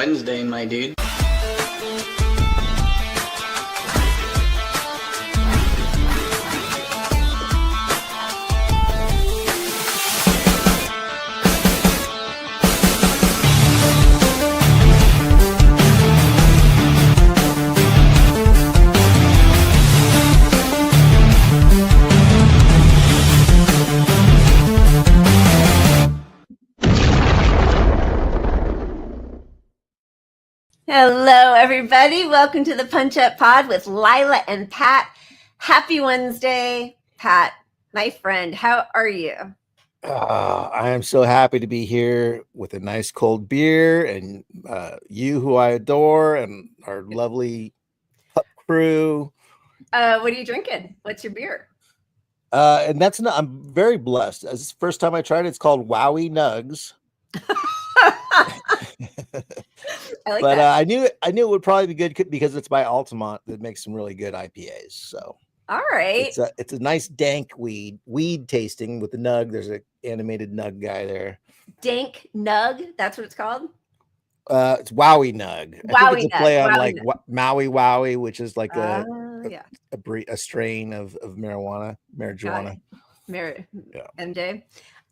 Wednesday, my dude. Hello, everybody. Welcome to the Punch Up Pod with Lila and Pat. Happy Wednesday, Pat, my friend. How are you? I am so happy to be here with a nice cold beer and you who I adore and our lovely pup crew. What are you drinking? What's your beer? And that's not, I'm very blessed. It's the first time I tried it. It's called Wowie Nugs. I like But that. I knew it would probably be good because it's by Altamont that makes some really good IPAs. So All right. it's a nice dank weed tasting with the nug. There's an animated nug guy there. Dank Nug. That's what it's called. It's Wowie Nug. I think it's a play on like Maui Wowie, which is like a strain of marijuana. MJ.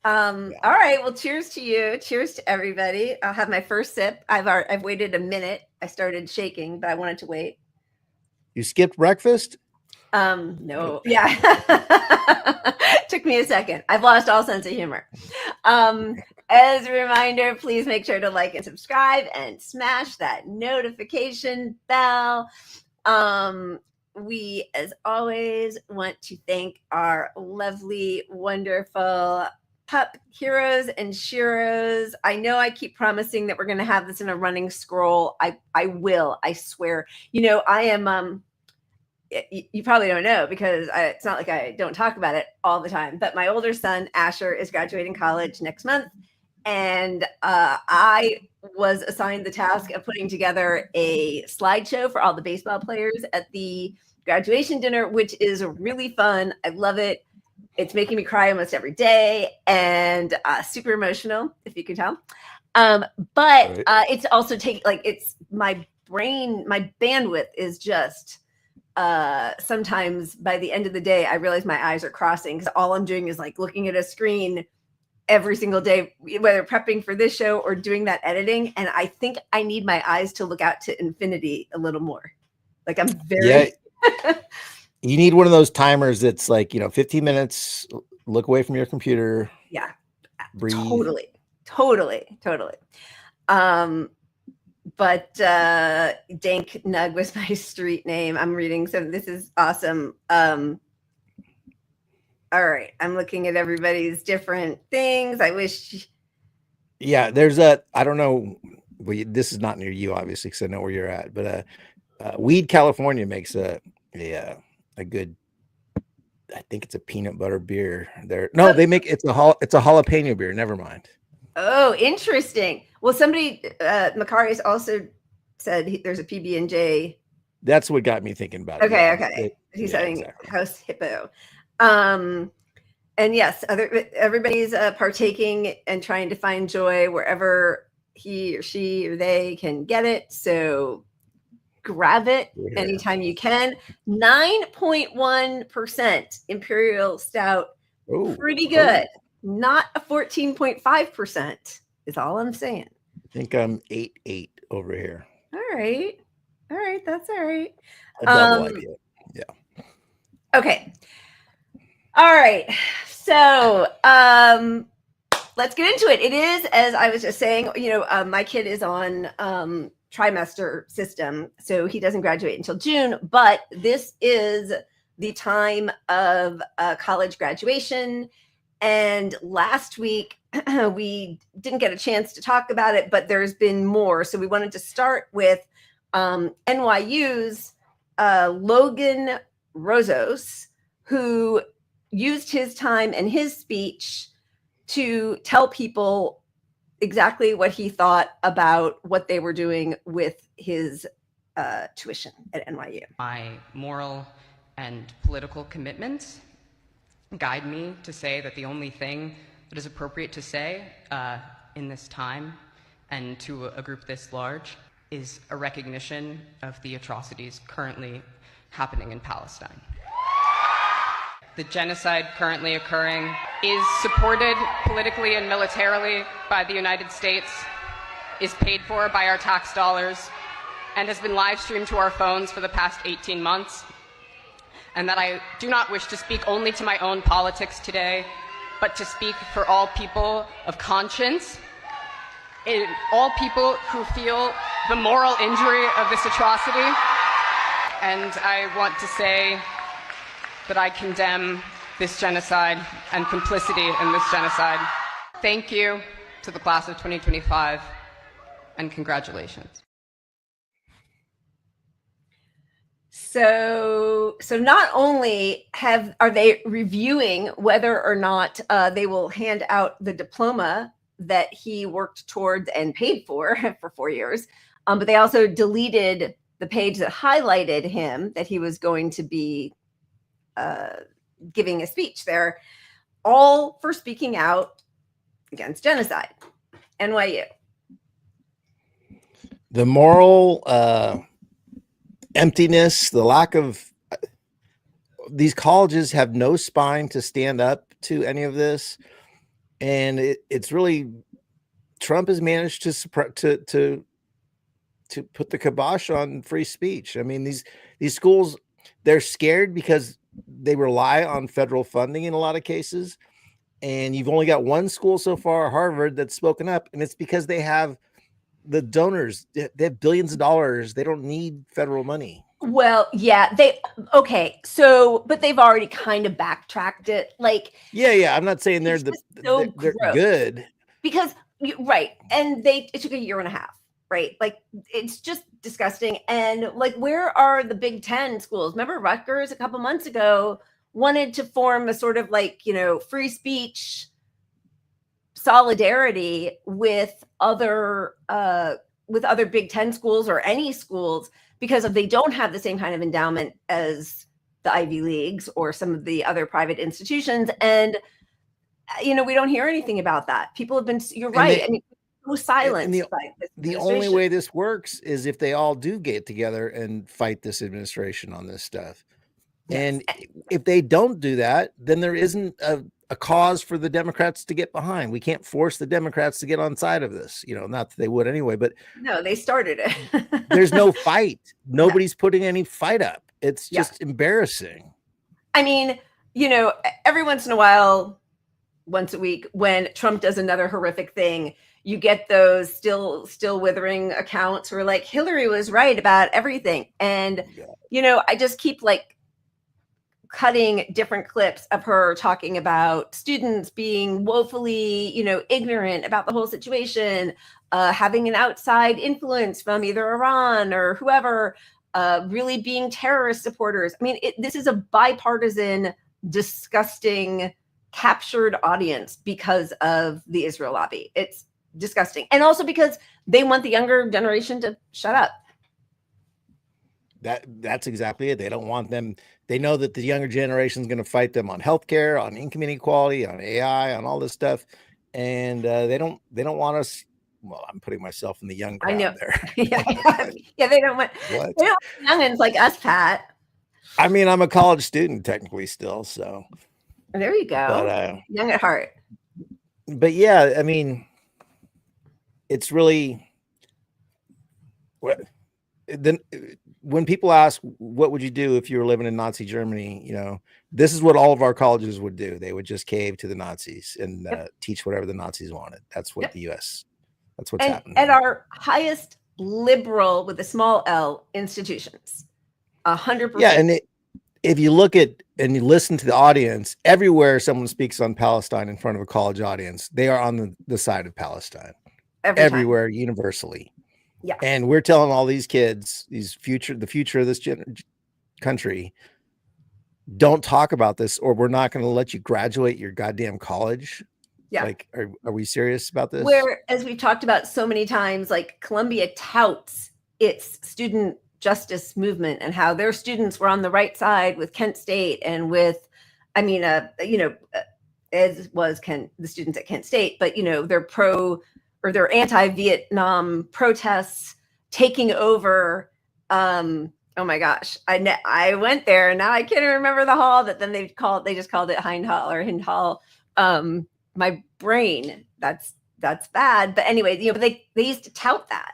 All right. Well, cheers to you. Cheers to everybody. I'll have my first sip. I've waited a minute. I started shaking, but I wanted to wait. You skipped breakfast? No. Yeah. Took me a second. I've lost all sense of humor. As a reminder, please make sure to like and subscribe and smash that notification bell. We, as always, want to thank our lovely, wonderful pup heroes and sheroes. I know I keep promising that we're going to have this in a running scroll. I will. I swear. You know, I am. You probably don't know because it's not like I don't talk about it all the time. But my older son Asher is graduating college next month, and I was assigned the task of putting together a slideshow for all the baseball players at the graduation dinner, which is really fun. I love it. It's making me cry almost every day and super emotional, if you can tell. But it's also it's my brain, my bandwidth is just sometimes by the end of the day, I realize my eyes are crossing because all I'm doing is like looking at a screen every single day, whether prepping for this show or doing that editing. And I think I need my eyes to look out to infinity a little more. Like I'm very... You need one of those timers that's like, 15 minutes, look away from your computer. Yeah, breathe. Totally. But Dank Nug was my street name. I'm reading some. This is awesome. All right. I'm looking at everybody's different things. I wish. Yeah, there's I don't know. This is not near you, obviously, because I know where you're at. But Weed, California makes a good, I think it's a peanut butter beer there. No, they make it's a jalapeno beer. Never mind. Oh, interesting. Well, somebody, Macarius also said there's a PB&J. That's what got me thinking about it. Okay. He's saying exactly. House Hippo. And yes, everybody's partaking and trying to find joy wherever he or she or they can get it. So grab it anytime you can. 9.1% Imperial Stout. Ooh, pretty good. Not a 14.5% is all I'm saying. I think I'm 8.8 over here. All right. That's all right. A double IPA. Yeah. Okay. All right. So let's get into it. It is, as I was just saying, my kid is on trimester system, so he doesn't graduate until June, but this is the time of college graduation. And last week we didn't get a chance to talk about it, but there's been more. So we wanted to start with NYU's Logan Rozos, who used his time and his speech to tell people exactly what he thought about what they were doing with his tuition at NYU. My moral and political commitments guide me to say that the only thing that is appropriate to say in this time and to a group this large is a recognition of the atrocities currently happening in Palestine. The genocide currently occurring is supported politically and militarily by the United States, is paid for by our tax dollars, and has been live streamed to our phones for the past 18 months. And that I do not wish to speak only to my own politics today, but to speak for all people of conscience, all people who feel the moral injury of this atrocity. And I want to say that I condemn this genocide and complicity in this genocide. Thank you to the class of 2025, and congratulations. So not only are they reviewing whether or not they will hand out the diploma that he worked towards and paid for 4 years, but they also deleted the page that highlighted him, that he was going to be giving a speech there, all for speaking out against genocide. NYU. The moral emptiness, the lack of these colleges have no spine to stand up to any of this, and it's really Trump has managed to put the kibosh on free speech. I mean, these schools, they're scared because they rely on federal funding in a lot of cases, and you've only got one school so far, Harvard, that's spoken up, and it's because they have the donors. They have billions of dollars. They don't need federal money. Well, yeah, but they've already kind of backtracked it. Like, yeah, I'm not saying they're gross. Good, because right, and it took a year and a half, right? Like, it's just disgusting. And like, where are the Big Ten schools? Remember, Rutgers a couple months ago wanted to form a sort of like, free speech solidarity with other Big Ten schools or any schools, because they don't have the same kind of endowment as the Ivy Leagues or some of the other private institutions. And, we don't hear anything about that. People have been, you're right. I mean, no silence. The only way this works is if they all do get together and fight this administration on this stuff. Yes. And if they don't do that, then there isn't a cause for the Democrats to get behind. We can't force the Democrats to get on side of this, not that they would anyway, but no, they started it. There's no fight. Nobody's putting any fight up. It's just embarrassing. I mean, every once in a while, once a week, when Trump does another horrific thing, you get those still withering accounts who are like, Hillary was right about everything. And, I just keep cutting different clips of her talking about students being woefully, ignorant about the whole situation, having an outside influence from either Iran or whoever, really being terrorist supporters. I mean, this is a bipartisan, disgusting, captured audience because of the Israel lobby. It's disgusting. And also because they want the younger generation to shut up. That's exactly it. They don't want them. They know that the younger generation is going to fight them on healthcare, on income inequality, on AI, on all this stuff, and they don't want us. Well, I'm putting myself in the young crowd there. yeah, they don't want youngins like us, Pat. I mean, I'm a college student technically still, so there you go. But, young at heart. But yeah, I mean, it's really then. When people ask, what would you do if you were living in Nazi Germany? This is what all of our colleges would do. They would just cave to the Nazis and teach whatever the Nazis wanted. That's what the U.S. That's what's happening. At our highest liberal, with a small L, institutions, 100%. Yeah, and if you look at and you listen to the audience, everywhere someone speaks on Palestine in front of a college audience, they are on the side of Palestine. Everywhere, universally. Yeah. And we're telling all these kids, the future of this country, don't talk about this, or we're not going to let you graduate your goddamn college. Yeah. Like, are we serious about this? Where, as we've talked about so many times, like Columbia touts its student justice movement and how their students were on the right side with Kent State and with, as was the students at Kent State, but they're they're anti-Vietnam protests taking over. Oh my gosh, I went there and now I can't even remember the hall that then they just called it Hind Hall or Hind Hall. My brain, that's bad. But anyway, but they used to tout that.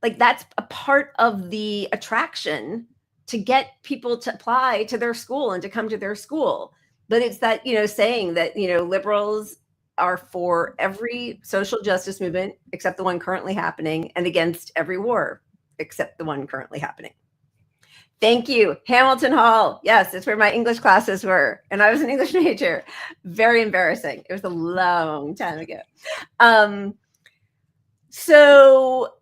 Like that's a part of the attraction to get people to apply to their school and to come to their school. But it's that, saying that, liberals are for every social justice movement except the one currently happening and against every war except the one currently happening. Thank you. Hamilton Hall. Yes, it's where my English classes were. And I was an English major. Very embarrassing. It was a long time ago. So,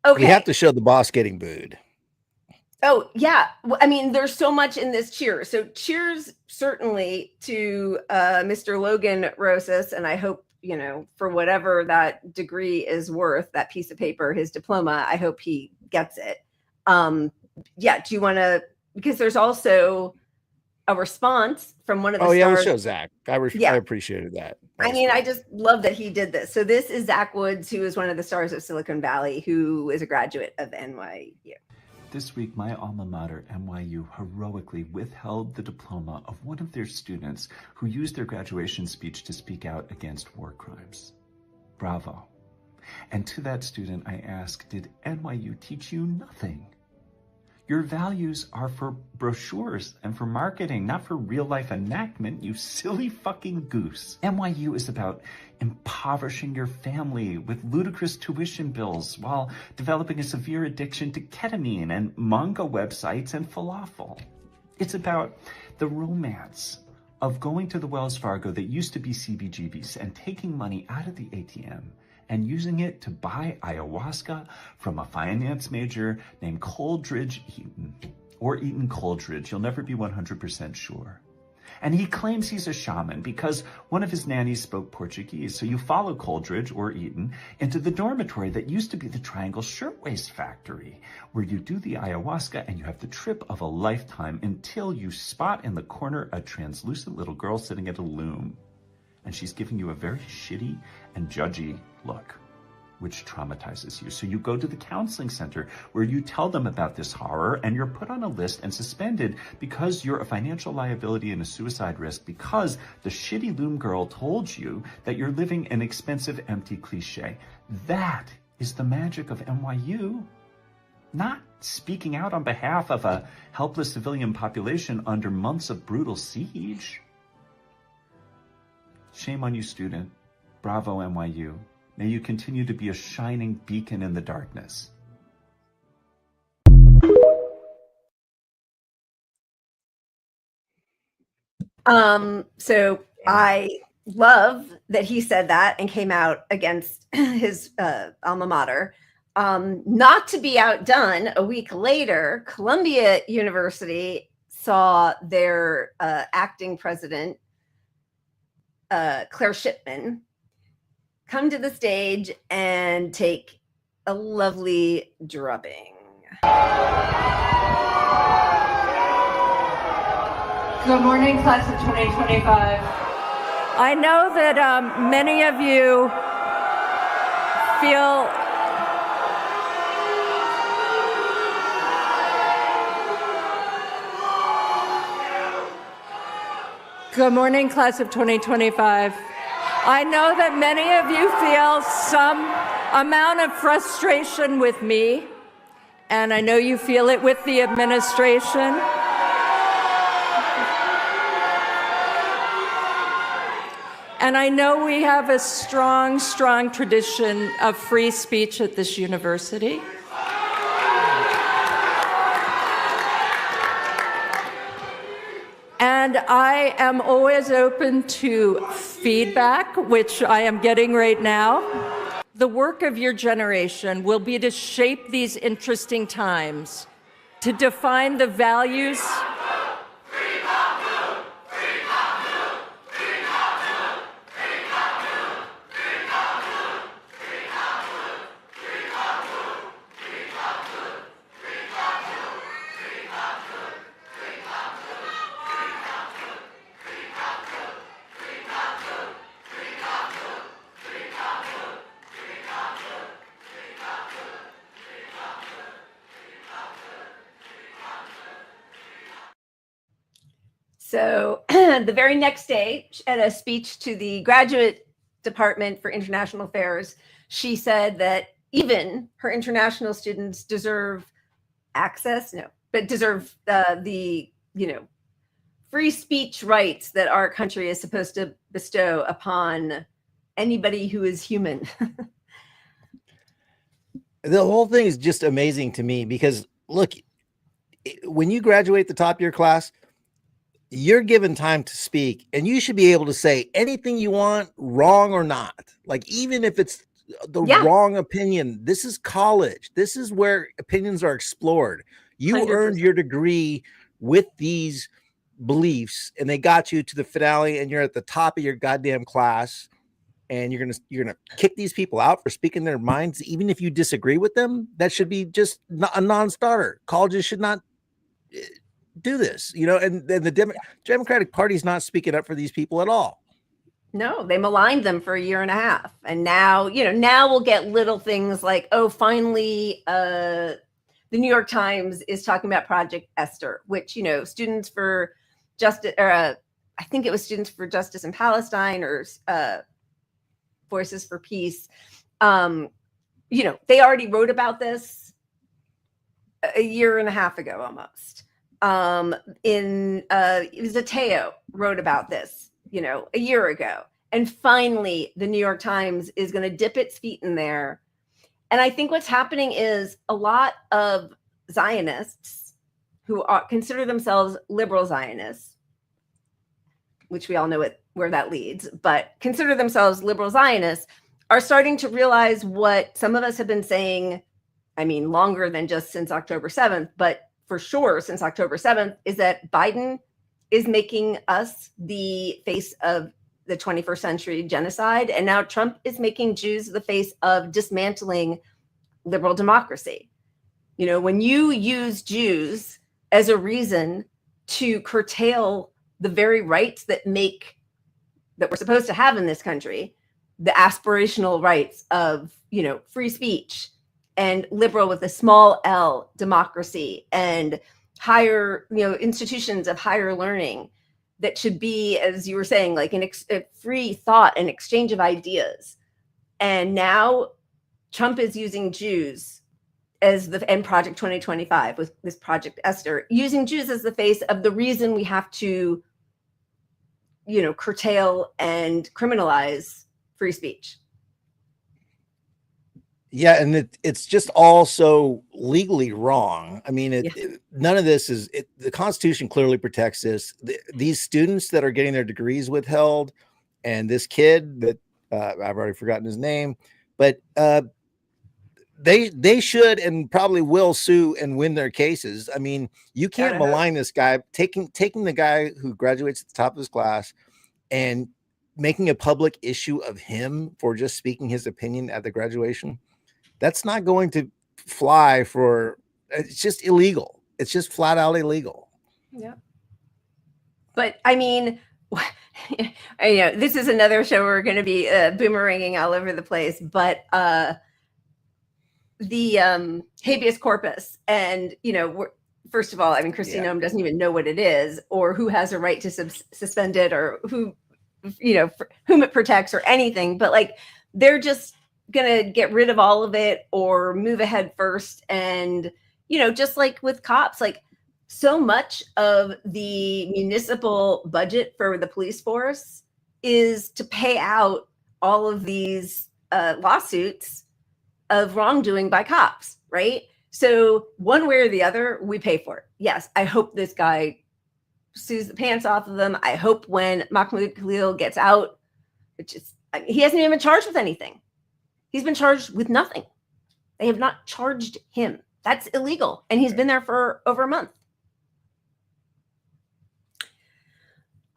okay. We have to show the boss getting booed. Oh, yeah. I mean, there's so much in this cheers. So cheers certainly to Mr. Logan Rosas. And I hope, for whatever that degree is worth, that piece of paper, his diploma, I hope he gets it. Yeah, do you want to, because there's also a response from one of the stars. Yeah, let's show Zach. I appreciated that. I mean, I just love that he did this. So this is Zach Woods, who is one of the stars of Silicon Valley, who is a graduate of NYU. This week, my alma mater, NYU, heroically withheld the diploma of one of their students who used their graduation speech to speak out against war crimes. Bravo. And to that student, I ask, did NYU teach you nothing? Your values are for brochures and for marketing, not for real life enactment, you silly fucking goose. NYU is about impoverishing your family with ludicrous tuition bills while developing a severe addiction to ketamine and manga websites and falafel. It's about the romance of going to the Wells Fargo that used to be CBGB's and taking money out of the ATM and using it to buy ayahuasca from a finance major named Coldridge Eaton, or Eaton Coldridge, you'll never be 100% sure. And he claims he's a shaman because one of his nannies spoke Portuguese. So you follow Coldridge, or Eaton, into the dormitory that used to be the Triangle Shirtwaist Factory, where you do the ayahuasca and you have the trip of a lifetime until you spot in the corner a translucent little girl sitting at a loom. And she's giving you a very shitty and judgy look, which traumatizes you. So you go to the counseling center where you tell them about this horror and you're put on a list and suspended because you're a financial liability and a suicide risk because the shitty loom girl told you that you're living an expensive, empty cliche. That is the magic of NYU. Not speaking out on behalf of a helpless civilian population under months of brutal siege. Shame on you, student. Bravo, NYU. May you continue to be a shining beacon in the darkness. So I love that he said that and came out against his alma mater. Not to be outdone, a week later, Columbia University saw their acting president, Claire Shipman, come to the stage and take a lovely drubbing. Good morning, class of 2025. I know that many of you feel Good morning, class of 2025. I know that many of you feel some amount of frustration with me, and I know you feel it with the administration. And I know we have a strong, strong tradition of free speech at this university. And I am always open to feedback, which I am getting right now. The work of your generation will be to shape these interesting times, to define the values So the very next day, at a speech to the Graduate Department for International Affairs, she said that even her international students deserve access, but deserve the, free speech rights that our country is supposed to bestow upon anybody who is human. The whole thing is just amazing to me because look, when you graduate the top of your class, you're given time to speak and you should be able to say anything you want, wrong or not. Like, even if it's the wrong opinion, this is college. This is where opinions are explored. You 100%. Earned your degree with these beliefs and they got you to the finale and you're at the top of your goddamn class and you're gonna kick these people out for speaking their minds, even if you disagree with them. That should be just a non-starter. Colleges should not do this, and the Democratic Party is not speaking up for these people at all. No, they maligned them for a year and a half. And now, now we'll get little things like, oh, finally, the New York Times is talking about Project Esther, which, Students for Justice, or I think it was Students for Justice in Palestine or Voices for Peace. They already wrote about this a year and a half ago almost. It was Ateo wrote about this, a year ago. And finally, the New York Times is going to dip its feet in there. And I think what's happening is a lot of Zionists who consider themselves liberal Zionists, which we all know where that leads, but consider themselves liberal Zionists, are starting to realize what some of us have been saying, longer than just since October 7th, but for sure since October 7th, is that Biden is making us the face of the 21st century genocide. And now Trump is making Jews the face of dismantling liberal democracy. When you use Jews as a reason to curtail the very rights that we're supposed to have in this country, the aspirational rights of, free speech, and liberal with a small L democracy and higher, institutions of higher learning that should be, as you were saying, like a free thought and exchange of ideas. And now Trump is using Jews as and Project 2025 with this Project Esther, using Jews as the face of the reason we have to, curtail and criminalize free speech. Yeah, and it's just all so legally wrong. None of this is the Constitution clearly protects this. These students that are getting their degrees withheld, and this kid that I've already forgotten his name, but they should and probably will sue and win their cases. You can't malign this guy, taking the guy who graduates at the top of his class and making a public issue of him for just speaking his opinion at the graduation. That's not going to fly it's just illegal. It's just flat out illegal. Yeah. But this is another show where we're going to be boomeranging all over the place, but the habeas corpus and, first of all, Christine Ohm doesn't even know what it is or who has a right to suspend it or whom it protects or anything, but they're just going to get rid of all of it or move ahead first. And, just like with cops, so much of the municipal budget for the police force is to pay out all of these lawsuits of wrongdoing by cops, right? So one way or the other, we pay for it. Yes, I hope this guy sues the pants off of them. I hope when Mahmoud Khalil gets out, he hasn't even been charged with anything. He's been charged with nothing. They have not charged him. That's illegal. And he's been there for over a month.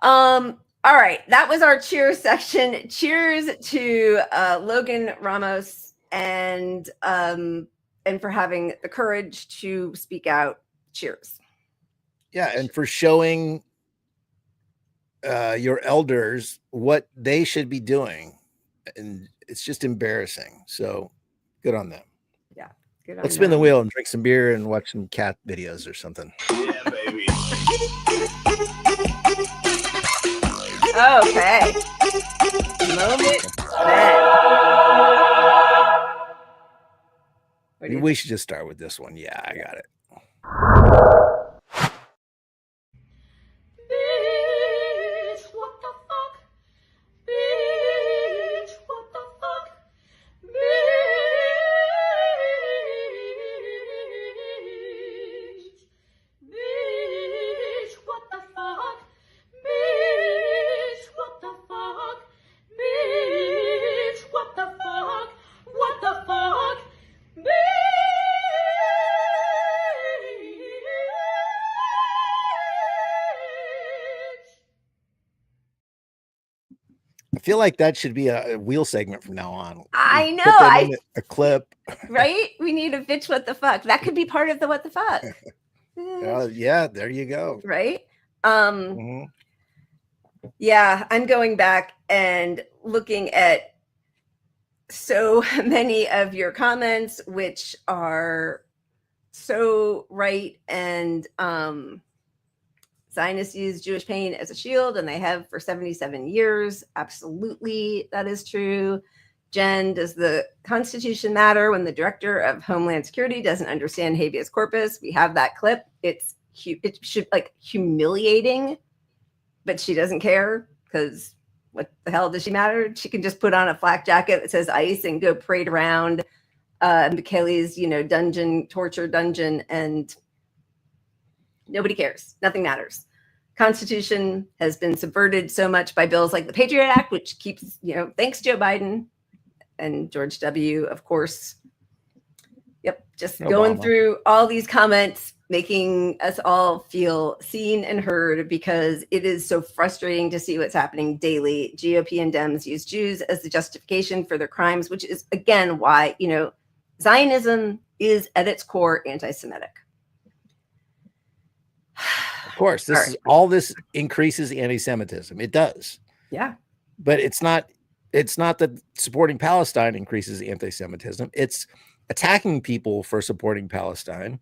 All right. That was our cheers section. Cheers to Logan Ramos and for having the courage to speak out. Cheers. Yeah. And for showing your elders what they should be doing. And it's just embarrassing. So good on them. Yeah. Good on Let's spin the wheel and drink some beer and watch some cat videos or something. Yeah, baby. Okay. Moment spent. What do you We should just start with this one. Yeah, I got it. Bitch, what the fuck? Bitch, what the fuck? Bitch. Bitch, what the fuck? Bitch, what the fuck? Bitch, what the fuck? What the fuck? I feel like that should be a wheel segment from now on. I know. Put them in a clip. Right? We need a bitch. What the fuck? That could be part of the what the fuck. Yeah, there you go. Right? Mhm. Yeah, I'm going back and looking at so many of your comments, which are so right. And Zionists use Jewish pain as a shield, and they have for 77 years. Absolutely, that is true. Jen, does the Constitution matter when the director of Homeland Security doesn't understand habeas corpus? We have that clip. It should like humiliating, but she doesn't care because what the hell does she matter? She can just put on a flak jacket that says ICE and go parade around Michele's, dungeon, torture dungeon, and nobody cares. Nothing matters. Constitution has been subverted so much by bills like the Patriot Act, which keeps, thanks Joe Biden and George W., of course. Yep, just Obama. Going through all these comments, making us all feel seen and heard, because it is so frustrating to see what's happening daily. GOP and Dems use Jews as the justification for their crimes, which is, again, why, Zionism is at its core anti-Semitic. Of course, this increases anti-Semitism. It does. Yeah. But it's not that supporting Palestine increases anti-Semitism. It's attacking people for supporting Palestine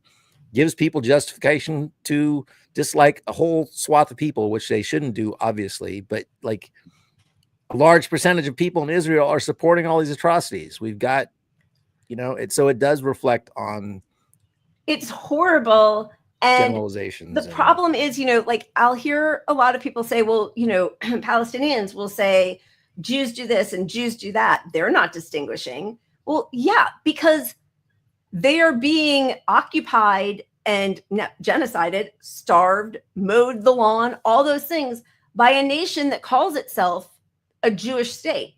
gives people justification to dislike a whole swath of people, which they shouldn't do, obviously. But like a large percentage of people in Israel are supporting all these atrocities. We've got, so it does reflect on. It's horrible. And generalizations. The problem is, I'll hear a lot of people say, well, Palestinians will say Jews do this and Jews do that. They're not distinguishing. Well, yeah, because they are being occupied and genocided, starved, mowed the lawn, all those things by a nation that calls itself a Jewish state.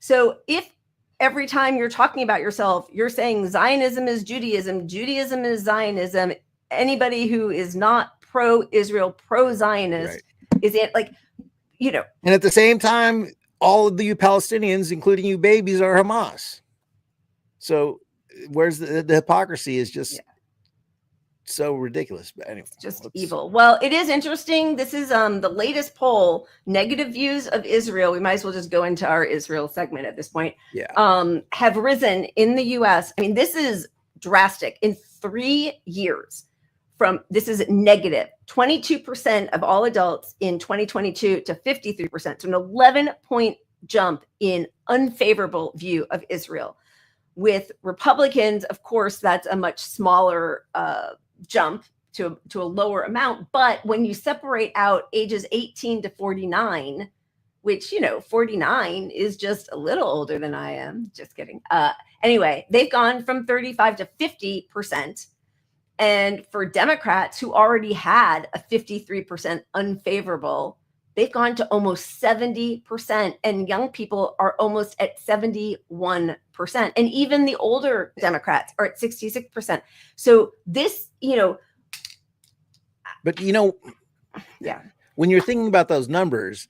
So if every time you're talking about yourself, you're saying Zionism is Judaism, Judaism is Zionism, anybody who is not pro-Israel, pro-Zionist is it and at the same time, all of you Palestinians, including you babies, are Hamas. So where's the hypocrisy is just so ridiculous. But anyway, it's just evil. Well, it is interesting. This is the latest poll, negative views of Israel. We might as well just go into our Israel segment at this point. Yeah. Have risen in the US. I mean, this is drastic. In 3 years, this is negative 22% of all adults in 2022 to 53%. So an 11-point jump in unfavorable view of Israel. With Republicans, of course, that's a much smaller jump to a lower amount. But when you separate out ages 18 to 49, which, 49 is just a little older than I am. Just kidding. Anyway, they've gone from 35 to 50%. And for Democrats who already had a 53% unfavorable, they've gone to almost 70%. And young people are almost at 71%. And even the older Democrats are at 66%. So this, But, when you're thinking about those numbers,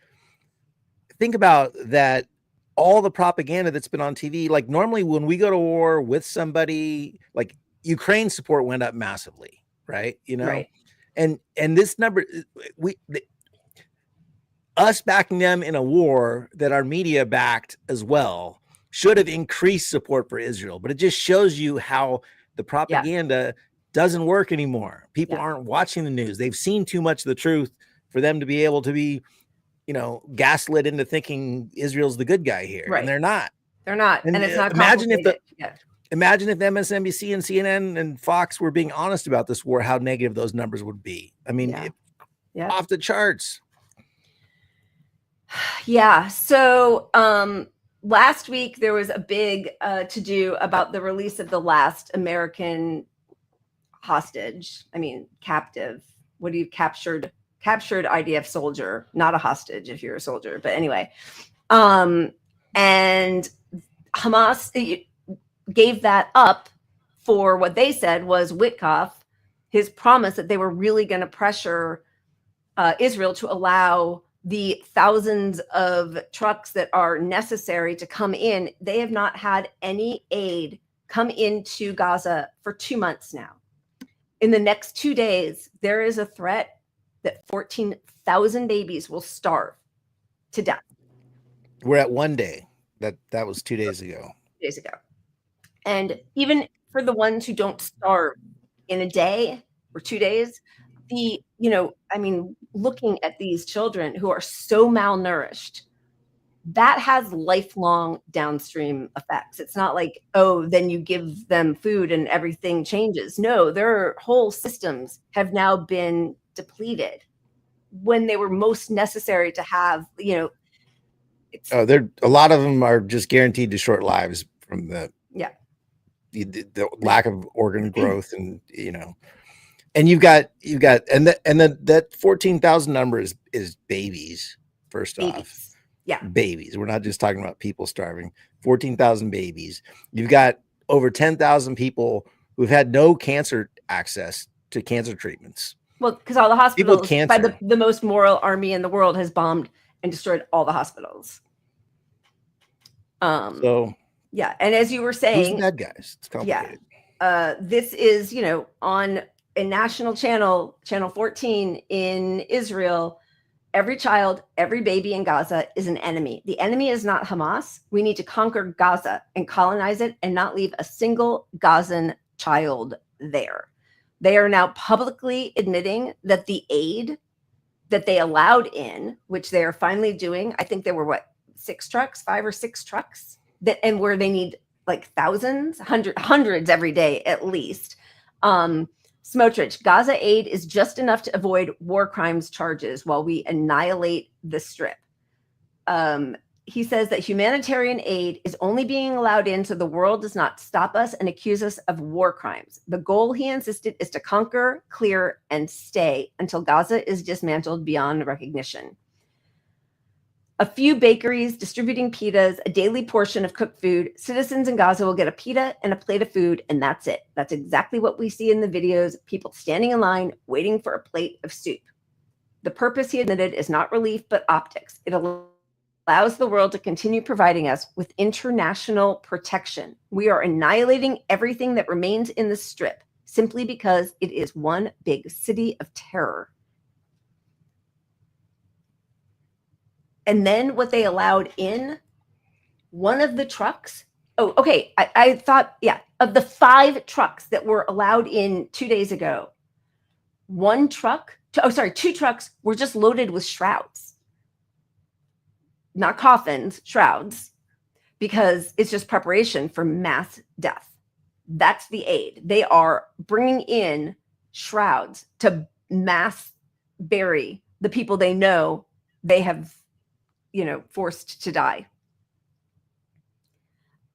think about that all the propaganda that's been on TV, like normally when we go to war with somebody, like Ukraine support went up massively, right? Right. And this number, us backing them in a war that our media backed as well should have increased support for Israel. But it just shows you how the propaganda doesn't work anymore. People aren't watching the news. They've seen too much of the truth for them to be able to be gaslit into thinking Israel's the good guy here, Right. and they're not. They're not, and it's not imagine if complicated. imagine if MSNBC and CNN and Fox were being honest about this war, how negative those numbers would be. I mean, off the charts. Yeah. So last week there was a big to do about the release of the last American hostage. I mean, captive. What do you captured IDF soldier, not a hostage if you're a soldier. But anyway, and Hamas gave that up for what they said was Witkoff, his promise that they were really going to pressure Israel to allow the thousands of trucks that are necessary to come in. They have not had any aid come into Gaza for 2 months now. In the next 2 days, there is a threat that 14,000 babies will starve to death. We're at 1 day. That was 2 days ago. And even for the ones who don't starve in a day or 2 days, looking at these children who are so malnourished, that has lifelong downstream effects. It's not like, oh, then you give them food and everything changes. No, their whole systems have now been depleted when they were most necessary to have, a lot of them are just guaranteed to short lives from the lack of organ growth, and and you've got and that 14,000 number is babies. First off, babies. We're not just talking about people starving. 14,000 babies. You've got over 10,000 people who've had no cancer access to cancer treatments. Well, because all the hospitals, by the most moral army in the world, has bombed and destroyed all the hospitals. And as you were saying, who's the bad guys? It's complicated. This is on a national channel 14 in Israel. Every child, every baby in Gaza is an enemy. The enemy is not Hamas. We need to conquer Gaza and colonize it and not leave a single Gazan child there. They are now publicly admitting that the aid that they allowed in, which they are finally doing, I think there were 5 or 6 trucks and where they need like thousands, hundreds every day at least. Smotrich, Gaza aid is just enough to avoid war crimes charges while we annihilate the strip. He says that humanitarian aid is only being allowed in so the world does not stop us and accuse us of war crimes. The goal, he insisted, is to conquer, clear, and stay until Gaza is dismantled beyond recognition. A few bakeries distributing pitas, a daily portion of cooked food. Citizens in Gaza will get a pita and a plate of food, and that's it. That's exactly what we see in the videos, people standing in line, waiting for a plate of soup. The purpose, he admitted, is not relief, but optics. It allows the world to continue providing us with international protection. We are annihilating everything that remains in the strip simply because it is one big city of terror. And then what they allowed in, one of the trucks. Oh, okay. I thought, of the 5 trucks that were allowed in 2 days ago, 2 trucks were just loaded with shrouds. Not coffins, shrouds, because it's just preparation for mass death. That's the aid. They are bringing in shrouds to mass bury the people they know they have forced to die.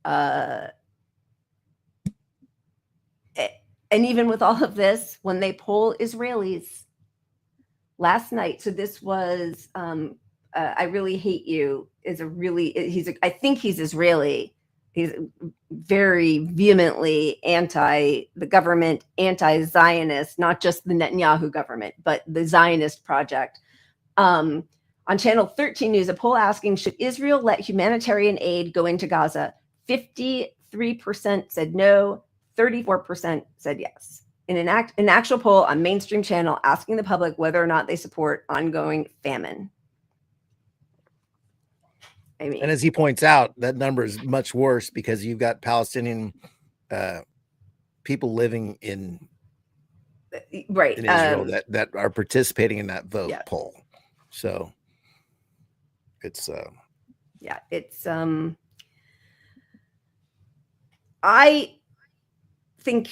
And even with all of this, when they poll Israelis last night, so this was, I Really Hate You I think he's Israeli. He's very vehemently anti the government, anti-Zionist, not just the Netanyahu government, but the Zionist project. On Channel 13 News, a poll asking, should Israel let humanitarian aid go into Gaza? 53% said no, 34% said yes. In an actual poll on mainstream channel asking the public whether or not they support ongoing famine. And as he points out, that number is much worse because you've got Palestinian people living in Israel that are participating in that vote poll. So It's yeah, it's I think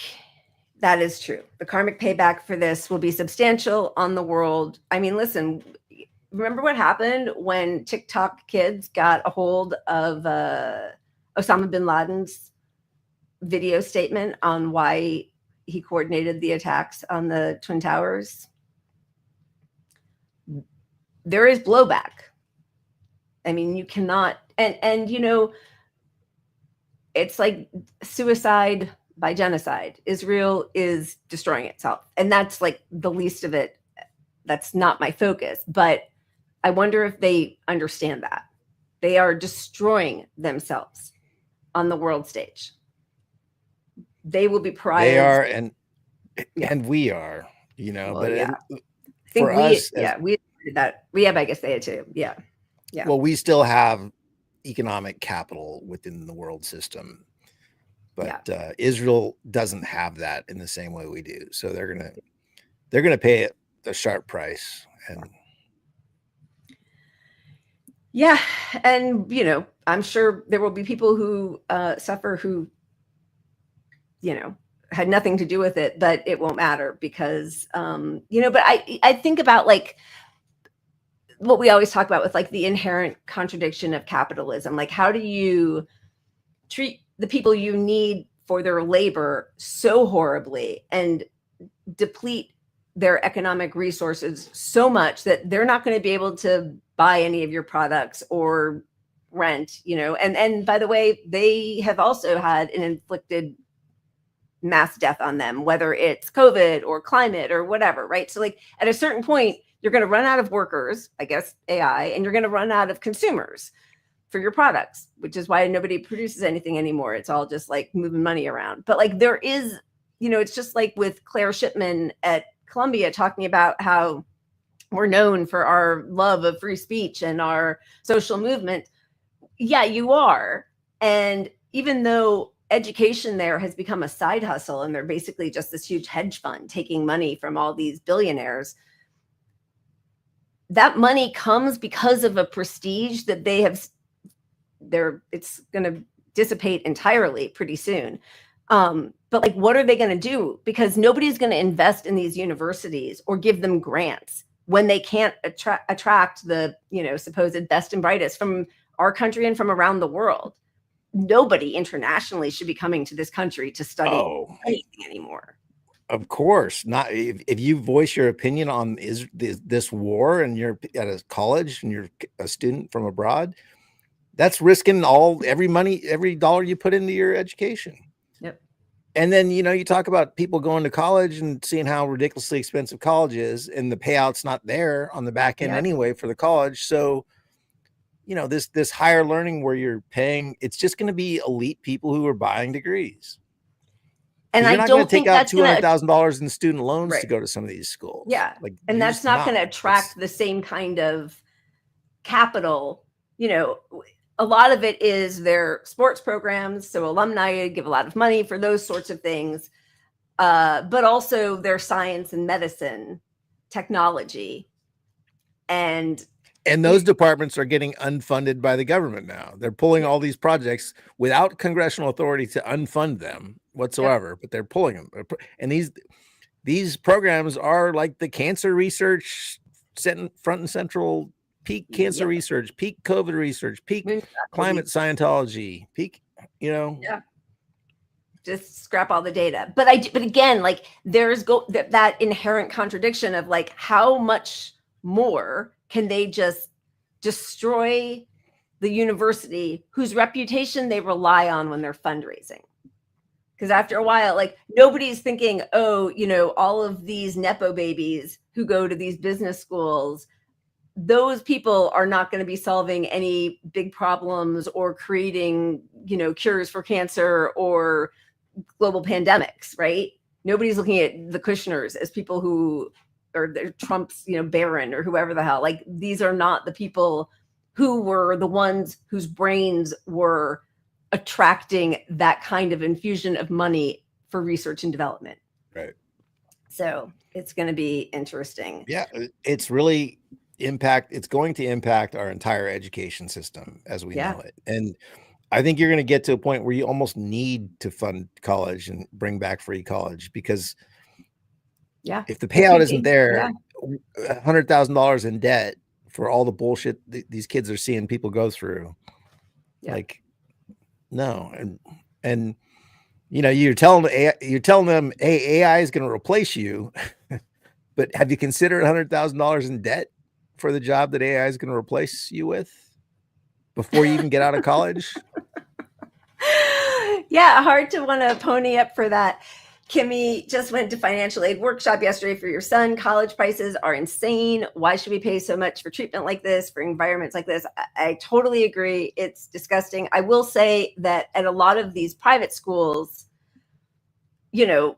that is true. The karmic payback for this will be substantial on the world. I mean, listen, remember what happened when TikTok kids got a hold of Osama bin Laden's video statement on why he coordinated the attacks on the Twin Towers? There is blowback. I mean, you cannot, and you know, it's like suicide by genocide. Israel is destroying itself. And that's like the least of it. That's not my focus. But I wonder if they understand that. They are destroying themselves on the world stage. They will be prized. They are, and we are, you know, Well, but yeah. I think for we, us, yeah, we did that. We have, I guess they had too. Yeah. Yeah. Well, we still have economic capital within the world system, but Israel doesn't have that in the same way we do. So they're gonna pay a sharp price. And yeah, and you know, I'm sure there will be people who suffer who, you know, had nothing to do with it, but it won't matter because you know, but I think about like what we always talk about with like the inherent contradiction of capitalism. Like, how do you treat the people you need for their labor so horribly and deplete their economic resources so much that they're not going to be able to buy any of your products or rent, you know? And by the way, they have also had an inflicted mass death on them, whether it's COVID or climate or whatever, right? So like at a certain point, you're going to run out of workers, I guess, AI, and you're going to run out of consumers for your products, which is why nobody produces anything anymore. It's all just like moving money around. But like there is, you know, it's just like with Claire Shipman at Columbia talking about how we're known for our love of free speech and our social movement. Yeah, you are. And even though education there has become a side hustle and they're basically just this huge hedge fund taking money from all these billionaires, that money comes because of a prestige that they have. It's going to dissipate entirely pretty soon. But like, what are they going to do? Because nobody's going to invest in these universities or give them grants when they can't attract the, you know, supposed best and brightest from our country and from around the world. Nobody internationally should be coming to this country to study anything anymore. Of course not. If you voice your opinion on this war and you're at a college and you're a student from abroad, that's risking every dollar you put into your education. Yep. And then, you know, you talk about people going to college and seeing how ridiculously expensive college is, and the payout's not there on the back end anyway for the college. So, you know, this higher learning where you're paying, it's just going to be elite people who are buying degrees. And you're I not don't going to take think out that's $200,000 in student loans to go to some of these schools. Yeah. Like, and that's not going to attract the same kind of capital. You know, a lot of it is their sports programs. So alumni give a lot of money for those sorts of things. But also their science and medicine, technology. And those departments are getting unfunded by the government now. They're pulling all these projects without congressional authority to unfund them whatsoever, but they're pulling them. And these programs are like the cancer research, front and central, peak cancer research, peak COVID research, peak climate Scientology, peak, you know. Yeah. Just scrap all the data. But again, like there's that inherent contradiction of like, how much more can they just destroy the university whose reputation they rely on when they're fundraising? Because after a while, like nobody's thinking, oh, you know, all of these Nepo babies who go to these business schools, those people are not going to be solving any big problems or creating, you know, cures for cancer or global pandemics, right? Nobody's looking at the Kushners as people who or Trump's, you know, Barron or whoever the hell. Like these are not the people who were the ones whose brains were attracting that kind of infusion of money for research and development. Right. So it's going to be interesting. Yeah, it's really it's going to impact our entire education system as we Yeah. know it. And I think you're going to get to a point where you almost need to fund college and bring back free college, because Yeah. if the payout could isn't be. there, $100,000 in debt for all the bullshit these kids are seeing people go through. Yeah. Like, no. And you know, you're telling them, hey, AI is going to replace you. But have you considered $100,000 in debt for the job that AI is going to replace you with before you even get out of college? Yeah, hard to want to pony up for that. Kimmy just went to financial aid workshop yesterday for your son. College prices are insane. Why should we pay so much for treatment like this, for environments like this? I totally agree. It's disgusting. I will say that at a lot of these private schools, you know,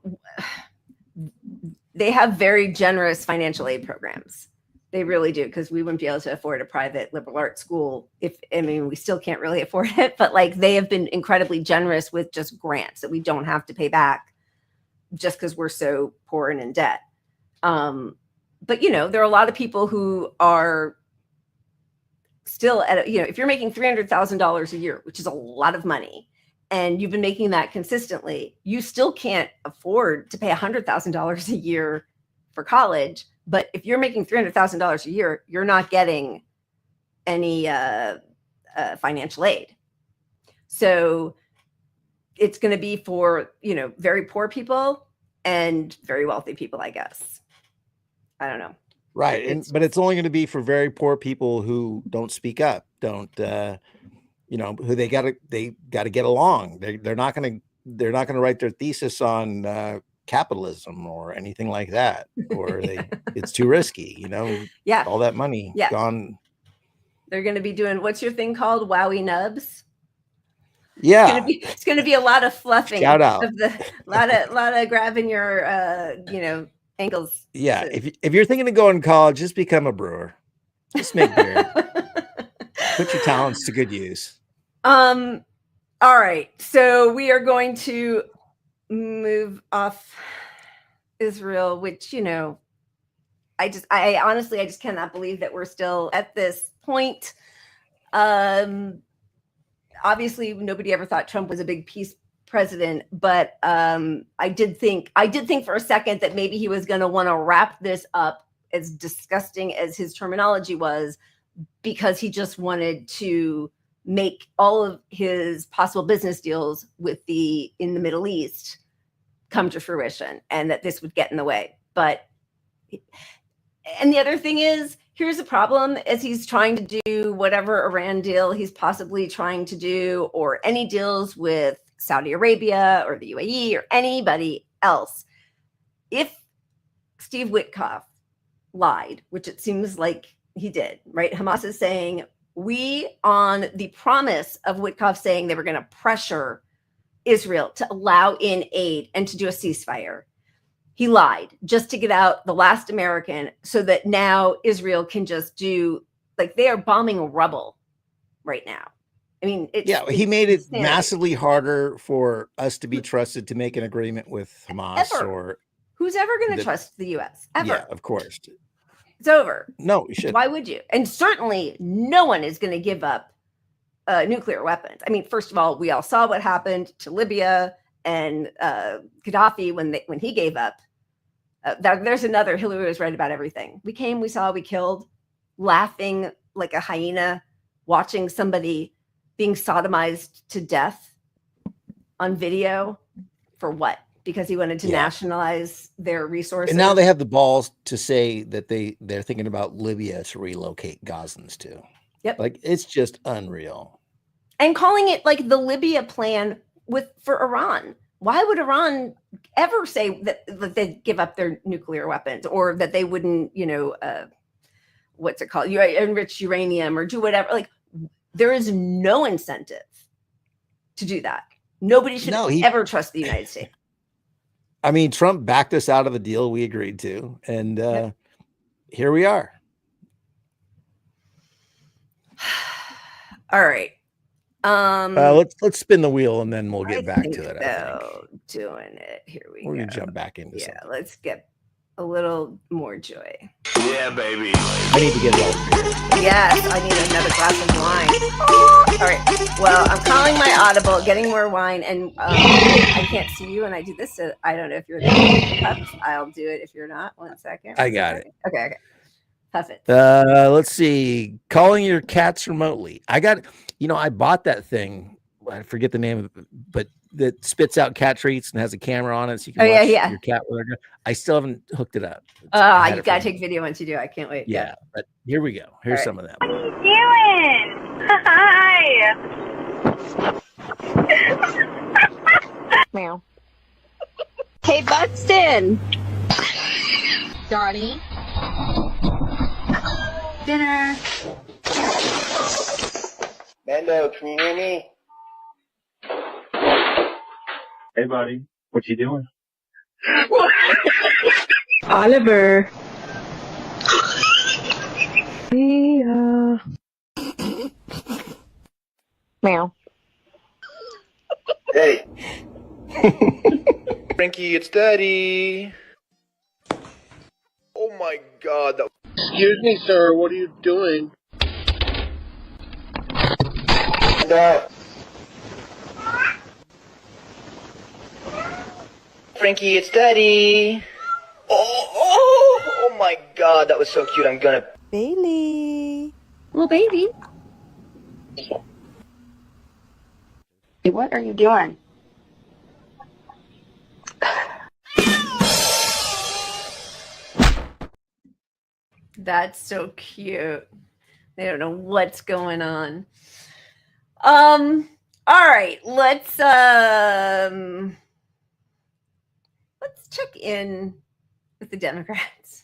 they have very generous financial aid programs. They really do, because we wouldn't be able to afford a private liberal arts school we still can't really afford it, but like they have been incredibly generous with just grants that we don't have to pay back just because we're so poor and in debt. But you know, there are a lot of people who are still at, you know, if you're making $300,000 a year, which is a lot of money, and you've been making that consistently, you still can't afford to pay $100,000 a year for college. But if you're making $300,000 a year, you're not getting any financial aid. So it's going to be for, you know, very poor people and very wealthy people, I guess. I don't know. Right. But it's only going to be for very poor people who don't speak up, don't, you know, who they got to get along. They're not going to write their thesis on capitalism or anything like that, or it's too risky, you know. Yeah, all that money gone. They're going to be doing, what's your thing called, wowie nubs? Yeah, it's going to be a lot of fluffing. Shout out. Of the lot of grabbing your you know, ankles. Yeah, if you're thinking of going to college, just become a brewer. Just make beer. Put your talents to good use. All right, so we are going to move off Israel, which, you know, I honestly just cannot believe that we're still at this point. Obviously nobody ever thought Trump was a big peace president, but I did think for a second that maybe he was going to want to wrap this up, as disgusting as his terminology was, because he just wanted to make all of his possible business deals in the Middle East come to fruition, and that this would get in the way. And the other thing is, here's the problem, as he's trying to do whatever Iran deal he's possibly trying to do, or any deals with Saudi Arabia or the UAE or anybody else. If Steve Witkoff lied, which it seems like he did, right? Hamas is saying, we, on the promise of Witkoff saying they were going to pressure Israel to allow in aid and to do a ceasefire, he lied just to get out the last American, so that now Israel can just do, like, they are bombing rubble right now. I mean, he made it massively harder for us to be trusted to make an agreement with Hamas. Or who's ever going to trust the U.S. ever? Yeah, of course. It's over. No, you should. Why would you? And certainly no one is going to give up nuclear weapons. I mean, first of all, we all saw what happened to Libya and Gaddafi when he gave up. There's another, Hillary was right about everything. We came, we saw, we killed, laughing like a hyena, watching somebody being sodomized to death on video for what? Because he wanted to nationalize their resources. And now they have the balls to say that they're thinking about Libya to relocate Gazans to. Yep. Like, it's just unreal. And calling it like the Libya plan for Iran. Why would Iran ever say that they'd give up their nuclear weapons, or that they wouldn't, you know, what's it called? Enrich uranium or do whatever. Like, there is no incentive to do that. Nobody should ever trust the United States. I mean, Trump backed us out of the deal we agreed to, and here we are. All right. Let's spin the wheel, and then we'll get back to it. So, doing it. Here we go. We're gonna jump back into something. Let's get a little more joy. Yeah, baby. I need to get it all. Yes, I need another glass of wine. All right. Well, I'm calling my audible, getting more wine, and I can't see you when I do this, so I don't know if you're the cups. I'll do it if you're not. 1 second. I got it. Okay. Perfect. Let's see. Calling your cats remotely. I bought that thing. I forget the name of it, but that spits out cat treats and has a camera on it, so you can watch your cat. I still haven't hooked it up. You gotta take video once you do. I can't wait. Yeah, but here we go. Here's some of them. What are you doing? Hi. Meow. Hey, Buxton. Donnie. Dinner. Mando, can you hear me? Hey, buddy. What you doing? Oliver. Yeah. Meow. Hey. Frankie, it's Daddy. Oh my God. Excuse me, sir. What are you doing? Frankie, it's Daddy. Oh my God, that was so cute. I'm gonna. Bailey. Little baby. Hey, what are you doing? That's so cute. They don't know what's going on. All right, let's check in with the Democrats.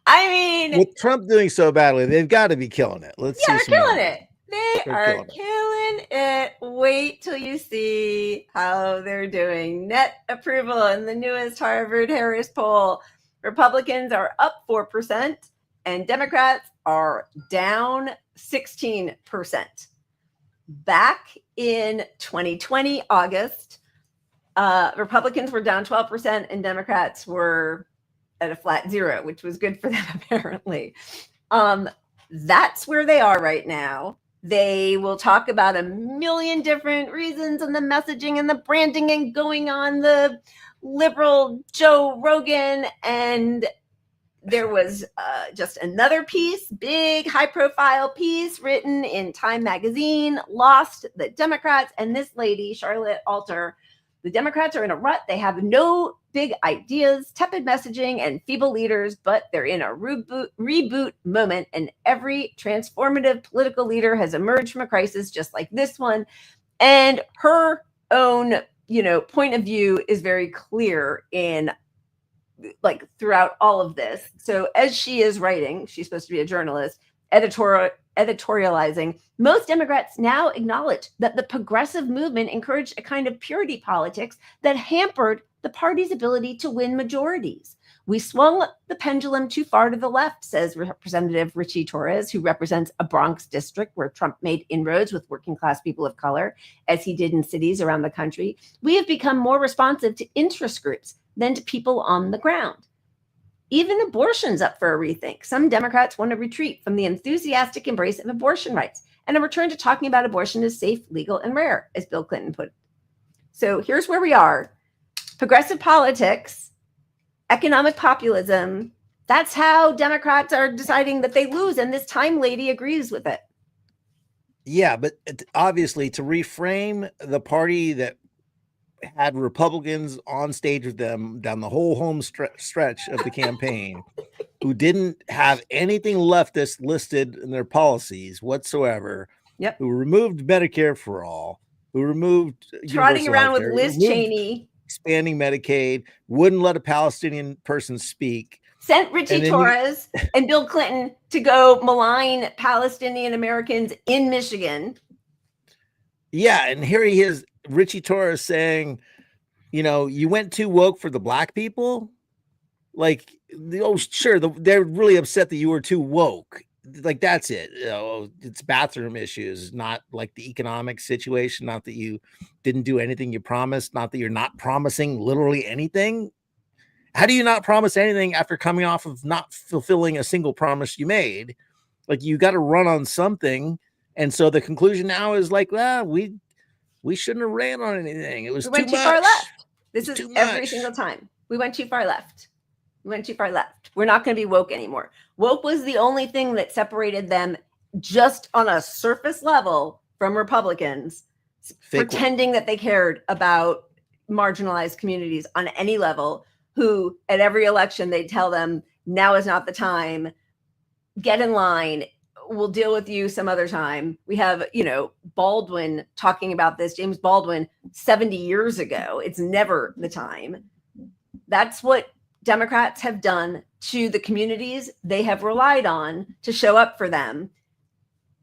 I mean, with Trump doing so badly, they've got to be killing it. Let's see. They're killing it. They're Are killing it. Wait till you see how they're doing. Net approval in the newest Harvard-Harris poll. Republicans are up 4% and Democrats are down 16%. Back in 2020, August, Republicans were down 12% and Democrats were at a flat 0, which was good for them, apparently. That's where they are right now. They will talk about a million different reasons and the messaging and the branding and going on the liberal Joe Rogan. And there was just another piece, big high profile piece written in Time magazine, lost the Democrats. And this lady, Charlotte Alter, the Democrats are in a rut. They have no big ideas, tepid messaging, and feeble leaders, but they're in a reboot moment. And every transformative political leader has emerged from a crisis just like this one. And her own, point of view is very clear in throughout all of this. So as she is writing, she's supposed to be a journalist, editorializing, most Democrats now acknowledge that the progressive movement encouraged a kind of purity politics that hampered the party's ability to win majorities. We swung the pendulum too far to the left, says Representative Richie Torres, who represents a Bronx district where Trump made inroads with working class people of color, as he did in cities around the country. We have become more responsive to interest groups than to people on the ground. Even abortion's up for a rethink. Some Democrats want to retreat from the enthusiastic embrace of abortion rights and a return to talking about abortion as safe, legal, and rare, as Bill Clinton put it. So here's where we are. Progressive politics, economic populism, that's how Democrats are deciding that they lose, and this Time lady agrees with it. Yeah, but obviously to reframe the party that had Republicans on stage with them down the whole home stretch of the campaign, who didn't have anything leftist listed in their policies whatsoever, who removed Medicare for all, who removed trotting around with Liz Cheney, expanding Medicaid, wouldn't let a Palestinian person speak, sent Richie Torres and Bill Clinton to go malign Palestinian Americans in Michigan. Yeah, and here he is, Richie Torres, saying, you went too woke for the black people. Sure, they're really upset that you were too woke. like that's it. You know, it's bathroom issues, not like the economic situation. Not that you didn't do anything you promised. Not that you're not promising literally anything. How do you not promise anything after coming off of not fulfilling a single promise you made? Like you got to run on something, and so the conclusion now is like, well, we shouldn't have ran on anything. It was We went too too far much. left. This It's is too every much. single time. We went too far left. We went too far left. We're not going to be woke anymore. Woke was the only thing that separated them just on a surface level from Republicans, pretending that they cared about marginalized communities on any level, who at every election they'd tell them, now is not the time, get in line, we'll deal with you some other time. We have, Baldwin talking about this, James Baldwin, 70 years ago. It's never the time. That's what Democrats have done to the communities they have relied on to show up for them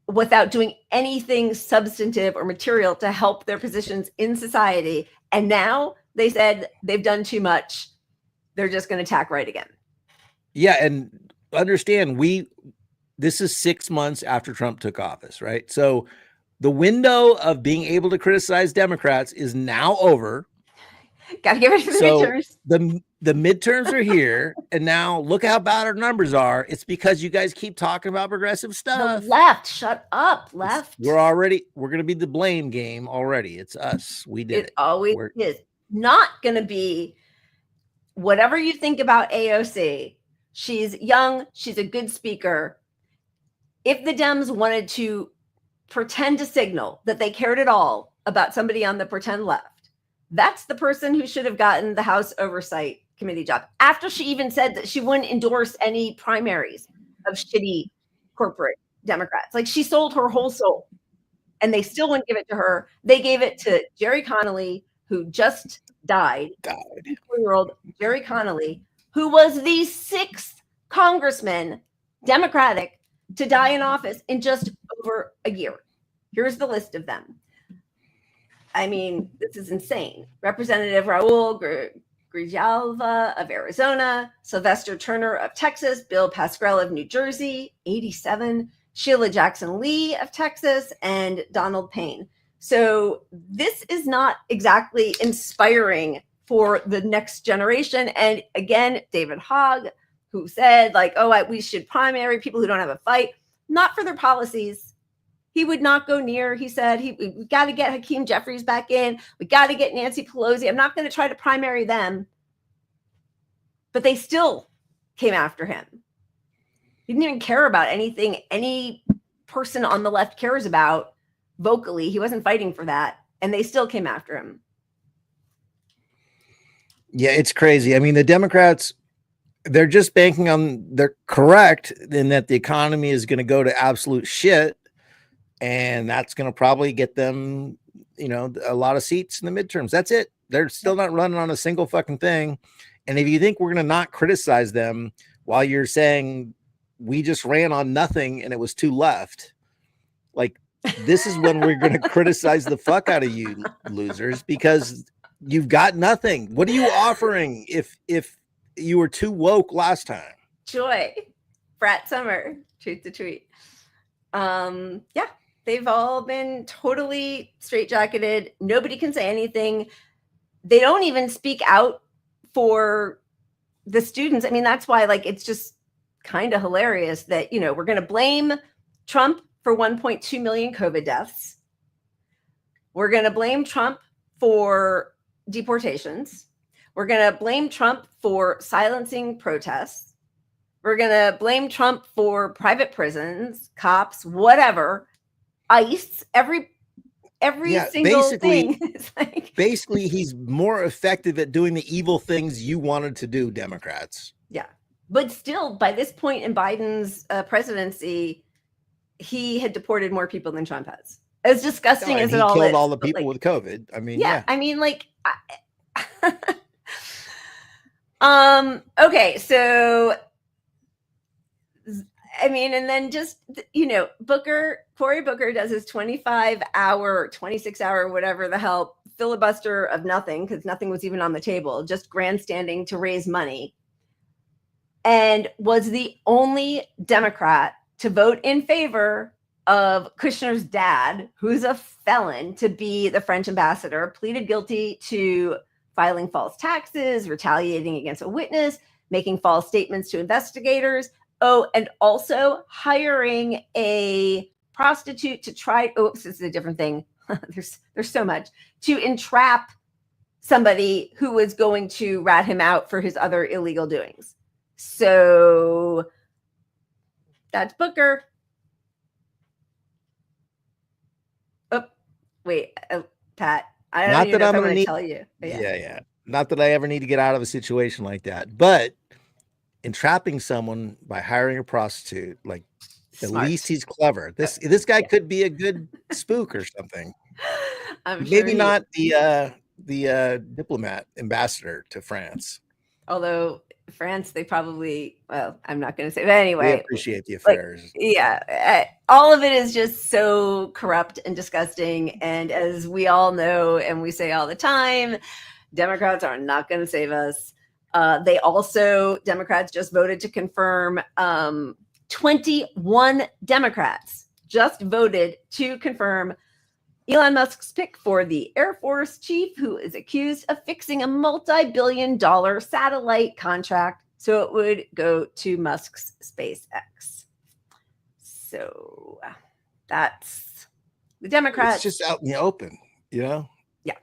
without doing anything substantive or material to help their positions in society. And now they said they've done too much. They're just going to attack right again. Yeah. And understand, this is 6 months after Trump took office, right? So the window of being able to criticize Democrats is now over. Got to get rid of the midterms. The midterms are here, and now look how bad our numbers are. It's because you guys keep talking about progressive stuff. The left, shut up, left. We're going to be the blame game already. It's us. We did it. It always is. Not going to be whatever you think about AOC. She's young. She's a good speaker. If the Dems wanted to pretend to signal that they cared at all about somebody on the pretend left, that's the person who should have gotten the House Oversight Committee job. After she even said that she wouldn't endorse any primaries of shitty corporate Democrats. Like, she sold her whole soul, and they still wouldn't give it to her. They gave it to Jerry Connolly, who just died. 24-year-old Jerry Connolly, who was the 6th congressman, Democratic, to die in office in just over a year. Here's the list of them. I mean, this is insane. Representative Raul Grijalva of Arizona, Sylvester Turner of Texas, Bill Pascrell of New Jersey, 87, Sheila Jackson Lee of Texas, and Donald Payne. So this is not exactly inspiring for the next generation. And again, David Hogg, who said, like, we should primary people who don't have a fight, not for their policies. He would not go near. He said, we got to get Hakeem Jeffries back in. We got to get Nancy Pelosi. I'm not going to try to primary them. But they still came after him. He didn't even care about anything any person on the left cares about vocally. He wasn't fighting for that. And they still came after him. Yeah, it's crazy. I mean, the Democrats, they're just banking on, they're correct in that the economy is going to go to absolute shit. And that's going to probably get them, a lot of seats in the midterms. That's it. They're still not running on a single fucking thing. And if you think we're going to not criticize them while you're saying we just ran on nothing and it was too left, like, this is when we're going to criticize the fuck out of you losers, because you've got nothing. What are you offering if you were too woke last time? Joy, frat summer, tweet to tweet. Yeah. They've all been totally straitjacketed. Nobody can say anything. They don't even speak out for the students. I mean, that's why, it's just kind of hilarious that, we're going to blame Trump for 1.2 million COVID deaths. We're going to blame Trump for deportations. We're going to blame Trump for silencing protests. We're going to blame Trump for private prisons, cops, whatever. ICE, every single thing. Basically, he's more effective at doing the evil things you wanted to do, Democrats. Yeah. But still, by this point in Biden's presidency, he had deported more people than Trump has. As disgusting as it all is. He killed all the people with COVID. I mean, yeah. I mean, okay, so and then just, Cory Booker does his 25-hour, 26-hour, whatever the hell, filibuster of nothing, because nothing was even on the table, just grandstanding to raise money, and was the only Democrat to vote in favor of Kushner's dad, who's a felon, to be the French ambassador, pleaded guilty to filing false taxes, retaliating against a witness, making false statements to investigators. Oh, and also hiring a prostitute to try, oops, this is a different thing. there's so much, to entrap somebody who was going to rat him out for his other illegal doings. So that's Booker. Oh, wait, Pat, I don't even know if I'm going to tell you. Yeah. Not that I ever need to get out of a situation like that, but entrapping someone by hiring a prostitute, like, Smart. at least he's clever. This guy could be a good spook or something. I'm Maybe sure not the diplomat ambassador to France. Although France, they probably, well, I'm not going to say, but anyway. We appreciate the affairs. All of it is just so corrupt and disgusting. And as we all know, and we say all the time, Democrats are not going to save us. Democrats just voted to confirm 21 Democrats just voted to confirm Elon Musk's pick for the Air Force chief, who is accused of fixing a multi-billion-dollar satellite contract so it would go to Musk's SpaceX. So that's the Democrats. It's just out in the open, you know? Yeah.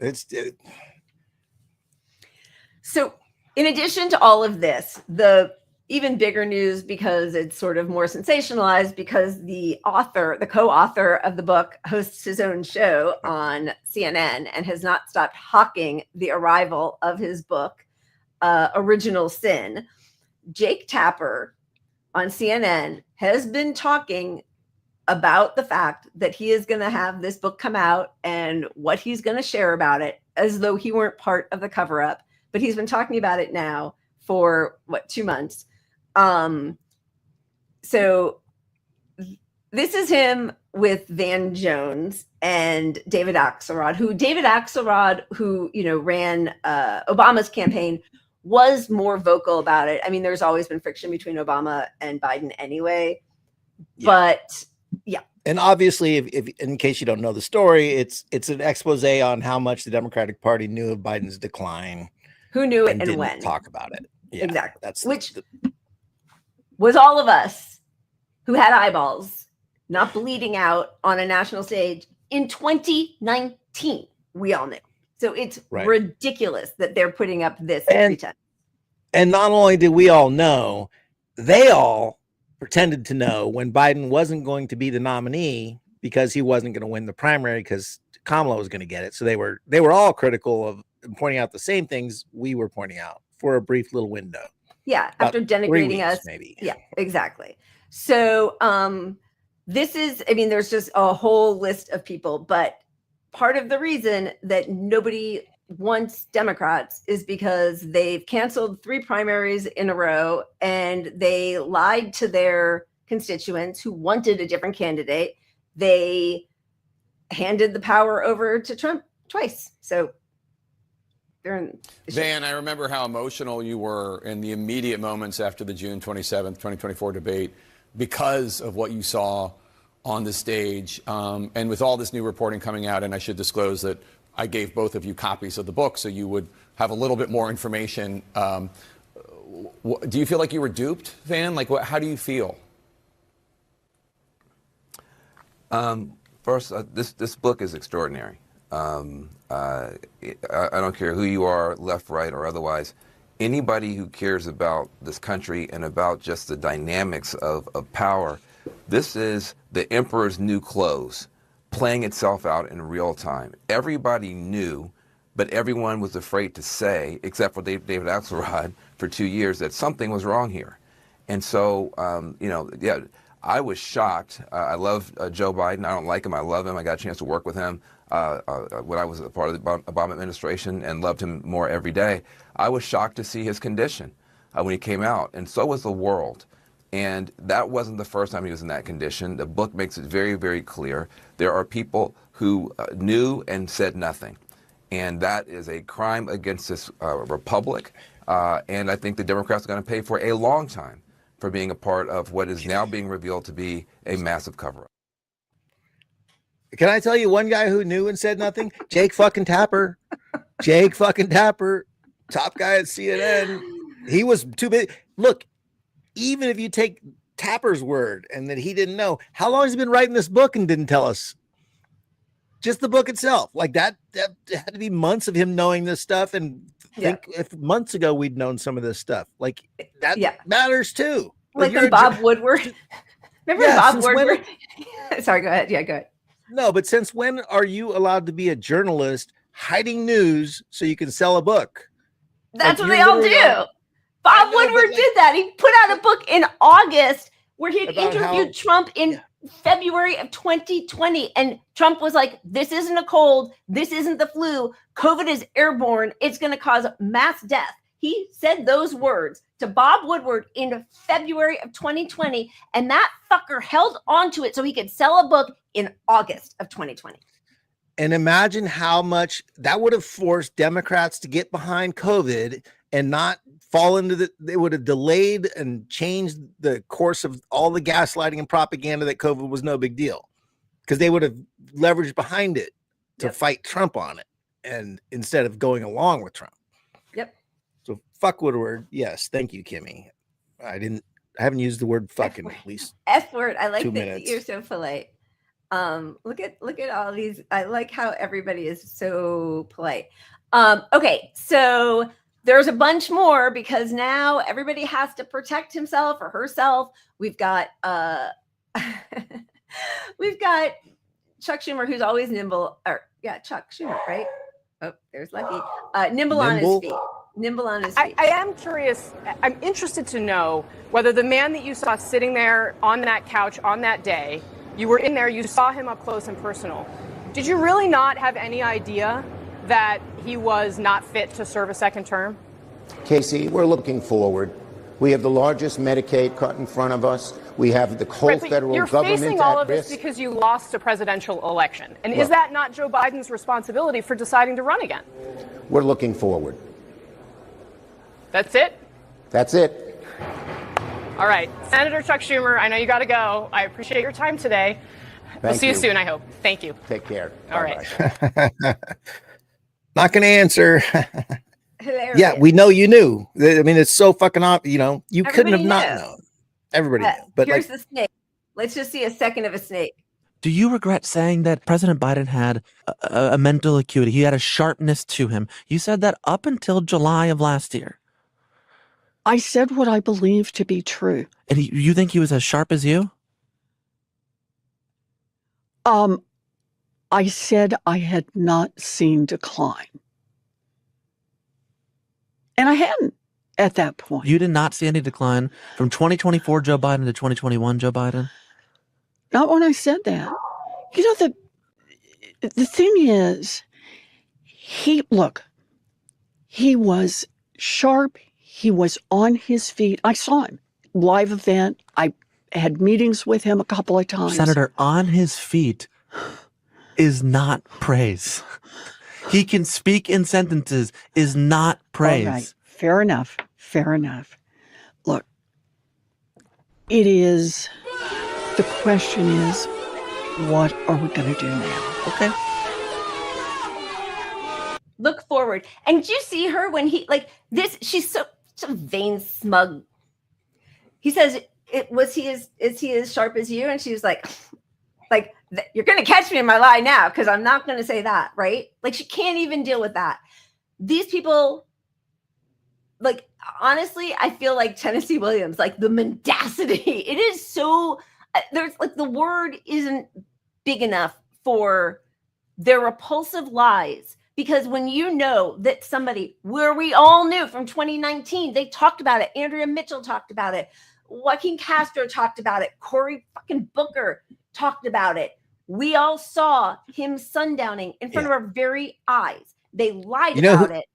So in addition to all of this, the even bigger news, because it's sort of more sensationalized, because the co-author of the book hosts his own show on CNN and has not stopped hawking the arrival of his book, Original Sin. Jake Tapper on CNN has been talking about the fact that he is going to have this book come out and what he's going to share about it, as though he weren't part of the cover-up. But he's been talking about it now for 2 months. So this is him with Van Jones and David Axelrod, who ran Obama's campaign, was more vocal about it. I mean, there's always been friction between Obama and Biden anyway, but yeah. And obviously, if in case you don't know the story, it's an expose on how much the Democratic Party knew of Biden's decline. Who knew it and didn't when? Talk about it. Yeah, exactly. Which was all of us who had eyeballs not bleeding out on a national stage in 2019. We all knew. So it's ridiculous that they're putting up this pretense. And not only did we all know, they all pretended to know when Biden wasn't going to be the nominee because he wasn't going to win the primary because Kamala was going to get it. So they were all critical of pointing out the same things we were pointing out for a brief little window. Yeah, after denigrating us. Maybe. Yeah, exactly. So this is, I mean, there's just a whole list of people, but part of the reason that nobody wants Democrats is because they've canceled 3 primaries in a row and they lied to their constituents who wanted a different candidate. They handed the power over to Trump twice. So Van, I remember how emotional you were in the immediate moments after the June 27th, 2024 debate because of what you saw on the stage. And with all this new reporting coming out, and I should disclose that I gave both of you copies of the book so you would have a little bit more information. Do you feel like you were duped, Van? Like, how do you feel? First, this book is extraordinary. I don't care who you are, left, right, or otherwise. Anybody who cares about this country and about just the dynamics of power, this is the emperor's new clothes playing itself out in real time. Everybody knew, but everyone was afraid to say, except for David Axelrod for 2 years, that something was wrong here. And so, I was shocked. I love Joe Biden. I don't like him. I love him. I got a chance to work with him when I was a part of the Obama administration and loved him more every day. I was shocked to see his condition when he came out, and so was the world. And that wasn't the first time he was in that condition. The book makes it very, very clear. There are people who knew and said nothing. And that is a crime against this republic. And I think the Democrats are going to pay for a long time for being a part of what is now being revealed to be a massive cover-up. Can I tell you one guy who knew and said nothing? Jake fucking Tapper. Jake fucking Tapper, top guy at CNN. He was too big. Look, even if you take Tapper's word and that he didn't know, how long has he been writing this book and didn't tell us? Just the book itself, like that had to be months of him knowing this stuff. And think if months ago we'd known some of this stuff, like that matters too. Like when Bob Woodward. Remember Bob Woodward? Sorry, go ahead. Yeah, go ahead. No, but since when are you allowed to be a journalist hiding news so you can sell a book? That's what they all do. Bob Woodward did that. He put out a book in August where he had interviewed Trump in February of 2020. And Trump was like, this isn't a cold. This isn't the flu. COVID is airborne. It's going to cause mass death. He said those words to Bob Woodward in February of 2020. And that fucker held on to it so he could sell a book in August of 2020. And imagine how much that would have forced Democrats to get behind COVID and not fall into they would have delayed and changed the course of all the gaslighting and propaganda that COVID was no big deal, because they would have leveraged behind it to fight Trump on it, and instead of going along with Trump. Yep. So fuck Woodward. Yes. Thank you, Kimmy. I haven't used the word fuck in at least F word. I like 2 that minutes. you're so polite. Look at all these. I like how everybody is so polite. Okay, so there's a bunch more because now everybody has to protect himself or herself. We've got we've got Chuck Schumer, who's always nimble, Chuck Schumer, right? Oh, there's Lucky. Nimble on his feet. Nimble on his feet. I am curious. I'm interested to know whether the man that you saw sitting there on that couch on that day, you were in there, you saw him up close and personal. Did you really not have any idea that he was not fit to serve a second term? Casey, we're looking forward. We have the largest Medicaid cut in front of us. We have the whole federal government You're facing all at of this risk because you lost a presidential election. And is that not Joe Biden's responsibility for deciding to run again? We're looking forward. That's it? That's it. All right. Senator Chuck Schumer, I know you got to go. I appreciate your time today. We'll see you soon, I hope. Thank you. Take care. All right. Not going to answer. Hilarious. Yeah, we know you knew. I mean, it's so fucking obvious. You know, you couldn't have not known. Everybody knew. But here's the snake. Let's just see a second of a snake. Do you regret saying that President Biden had a mental acuity? He had a sharpness to him. You said that up until July of last year. I said what I believe to be true. And you think he was as sharp as you? I said I had not seen decline. And I hadn't at that point. You did not see any decline from 2024 Joe Biden to 2021 Joe Biden? Not when I said that. You know, the thing is, he was sharp. He was on his feet. I saw him. Live event. I had meetings with him a couple of times. Senator, on his feet is not praise. He can speak in sentences is not praise. All right. Fair enough. Fair enough. Look, it is, the question is, what are we going to do now? Okay. Look forward. And did you see her when he, like this, she's so vain, smug. He says, is he as sharp as you? And she was like, you're going to catch me in my lie now because I'm not going to say that, right? Like she can't even deal with that. These people, like, honestly, I feel like Tennessee Williams, like the mendacity. It is so, there's like the word isn't big enough for their repulsive lies. Because when you know that somebody, where we all knew from 2019, they talked about it. Andrea Mitchell talked about it. Joaquin Castro talked about it. Cory fucking Booker talked about it. We all saw him sundowning in front of our very eyes. They lied about it.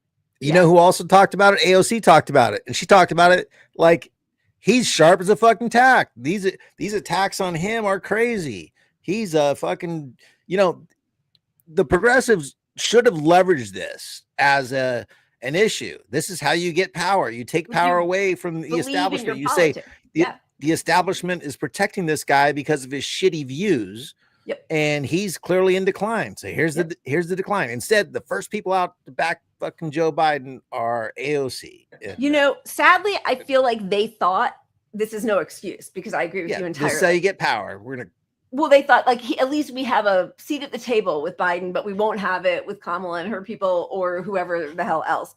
You know who also talked about it? AOC talked about it. And she talked about it like he's sharp as a fucking tack. These attacks on him are crazy. He's a fucking, the progressives should have leveraged this as an issue. This is how you get power. You take power away from the establishment. You say, The establishment is protecting this guy because of his shitty views. Yep. And he's clearly in decline. So here's the decline. Instead, the first people out to back fucking Joe Biden are AOC. You know, sadly, I feel like they thought this is no excuse, because I agree with you entirely. This is how you get power. Well, they thought like at least we have a seat at the table with Biden, but we won't have it with Kamala and her people or whoever the hell else.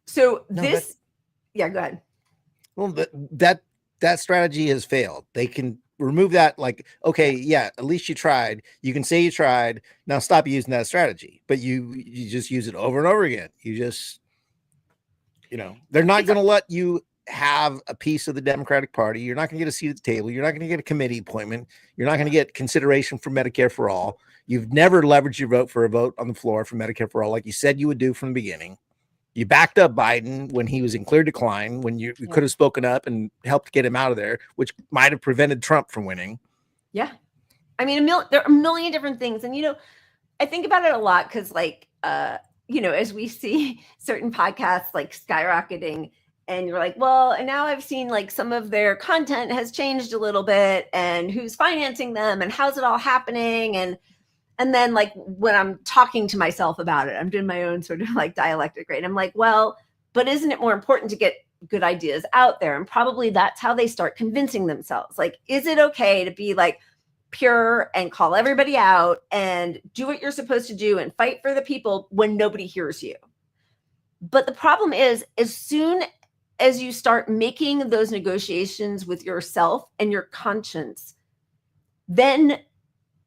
So go ahead. Well, that strategy has failed. They can remove that. Like, okay, yeah, at least you tried. You can say you tried. Now stop using that strategy. But you just use it over and over again. You just, they're not going to let you have a piece of the Democratic Party. You're not going to get a seat at the table. You're not going to get a committee appointment. You're not going to get consideration for Medicare for all. You've never leveraged your vote for a vote on the floor for Medicare for all, like you said you would do from the beginning. You backed up Biden when he was in clear decline, when you could have spoken up and helped get him out of there, which might have prevented Trump from winning. Yeah. I mean, there are a million different things. And, I think about it a lot because, as we see certain podcasts like skyrocketing, and you're like, well, and now I've seen like some of their content has changed a little bit, and who's financing them and how's it all happening. And then like when I'm talking to myself about it, I'm doing my own sort of like dialectic, right? I'm like, well, but isn't it more important to get good ideas out there? And probably that's how they start convincing themselves. Like, is it okay to be like pure and call everybody out and do what you're supposed to do and fight for the people when nobody hears you? But the problem is, as soon as you start making those negotiations with yourself and your conscience, then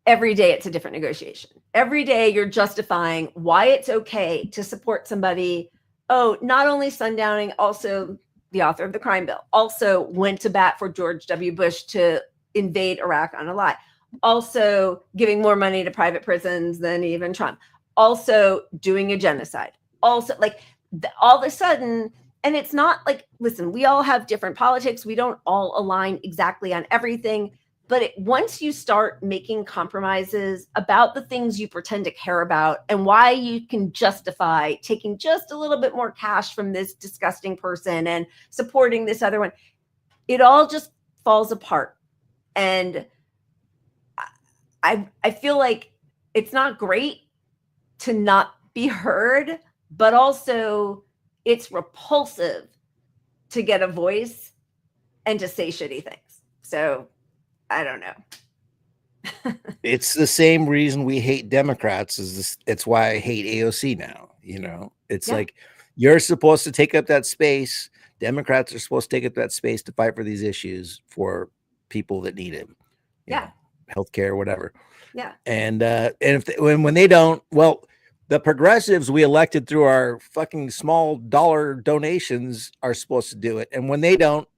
every day it's a different negotiation. Every day you're justifying why it's okay to support somebody. Oh, not only sundowning, also the author of the crime bill, also went to bat for George W. Bush to invade Iraq on a lie, also giving more money to private prisons than even Trump, also doing a genocide, also like all of a sudden. And it's not like, listen, we all have different politics. We don't all align exactly on everything. But once you start making compromises about the things you pretend to care about and why you can justify taking just a little bit more cash from this disgusting person and supporting this other one, it all just falls apart. And I feel like it's not great to not be heard, but also it's repulsive to get a voice and to say shitty things. So I don't know. It's the same reason we hate Democrats. It's why I hate AOC now. It's like, you're supposed to take up that space. Democrats are supposed to take up that space to fight for these issues for people that need it. Healthcare, whatever. Yeah. And when they don't, well, the progressives we elected through our fucking small dollar donations are supposed to do it. And when they don't,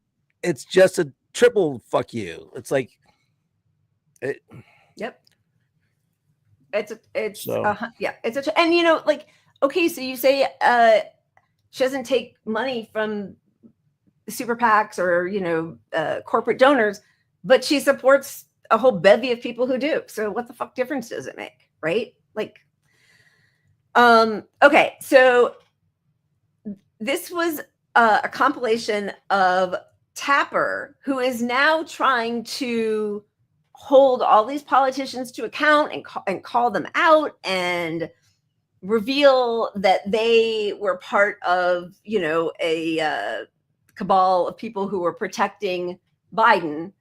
it's just a triple fuck you. It's like, Yep. And okay, so you say she doesn't take money from super PACs or corporate donors, but she supports a whole bevy of people who do. So what the fuck difference does it make, right? Like, okay, so this was a compilation of Tapper, who is now trying to hold all these politicians to account and call them out and reveal that they were part of, a cabal of people who were protecting Biden.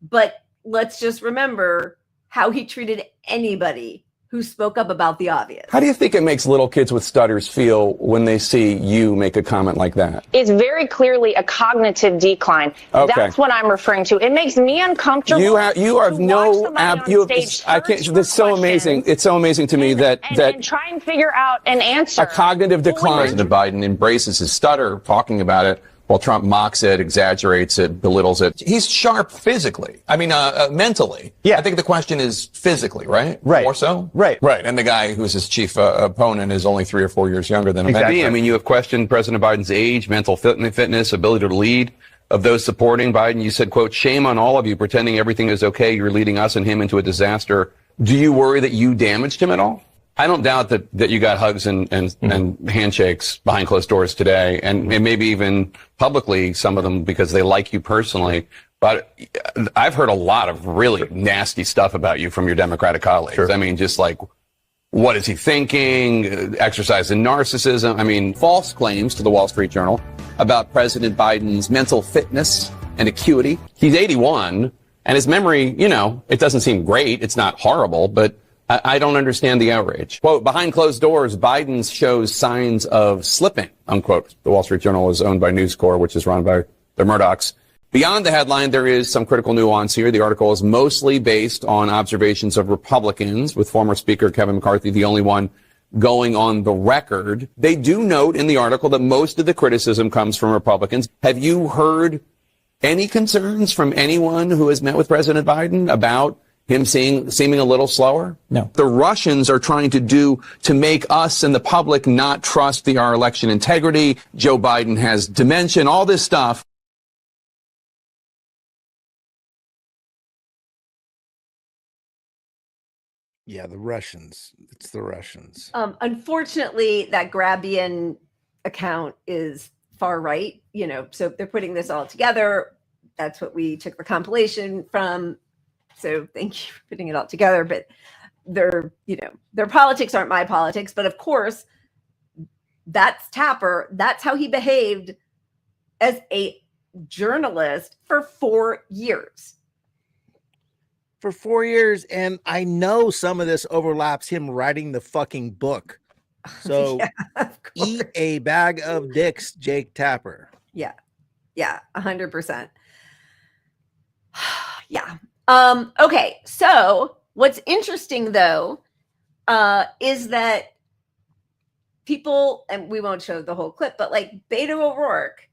But let's just remember how he treated anybody who spoke up about the obvious. How do you think it makes little kids with stutters feel when they see you make a comment like that? It's very clearly a cognitive decline. Okay. That's what I'm referring to. It makes me uncomfortable. You have I can't. This is so amazing. It's so amazing to me that try and figure out an answer. A cognitive decline. President Biden embraces his stutter, talking about it, while Trump mocks it, exaggerates it, belittles it. He's sharp physically. I mean, mentally. Yeah. I think the question is physically, right? Right. More so? Right. Right. And the guy who's his chief opponent is only 3 or 4 years younger than him. Exactly. I mean, you have questioned President Biden's age, mental fitness, ability to lead. Of those supporting Biden, you said, quote, "Shame on all of you pretending everything is okay. You're leading us and him into a disaster." Do you worry that you damaged him at all? I don't doubt that you got hugs and handshakes behind closed doors today, and maybe even publicly, some of them because they like you personally. But I've heard a lot of really nasty stuff about you from your Democratic colleagues. Sure. I mean, just like, what is he thinking? Exercise in narcissism. I mean, false claims to the Wall Street Journal about President Biden's mental fitness and acuity. He's 81, and his memory, you know, it doesn't seem great. It's not horrible, but I don't understand the outrage. Quote, behind closed doors, Biden shows signs of slipping, unquote. The Wall Street Journal is owned by News Corp, which is run by the Murdochs. Beyond the headline, there is some critical nuance here. The article is mostly based on observations of Republicans, with former Speaker Kevin McCarthy the only one going on the record. They do note in the article that most of the criticism comes from Republicans. Have you heard any concerns from anyone who has met with President Biden about him seeming a little slower? No. The Russians are trying to make us and the public not trust our election integrity. Joe Biden has dementia, all this stuff. Yeah, the Russians. It's the Russians. Unfortunately, that Grabian account is far right, you know, so they're putting this all together. That's what we took the compilation from. So thank you for putting it all together. But their politics aren't my politics. But of course, that's Tapper. That's how he behaved as a journalist for 4 years. For 4 years. And I know some of this overlaps him writing the fucking book. So eat a bag of dicks, Jake Tapper. Yeah. Yeah. 100%. Yeah. Okay. So what's interesting though, is that people, and we won't show the whole clip, but like Beto O'Rourke,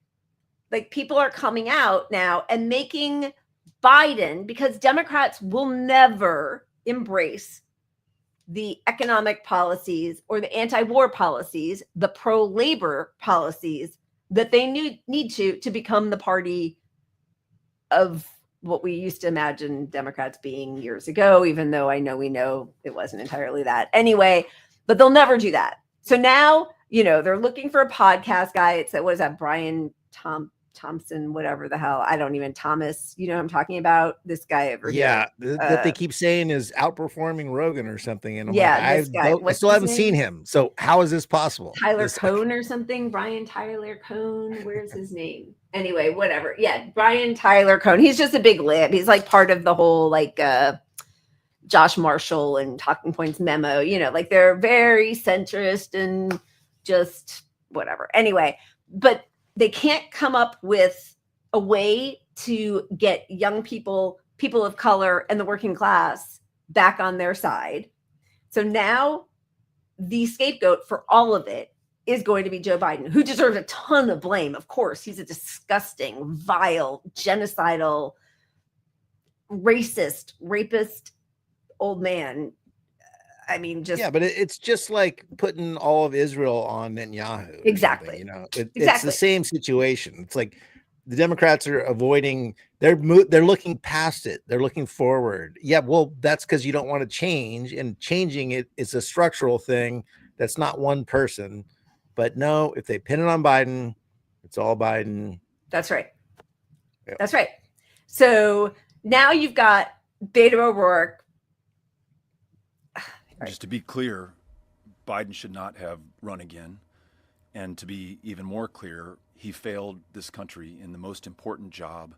like people are coming out now and making Biden, because Democrats will never embrace the economic policies or the anti-war policies, the pro-labor policies that they need to become the party of what we used to imagine Democrats being years ago, even though we know it wasn't entirely that anyway, but they'll never do that. So now, you know, they're looking for a podcast guy. It's that, what is that? Brian Thompson, whatever the hell. I don't even, Thomas, you know what I'm talking about? This guy over here. Yeah, that they keep saying is outperforming Rogan or something. And I'm this guy. I still haven't seen him. So how is this possible? Tyler Cohn or something? Brian Tyler Cohn. Where's his name? Anyway, whatever. Yeah, Brian Tyler Cohn. He's just a big lib. He's like part of the whole like Josh Marshall and Talking Points memo. You know, like they're very centrist and just whatever. Anyway, but they can't come up with a way to get young people, people of color, and the working class back on their side. So now the scapegoat for all of it is going to be Joe Biden, who deserves a ton of blame. Of course, he's a disgusting, vile, genocidal, racist, rapist old man. I mean, just... Yeah, but it's just like putting all of Israel on Netanyahu. Exactly. You know, it's the same situation. It's like the Democrats are avoiding, they're looking past it. They're looking forward. Yeah, well, that's because you don't want to change, and changing it is a structural thing. That's not one person. But no, if they pin it on Biden, it's all Biden. That's right. Yep. That's right. So now you've got Beto O'Rourke. Just to be clear, Biden should not have run again. And to be even more clear, he failed this country in the most important job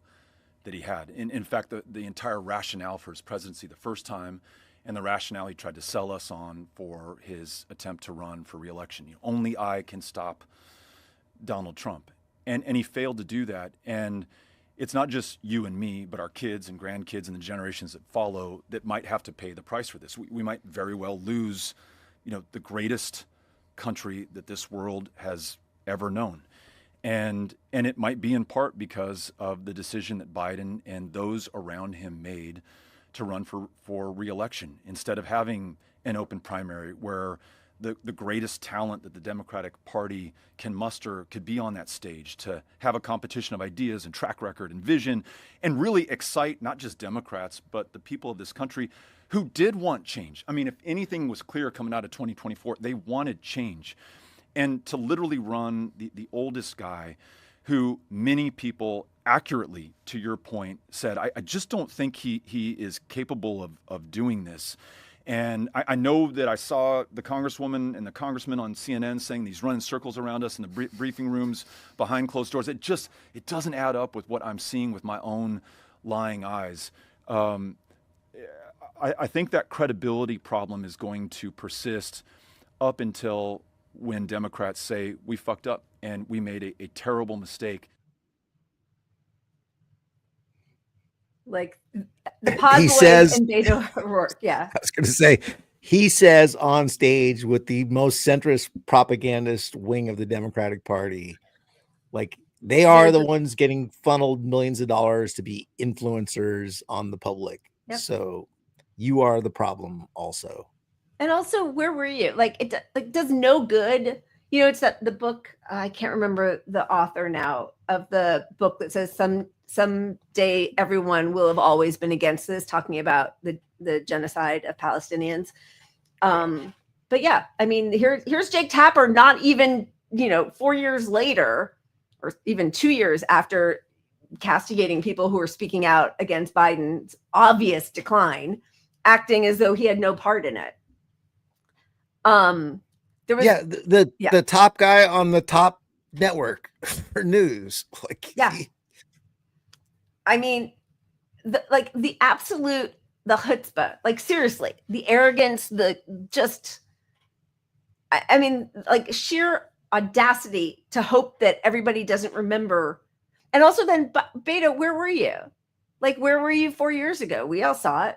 that he had. In fact, the entire rationale for his presidency the first time, and the rationale he tried to sell us on for his attempt to run for re-election. Only I can stop Donald Trump. And he failed to do that. And it's not just you and me, but our kids and grandkids and the generations that follow that might have to pay the price for this. We might very well lose, you know, the greatest country that this world has ever known. And it might be in part because of the decision that Biden and those around him made to run for re-election instead of having an open primary where the greatest talent that the Democratic Party can muster could be on that stage, to have a competition of ideas and track record and vision, and really excite not just Democrats, but the people of this country who did want change. I mean, if anything was clear coming out of 2024, they wanted change. And to literally run the oldest guy who many people accurately, to your point, said, I just don't think he is capable of doing this. And I know that I saw the Congresswoman and the Congressman on CNN saying he's running circles around us in the briefing rooms behind closed doors. It doesn't add up with what I'm seeing with my own lying eyes. I think that credibility problem is going to persist up until when Democrats say we fucked up and we made a terrible mistake. Like the pod He boys says- and Beto O'Rourke. Yeah. I was going to say, he says on stage with the most centrist propagandist wing of the Democratic Party, like they are the ones getting funneled millions of dollars to be influencers on the public. Yep. So you are the problem also. And also, where were you? Like it does no good. You know, it's that the book, I can't remember the author now of the book that says someday everyone will have always been against this, talking about the genocide of Palestinians. But yeah, I mean, here's Jake Tapper, not even, 4 years later, or even 2 years after castigating people who were speaking out against Biden's obvious decline, acting as though he had no part in it. There was the top guy on the top network for news. I mean, the absolute, the chutzpah, like seriously, the arrogance, I mean, like sheer audacity to hope that everybody doesn't remember. And also then, Beto, where were you? Like, where were you 4 years ago? We all saw it.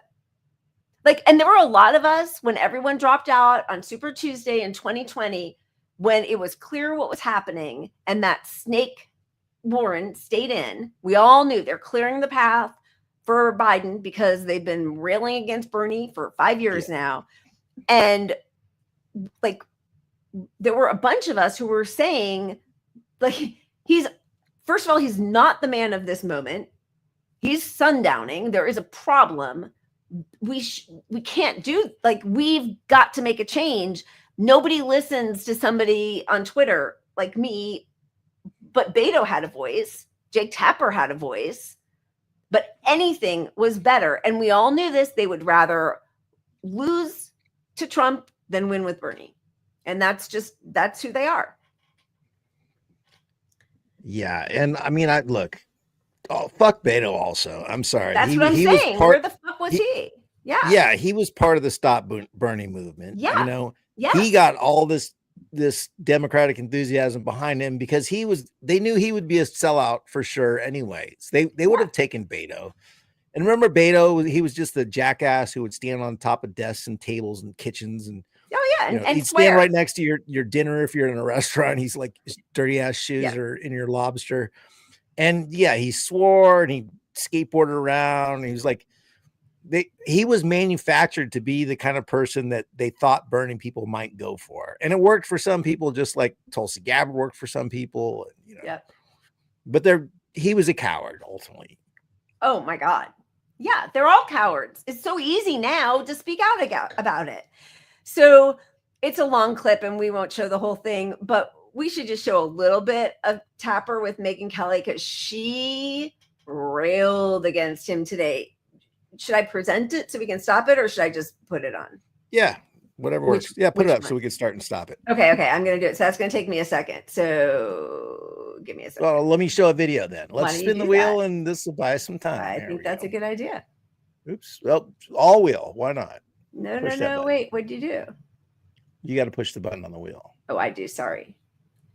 Like, and there were a lot of us when everyone dropped out on Super Tuesday in 2020, when it was clear what was happening and that Snake Warren stayed in. We all knew they're clearing the path for Biden because they've been railing against Bernie for 5 years now. And like, there were a bunch of us who were saying, like, first of all, he's not the man of this moment. He's sundowning. There is a problem. We can't do, like, we've got to make a change. Nobody listens to somebody on Twitter like me, but Beto had a voice. Jake Tapper had a voice, but anything was better. And we all knew this. They would rather lose to Trump than win with Bernie. And that's who they are. Yeah. And I mean, fuck Beto also. I'm sorry. That's what I'm saying. Where the fuck was he? Yeah. Yeah. He was part of the Stop Bernie movement. Yeah. He got all this Democratic enthusiasm behind him because they knew he would be a sellout for sure anyways. They would have taken Beto. And remember Beto, he was just the jackass who would stand on top of desks and tables and kitchens and and he'd stand right next to your dinner if you're in a restaurant. He's like, his dirty ass shoes are in your lobster. And he swore and he skateboarded around. He was like, he was manufactured to be the kind of person that they thought burning people might go for. And it worked for some people, just like Tulsi Gabbard worked for some people, but he was a coward ultimately. Oh my God. Yeah. They're all cowards. It's so easy now to speak out about it. So it's a long clip and we won't show the whole thing, but we should just show a little bit of Tapper with Megyn Kelly because she railed against him today. Should I present it so we can stop it, or should I just put it on? Yeah, whatever works. Yeah, put it up so we can start and stop it. Okay, I'm going to do it. So that's going to take me a second. So give me a second. Well, let me show a video then. Let's spin the wheel and this will buy us some time. I think that's a good idea. Oops. Well, all wheel. Why not? No. Wait, what'd you do? You got to push the button on the wheel. Oh, I do. Sorry.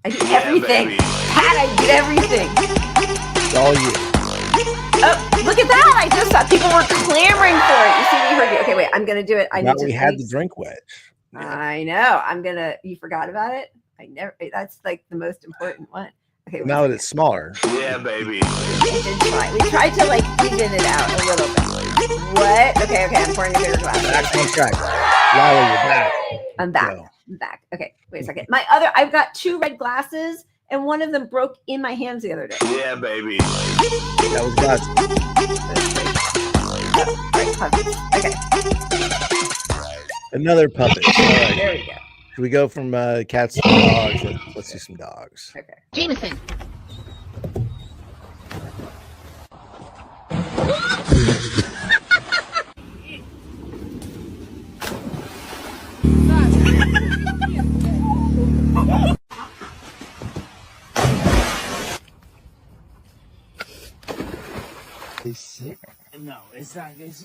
I did everything. Pat, I did everything. It's all you. Oh, look at that. I just thought people were clamoring for it. You see, we heard you. Okay, wait, I'm going to do it. We had the drink wedge. Yeah. I know. You forgot about it? That's like the most important one. Okay. Now that it's smaller. Yeah, baby. We tried to like even it out a little bit. What? Okay. I'm pouring a bigger glass. Back on track. Lila, you're back. I'm back. back. Okay, wait a second. I've got 2 red glasses, and one of them broke in my hands the other day. Yeah, baby. That was God. Okay. Another puppet. All right. There we go. Should we go from cats to dogs? Let's do some dogs. Okay. Jameson. No, it's not. It's...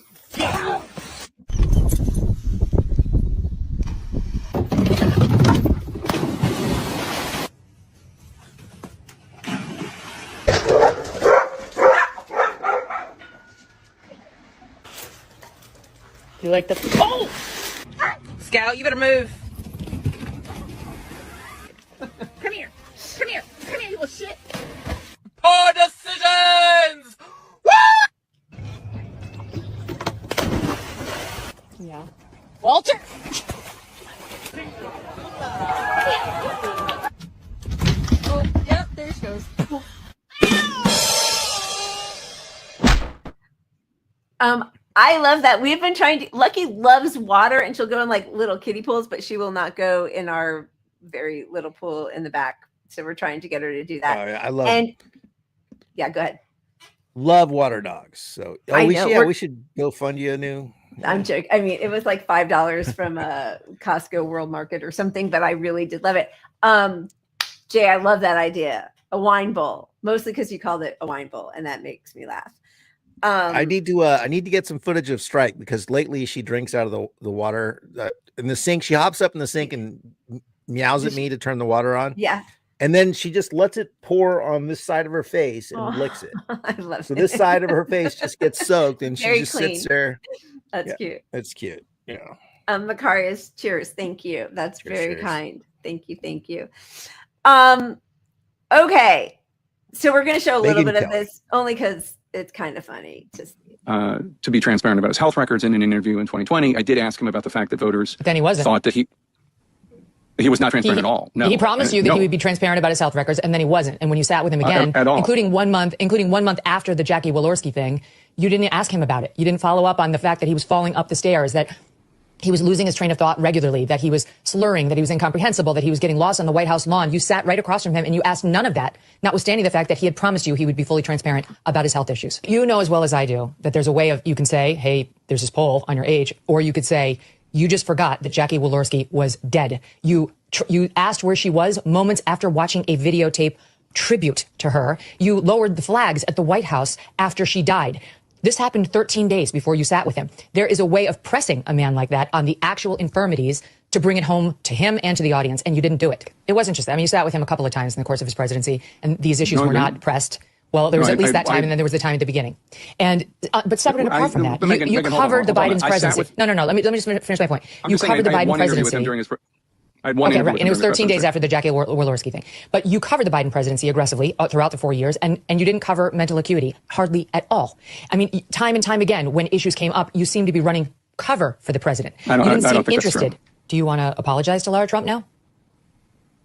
You like the... Oh! Scout, you better move. Come here. Come here. Come here, you little shit. Poor decisions! Yeah. Walter! Oh, yep, there she goes. I love that. We've been trying to. Lucky loves water, and she'll go in like little kiddie pools, but she will not go in our very little pool in the back. So we're trying to get her to do that. Oh, yeah, I love. And yeah, go ahead. Love water dogs. So we should go fund you a new. I'm joking. I mean, it was like $5 from a Costco World Market or something, but I really did love it. Jay, I love that idea. A wine bowl, mostly because you called it a wine bowl, and that makes me laugh. I need to get some footage of Strike, because lately she drinks out of the water in the sink. She hops up in the sink and meows at me to turn the water on. Yeah. And then she just lets it pour on this side of her face and licks it. I love so it. this side of her face just gets soaked, and Very she just clean. sits there. That's cute. It's cute. Yeah. Macarius, cheers. Thank you. That's very cheers. kind. Thank you. Thank you. Okay. So we're going to show a little bit of this only because it's kind of funny to be transparent about his health records in an interview in 2020. I did ask him about the fact that voters then he wasn't. thought that he was not transparent at all. No, he promised you that he would be transparent about his health records, and then he wasn't. And when you sat with him again, at all. including 1 month after the Jackie Walorski thing, you didn't ask him about it. You didn't follow up on the fact that he was falling up the stairs, that he was losing his train of thought regularly, that he was slurring, that he was incomprehensible, that he was getting lost on the White House lawn. You sat right across from him and you asked none of that, notwithstanding the fact that he had promised you he would be fully transparent about his health issues. You know as well as I do that there's a way of, you can say, hey, there's this poll on your age, or you could say, you just forgot that Jackie Walorski was dead. You asked where she was moments after watching a videotape tribute to her. You lowered the flags at the White House after she died. This happened 13 days before you sat with him. There is a way of pressing a man like that on the actual infirmities to bring it home to him and to the audience, and you didn't do it. It wasn't just that. I mean, you sat with him a couple of times in the course of his presidency, and these issues were not pressed. Well, there was at least that time, and then there was the time at the beginning. And but separate and apart from that, you covered the Biden's presidency. No. Let me just finish my point. You covered the Biden presidency. I had one okay, right. And it was 13 days after the Jackie Walorski thing. But you covered the Biden presidency aggressively throughout the 4 years, and you didn't cover mental acuity hardly at all. I mean, time and time again, when issues came up, you seemed to be running cover for the president. You didn't seem interested. Do you want to apologize to Lara Trump now?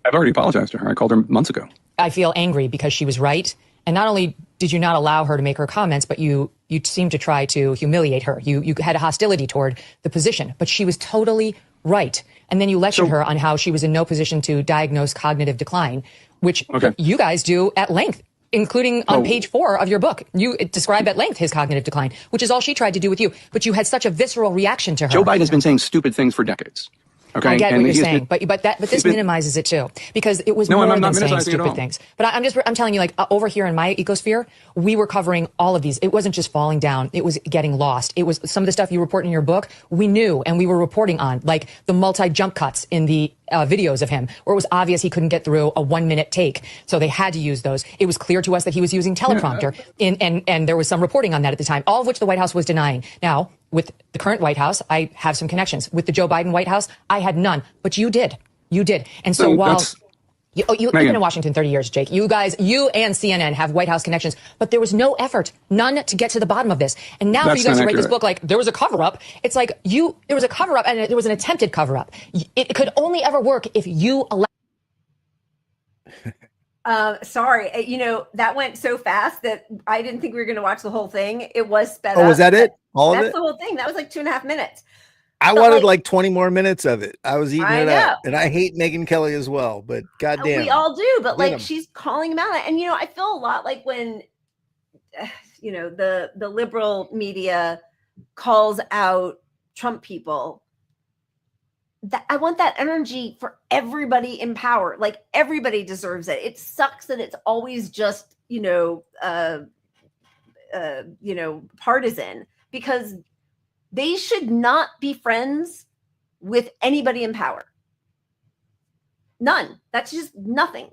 I've already apologized to her. I called her months ago. I feel angry because she was right. And not only did you not allow her to make her comments, but you seemed to try to humiliate her. You had a hostility toward the position, but she was totally right. And then you lectured her on how she was in no position to diagnose cognitive decline, which you guys do at length, including on page 4 of your book. You describe at length his cognitive decline, which is all she tried to do with you. But you had such a visceral reaction to her. Joe Biden has been saying stupid things for decades. Okay, I get what you're saying, but this minimizes it too, because it was more than saying stupid things. But I'm telling you, like over here in my ecosphere, we were covering all of these. It wasn't just falling down; it was getting lost. It was some of the stuff you report in your book. We knew, and we were reporting on, like the multi-jump cuts in the videos of him, where it was obvious he couldn't get through a 1-minute take, so they had to use those. It was clear to us that he was using teleprompter, and there was some reporting on that at the time, all of which the White House was denying. Now, with the current White House, I have some connections. With the Joe Biden White House, I had none, but you did. You did. And so while You've been in Washington 30 years, Jake. You guys, you and CNN have White House connections, but there was no effort, none to get to the bottom of this. And now for you guys to write this book like there was a cover-up, it's like there was a cover-up and there was an attempted cover-up. It could only ever work if you allow. Sorry, that went so fast that I didn't think we were going to watch the whole thing. It was sped up. Oh, was that it? That's the whole thing. That was like 2.5 minutes. I wanted like 20 more minutes of it. I was eating it know. up. And I hate Megyn Kelly as well, but goddamn. We all do, but like she's calling him out. And I feel a lot like when the liberal media calls out Trump people. That I want that energy for everybody in power. Like everybody deserves it. It sucks that it's always just, partisan, because they should not be friends with anybody in power. None. That's just nothing.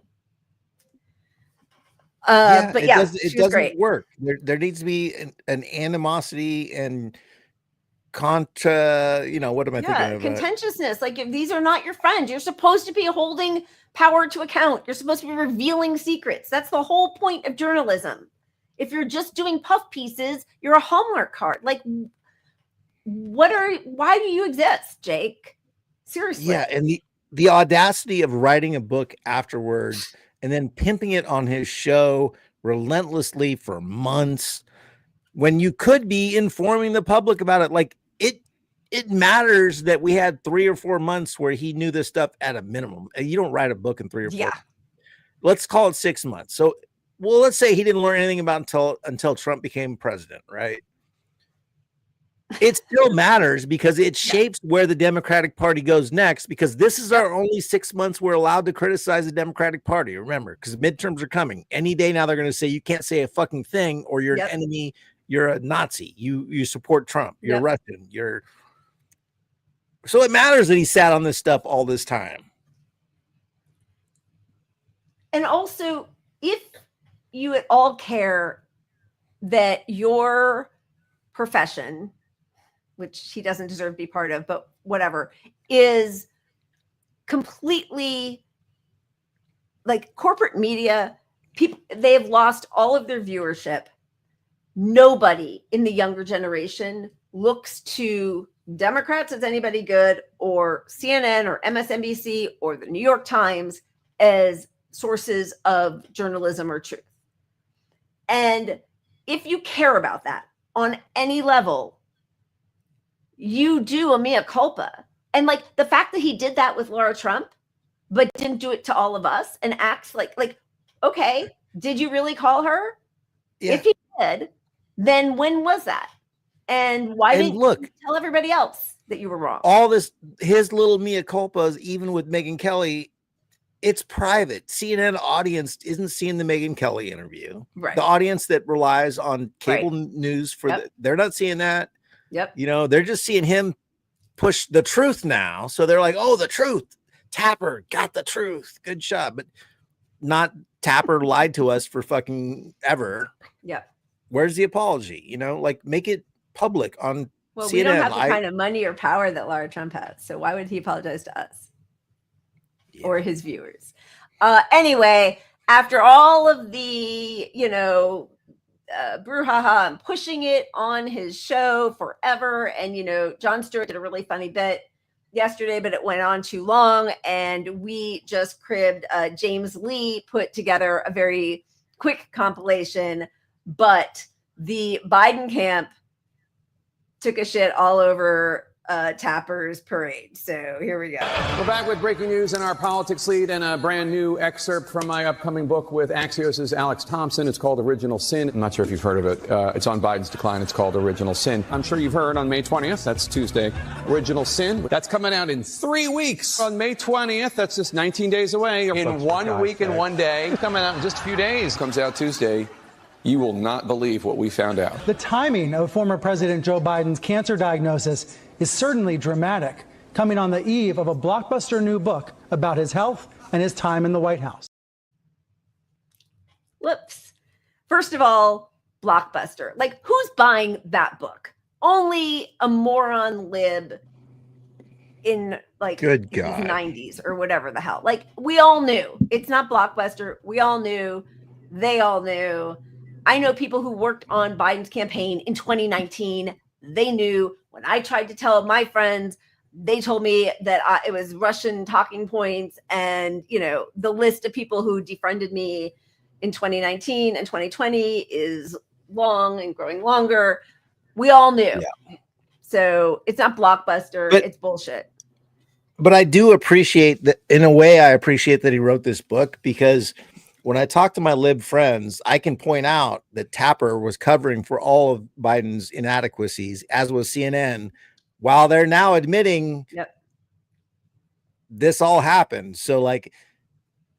But it doesn't work. There needs to be an animosity and contra, what am I thinking of? Contentiousness. Like, if these are not your friends, you're supposed to be holding power to account. You're supposed to be revealing secrets. That's the whole point of journalism. If you're just doing puff pieces, you're a Hallmark card. Like, why do you exist, Jake? Seriously. Yeah, and the audacity of writing a book afterwards and then pimping it on his show relentlessly for months when you could be informing the public about it. Like, it matters that we had 3 or 4 months where he knew this stuff at a minimum. You don't write a book in 3 or 4. Yeah. Let's call it 6 months. So, well, let's say he didn't learn anything about until Trump became president, right? It still matters because it shapes where the Democratic Party goes next, because this is our only 6 months we're allowed to criticize the Democratic Party. Remember, because midterms are coming. Any day now they're going to say you can't say a fucking thing or you're an enemy, you're a Nazi, you support Trump, you're Russian, so it matters that he sat on this stuff all this time. And also, if you at all care that your profession, which he doesn't deserve to be part of, but whatever, is completely like corporate media, they've lost all of their viewership. Nobody in the younger generation looks to Democrats as anybody good, or CNN or MSNBC or the New York Times as sources of journalism or truth. And if you care about that on any level, you do a mea culpa. And like the fact that he did that with Laura Trump, but didn't do it to all of us and acts like, okay, did you really call her? Yeah. If he did, then when was that? And why didn't you tell everybody else that you were wrong? All this, his little mea culpas, even with Megyn Kelly, it's private. CNN audience isn't seeing the Megyn Kelly interview. Right. The audience that relies on cable news they're not seeing that. Yep. They're just seeing him push the truth now. So they're like, oh, the truth. Tapper got the truth. Good shot. But not Tapper lied to us for fucking ever. Yeah. Where's the apology? Like, make it public on CNN. We don't have the kind of money or power that Laura Trump has. So why would he apologize to us or his viewers? Anyway, after all of the, brouhaha and pushing it on his show forever. And, Jon Stewart did a really funny bit yesterday, but it went on too long. And we just cribbed James Lee put together a very quick compilation, but the Biden camp took a shit all over Tapper's parade. So here we go. We're back with breaking news in our politics lead and a brand new excerpt from my upcoming book with Axios' Alex Thompson. It's called Original Sin. I'm not sure if you've heard of it. It's on Biden's decline. It's called Original Sin. I'm sure you've heard on May 20th. That's Tuesday. Original Sin. That's coming out in 3 weeks. On May 20th. That's just 19 days away. In 1 week and 1 day. Coming out in just a few days. Comes out Tuesday. You will not believe what we found out. The timing of former President Joe Biden's cancer diagnosis is certainly dramatic, coming on the eve of a blockbuster new book about his health and his time in the White House. Whoops. First of all, blockbuster. Like, who's buying that book? Only a moron lib in like Good these God. 90s or whatever the hell. Like, we all knew. It's not Blockbuster. We all knew. They all knew. I know people who worked on Biden's campaign in 2019. They knew. When I tried to tell my friends, they told me that it was Russian talking points, and, you know, the list of people who defriended me in 2019 and 2020 is long and growing longer. We all knew. Yeah. So it's not Blockbuster. It's bullshit. But I do appreciate that. In a way, I appreciate that he wrote this book, because when I talk to my lib friends, I can point out that Tapper was covering for all of Biden's inadequacies, as was CNN, while they're now admitting this all happened. So, like,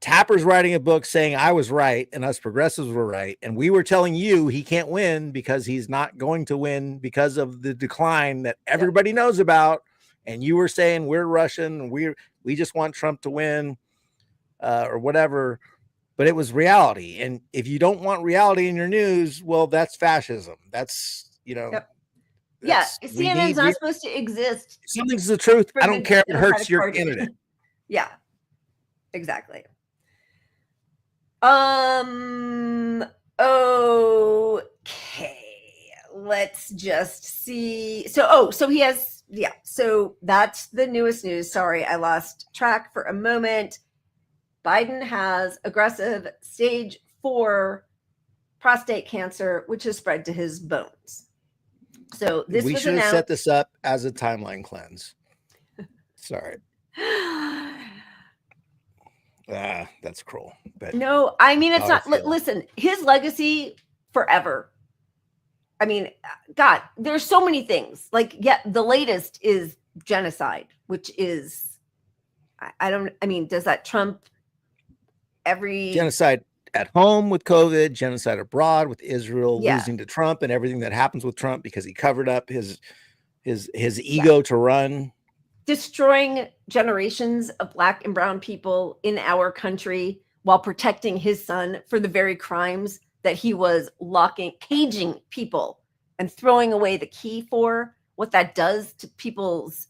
Tapper's writing a book saying I was right and us progressives were right, and we were telling you he can't win because he's not going to win because of the decline that everybody knows about. And you were saying we're Russian and we just want Trump to win, or whatever. But it was reality. And if you don't want reality in your news, well, that's fascism. That's, you know. Yeah, CNN's not supposed to exist. Something's the truth. I don't care if it hurts your Party. candidate. Yeah, exactly. Okay, let's just see. So he has, so that's the newest news. Sorry, I lost track for a moment. Biden has aggressive stage 4 prostate cancer, which has spread to his bones. So We should have set this up as a timeline cleanse. Sorry. That's cruel. But no, I mean, it's not. Listen, his legacy forever. I mean, God, there's so many things. Like, the latest is genocide, which is, I mean, does that trump every genocide at home with COVID, genocide abroad with Israel, Yeah. losing to Trump and everything that happens with Trump because he covered up his ego to run? destroying generations of Black and brown people in our country while protecting his son for the very crimes that he was caging people and throwing away the key for, what that does to people's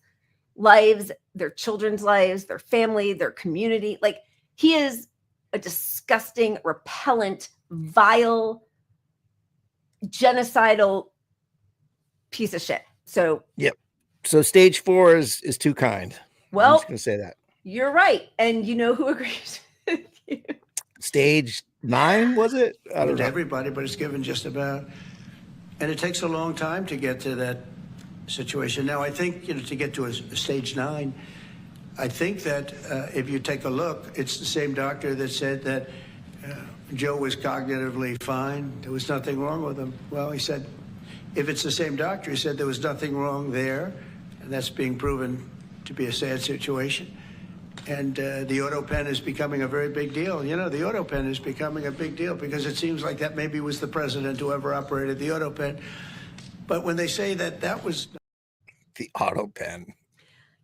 lives, their children's lives, their family, their community. Like, he is a disgusting, repellent, vile, genocidal piece of shit. So, yep. So stage 4 is too kind. Well, I'm just gonna say that. You're right. And you know who agrees with you? Stage 9, was it? I don't know. Everybody, but it's given just about. And it takes a long time to get to that situation. Now, I think, to get to a stage 9, I think that if you take a look, it's the same doctor that said that Joe was cognitively fine. There was nothing wrong with him. Well, he said, if it's the same doctor, he said there was nothing wrong there. And that's being proven to be a sad situation. And the auto pen is becoming a very big deal. The auto pen is becoming a big deal because it seems like that maybe was the president who ever operated the auto pen. But when they say that was the auto pen.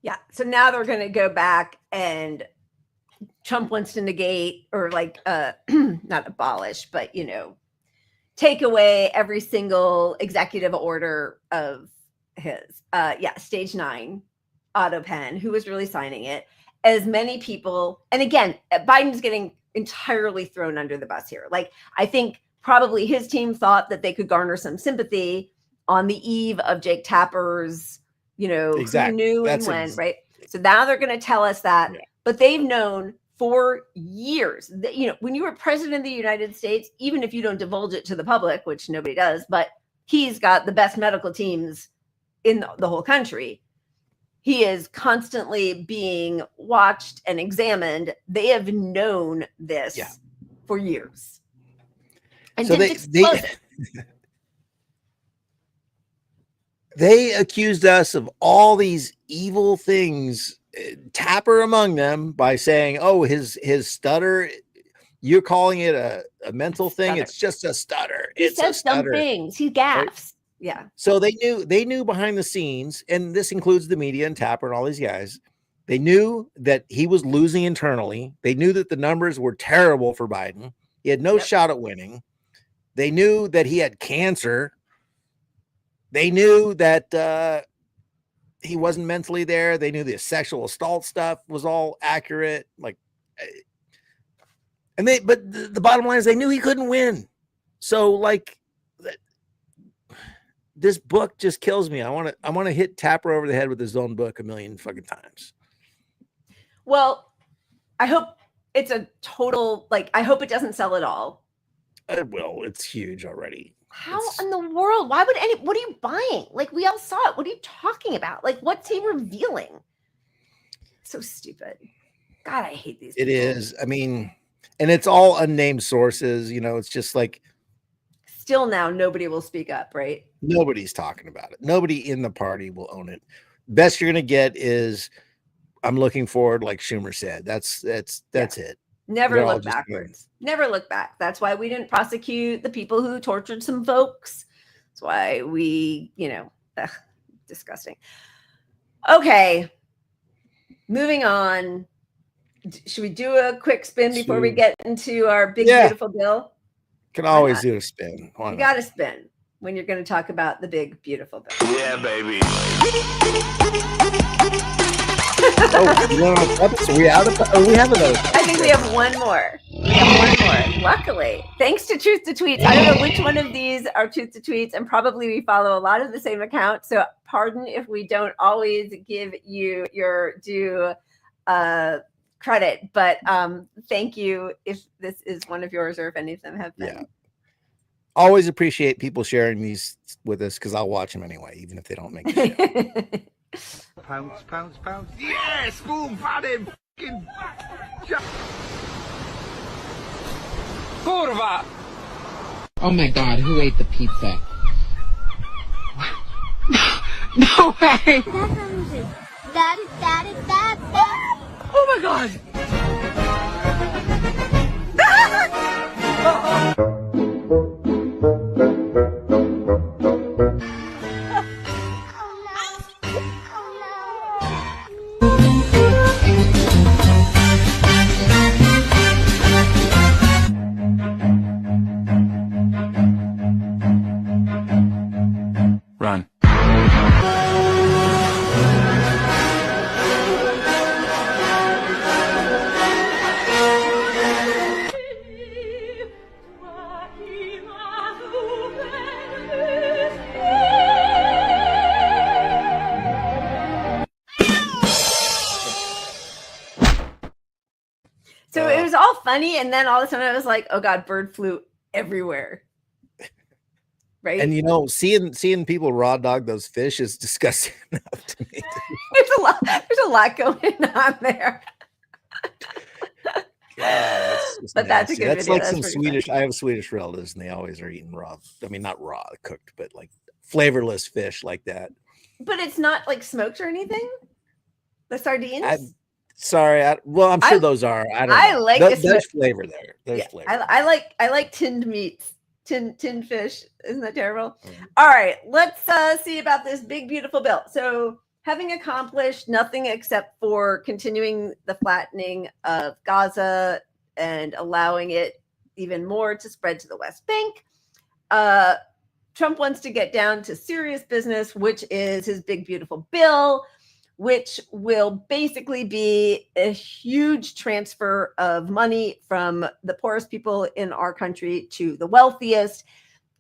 Yeah. So now they're going to go back and Trump wants to negate or not abolish, but, take away every single executive order of his. Stage 9 auto pen, who was really signing it. As many people, and again, Biden's getting entirely thrown under the bus here. Like, I think probably his team thought that they could garner some sympathy on the eve of Jake Tapper's, Exactly. who knew and when, right? So now they're going to tell us that, but they've known for years that, when you were president of the United States, even if you don't divulge it to the public, which nobody does, but he's got the best medical teams in the whole country. He is constantly being watched and examined. They have known this for years. And so they accused us of all these evil things, Tapper among them, by saying, oh, his stutter, you're calling it a mental thing. Stutter. It's just a stutter. He It's says a stutter. some things. He gaffes. Right? Yeah. So they knew behind the scenes, and this includes the media and Tapper and all these guys. They knew that he was losing internally. They knew that the numbers were terrible for Biden. He had no shot at winning. They knew that he had cancer. They knew that he wasn't mentally there. They knew the sexual assault stuff was all accurate. Like, but the bottom line is they knew he couldn't win. So like, this book just kills me. I want to hit Tapper over the head with his own book a million fucking times. Well, I hope it's a total, like, I hope it doesn't sell at all. It will. It's huge already. How in the world? Why would what are you buying? Like, we all saw it. What are you talking about? Like, what's he revealing? So stupid. God, I hate these people. It is. I mean, and it's all unnamed sources. You know, it's just like, still now nobody will speak up, right? Nobody's talking about it. Nobody in the party will own it. Best you're going to get is, I'm looking forward, like Schumer said. That's it. Never look backwards. Never look back. That's why we didn't prosecute the people who tortured some folks. That's why we, disgusting. Okay. Moving on. Should we do a quick spin before we get into our big, beautiful bill? Can always do a spin. You got to spin when you're going to talk about the big, beautiful bill. Yeah, baby. So we out of? We have those. I think we have one more. Luckily, thanks to Truth to Tweets. I don't know which one of these are Truth to Tweets, and probably we follow a lot of the same accounts. So pardon if we don't always give you your due credit, but thank you if this is one of yours or if any of them have been. Yeah. Always appreciate people sharing these with us because I'll watch them anyway, even if they don't make the show. Pounce, pounce, pounce. Yes, boom, found him. Kurva! Oh my God, who ate the pizza? No way! Oh my God! Run. So it was all funny, and then all of a sudden I was like, "Oh God, bird flu everywhere!" Right? And seeing people raw dog those fish is disgusting enough to me. There's a lot going on there. But that's a good That's video. like That's some pretty Swedish. I have Swedish relatives, and they always are eating raw. I mean, not raw cooked, but like flavorless fish like that. But it's not like smoked or anything. The sardines. I'm sure those are. I don't know. I like there's flavor there. There's flavor. I like tinned meats. Tinned fish. Isn't that terrible? All right, let's see about this big, beautiful bill. So, having accomplished nothing except for continuing the flattening of Gaza and allowing it even more to spread to the West Bank, Trump wants to get down to serious business, which is his big, beautiful bill, which will basically be a huge transfer of money from the poorest people in our country to the wealthiest.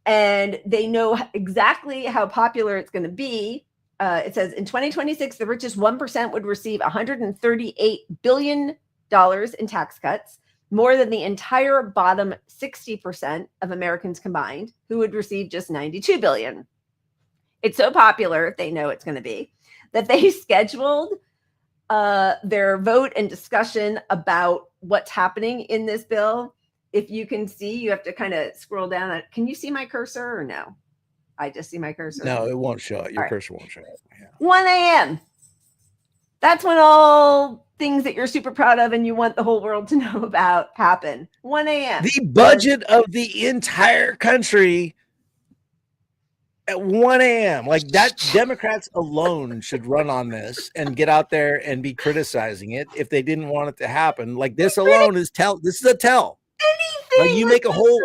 And they know exactly how popular it's going to be. It says in 2026, the richest 1% would receive $138 billion in tax cuts, more than the entire bottom 60% of Americans combined, who would receive just $92 billion. It's so popular, they know it's going to be, that they scheduled their vote and discussion about what's happening in this bill. If you can see, you have to kind of scroll down. Can you see my cursor or no? I just see my cursor. No, it won't show it. Your cursor won't show it. Yeah. 1 a.m. That's when all things that you're super proud of and you want the whole world to know about happen. 1 a.m. The budget of the entire country at 1 a.m. Like that, Democrats alone should run on this and get out there and be criticizing it if they didn't want it to happen. Like this alone is this is a tell. Anything. Like you make a whole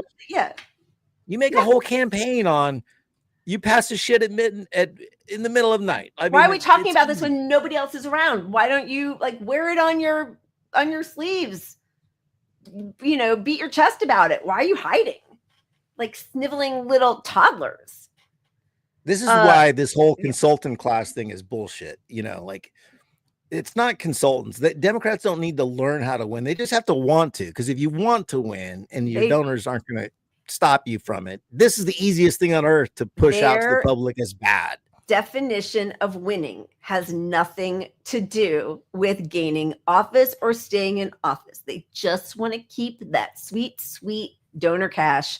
you make a whole campaign on You pass the shit in the middle of the night. I mean, why are we talking it's about this easy. when nobody else is around? Why don't you like wear it on your sleeves? You know, beat your chest about it. Why are you hiding? Like sniveling little toddlers. This is why this whole consultant class thing is bullshit. You know, like it's not consultants. The Democrats don't need to learn how to win. They just have to want to. Because if you want to win and your donors aren't going to stop you from it, this is the easiest thing on earth to push out to the public as bad. Definition of winning has nothing to do with gaining office or staying in office. They just want to keep that sweet, sweet donor cash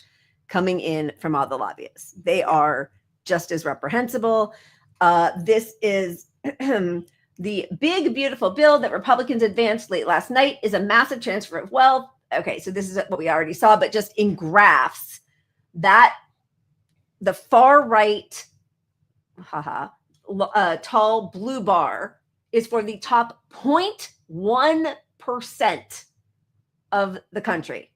coming in from all the lobbyists. They are just as reprehensible. This is the big, beautiful bill that Republicans advanced late last night is a massive transfer of wealth. Okay, so this is what we already saw, but just in graphs, that the far right tall blue bar is for the top 0.1% of the country,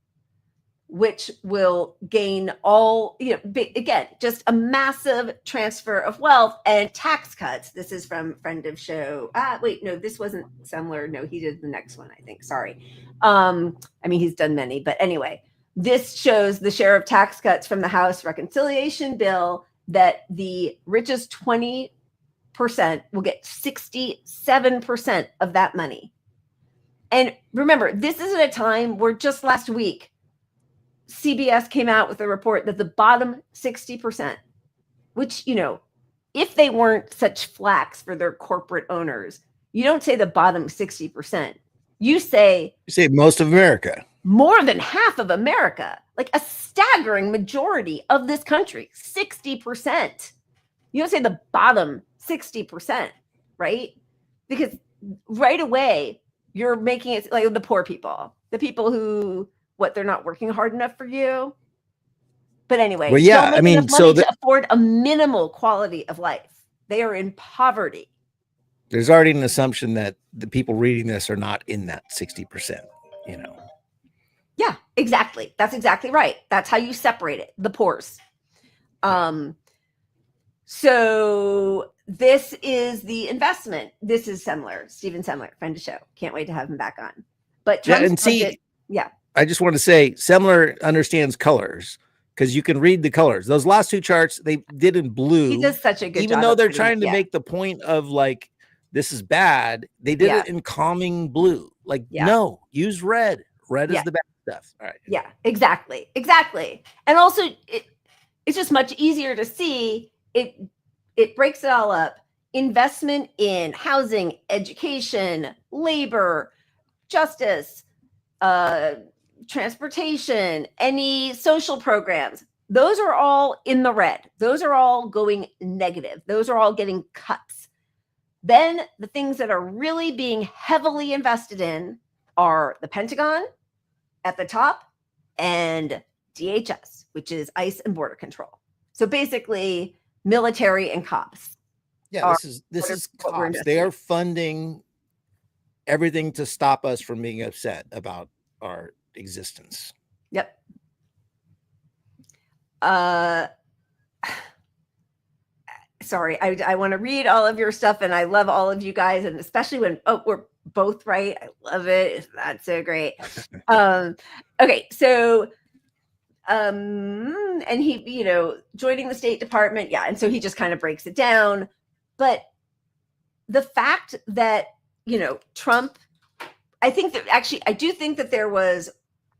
which will gain all, you know, again, just a massive transfer of wealth and tax cuts. This is from friend of show. Wait, no, this wasn't Semler. No, he did the next one, I think. Sorry. I mean, he's done many, but anyway, this shows the share of tax cuts from the House reconciliation bill that the richest 20% will get 67% of that money. And remember, this is at a time where just last week, CBS came out with a report that the bottom 60%, which, you know, if they weren't such flacks for their corporate owners, you don't say the bottom 60%. You say most of America. More than half of America, like a staggering majority of this country, 60%. You don't say the bottom 60%, right? Because right away, you're making it like the poor people, the people who, they're not working hard enough for you. But anyway, well, yeah, I mean, so to afford a minimal quality of life. They are in poverty. There's already an assumption that the people reading this are not in that 60%, you know. Yeah, exactly. That's exactly right. That's how you separate it, the poors. So this is the investment. This is Semler, Stephen Semler, friend of show. Can't wait to have him back on. But Trump's budget, I just want to say Semler understands colors because you can read the colors. Those last two charts they did in blue. He does such a good job. Even though they're trying to make the point of like, this is bad, they did it in calming blue. Like, no, use red. Red is the bad stuff. All right. Yeah, exactly. Exactly. And also it's just much easier to see. It breaks it all up. Investment in housing, education, labor, justice, transportation, any social programs. Those are all in the red. Those are all going negative. Those are all getting cuts. Then the things that are really being heavily invested in are the Pentagon at the top and DHS, which is ICE and border control. So basically military and cops. Yeah, this is cops. They are funding everything to stop us from being upset about our existence. Yep. Sorry, I want to read all of your stuff and I love all of you guys, and especially when we're both right. I love it. That's so great. Okay, so and he, you know, joining the State Department, and so he just kind of breaks it down. But the fact that, you know, Trump, I think that actually I do think that there was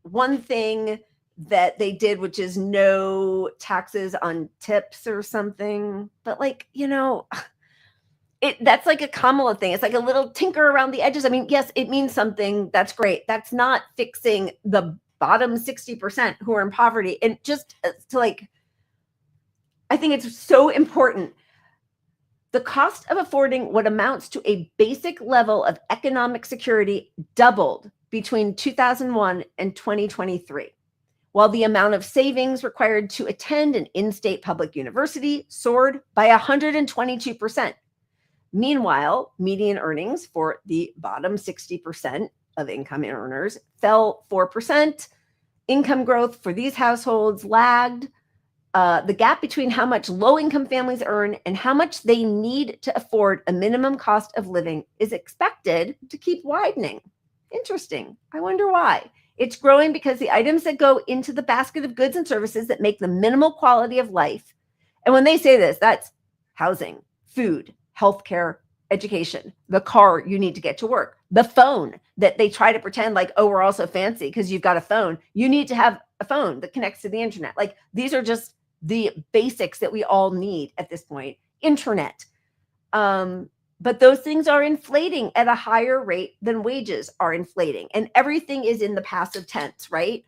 one thing that they did, which is no taxes on tips or something. But like, you know, that's like a Kamala thing. It's like a little tinker around the edges. I mean, yes, it means something. That's great. That's not fixing the bottom 60% who are in poverty. And just to like, I think it's so important. The cost of affording what amounts to a basic level of economic security doubled between 2001 and 2023, while the amount of savings required to attend an in-state public university soared by 122%. Meanwhile, median earnings for the bottom 60% of income earners fell 4%. Income growth for these households lagged. the gap between how much low-income families earn and how much they need to afford a minimum cost of living is expected to keep widening. Interesting. I wonder why. It's growing because the items that go into the basket of goods and services that make the minimal quality of life, and when they say this, that's housing, food, healthcare, education, the car you need to get to work, the phone that they try to pretend like, oh, we're all so fancy because you've got a phone. You need to have a phone that connects to the internet. Like, these are just the basics that we all need at this point. Internet. But those things are inflating at a higher rate than wages are inflating. And everything is in the passive tense, right?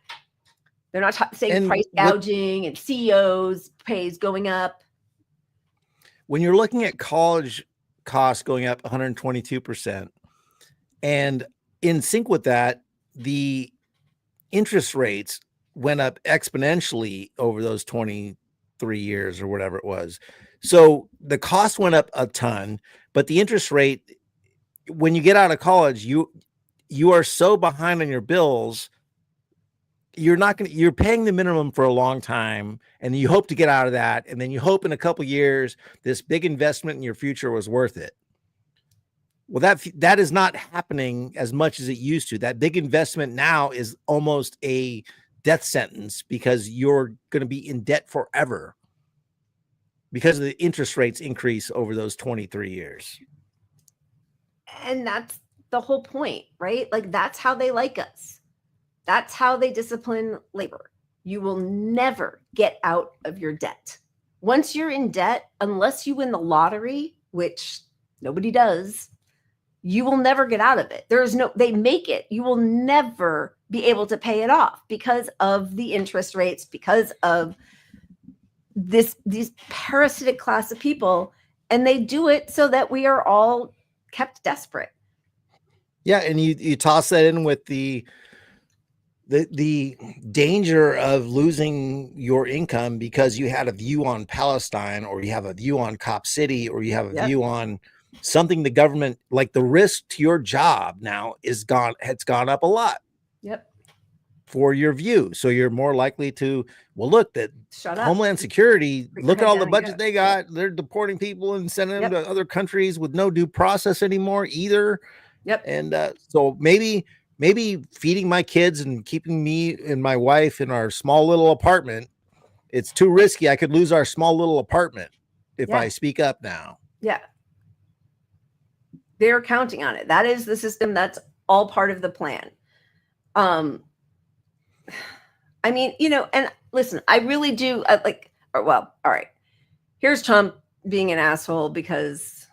They're not saying price gouging and CEOs pays going up. When you're looking at college costs going up 122%, and in sync with that, the interest rates went up exponentially over those 23 years or whatever it was. So the cost went up a ton, but the interest rate, when you get out of college, you are so behind on your bills, you're paying the minimum for a long time, and you hope to get out of that, and then you hope in a couple of years this big investment in your future was worth it. Well, that is not happening as much as it used to. That big investment now is almost a death sentence because you're going to be in debt forever because of the interest rates increase over those 23 years. And that's the whole point, right? Like, that's how they like us. That's how they discipline labor. You will never get out of your debt. Once you're in debt, unless you win the lottery, which nobody does, you will never get out of it. They make it. You will never be able to pay it off because of the interest rates, because of these parasitic class of people. And they do it so that we are all kept desperate. Yeah. And you toss that in with the danger of losing your income because you had a view on Palestine, or you have a view on Cop City, or you have a view on something the government, like the risk to your job now has gone up a lot. Yep. For your view. So you're more likely to, well, look, that Homeland Security, look at all the budget they got. They're deporting people and sending them to other countries with no due process anymore either. Yep. And so maybe feeding my kids and keeping me and my wife in our small little apartment, it's too risky. I could lose our small little apartment if I speak up now. Yeah. They're counting on it. That is the system. That's all part of the plan. I mean, and listen, I really do all right. Here's Trump being an asshole because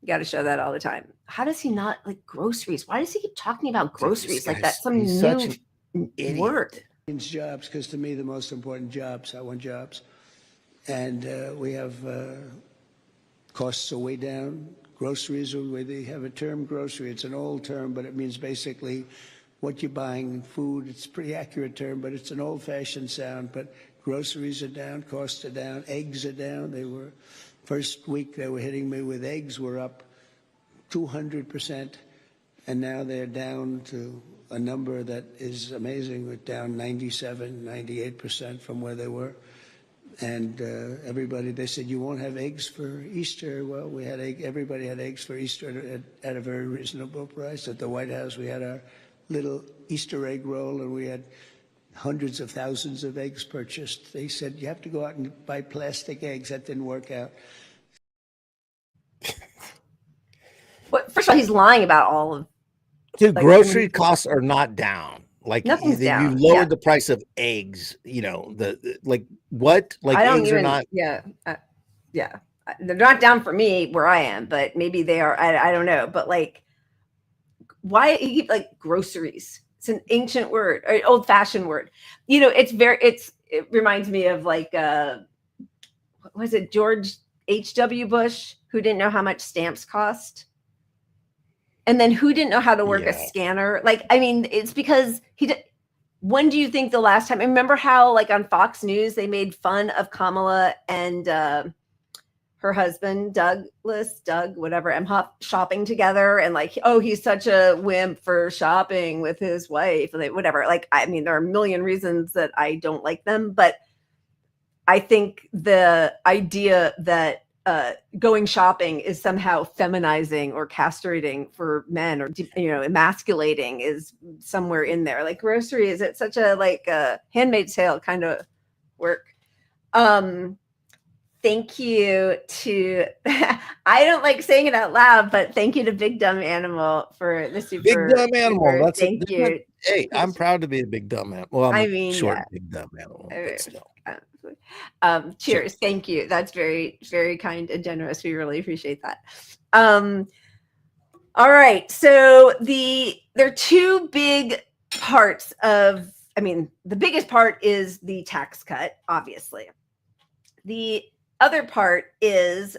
you got to show that all the time. How does he not like groceries? Why does he keep talking about groceries like that's some new word? Jobs, because to me, the most important jobs, I want jobs. And we have costs are way down. Groceries, they have a term grocery. It's an old term, but it means basically what you're buying in food. It's a pretty accurate term, but it's an old-fashioned sound. But groceries are down, costs are down, eggs are down. They were, first week they were hitting me with eggs were up 200%, and now they're down to a number that is amazing. We're down 97, 98% from where they were. And everybody, they said, you won't have eggs for Easter. Well, we had everybody had eggs for Easter at a very reasonable price. At the White House, we had our little Easter egg roll, and we had hundreds of thousands of eggs purchased. They said, you have to go out and buy plastic eggs. That didn't work out. But first of all, he's lying about all of. Dude, grocery costs are not down. Like nothing's down. You lowered the price of eggs. What? Like eggs are not. Yeah, they're not down for me where I am, but maybe they are. I don't know. But like, why you keep like groceries? It's an ancient word, or old-fashioned word. It reminds me of like, was it George H.W. Bush who didn't know how much stamps cost? And then who didn't know how to work a scanner? Like, I mean, it's because when do you think the last time? Remember how like on Fox News, they made fun of Kamala and her husband, Doug, whatever, Emhoff, shopping together. And like, oh, he's such a wimp for shopping with his wife, whatever. Like, I mean, there are a million reasons that I don't like them, but I think the idea that going shopping is somehow feminizing or castrating for men, or emasculating, is somewhere in there. Like groceries, it's such a Handmaid's Tale kind of work. Thank you to I don't like saying it out loud, but thank you to Big Dumb Animal for the super. Big Dumb Animal. That's thank you. Hey, I'm proud to be a big dumb animal. Well, I mean, short yeah. big dumb animal, but still. Cheers. Thank you. That's very, very kind and generous. We really appreciate that. All right. So there are two big parts of, the biggest part is the tax cut, obviously. The other part is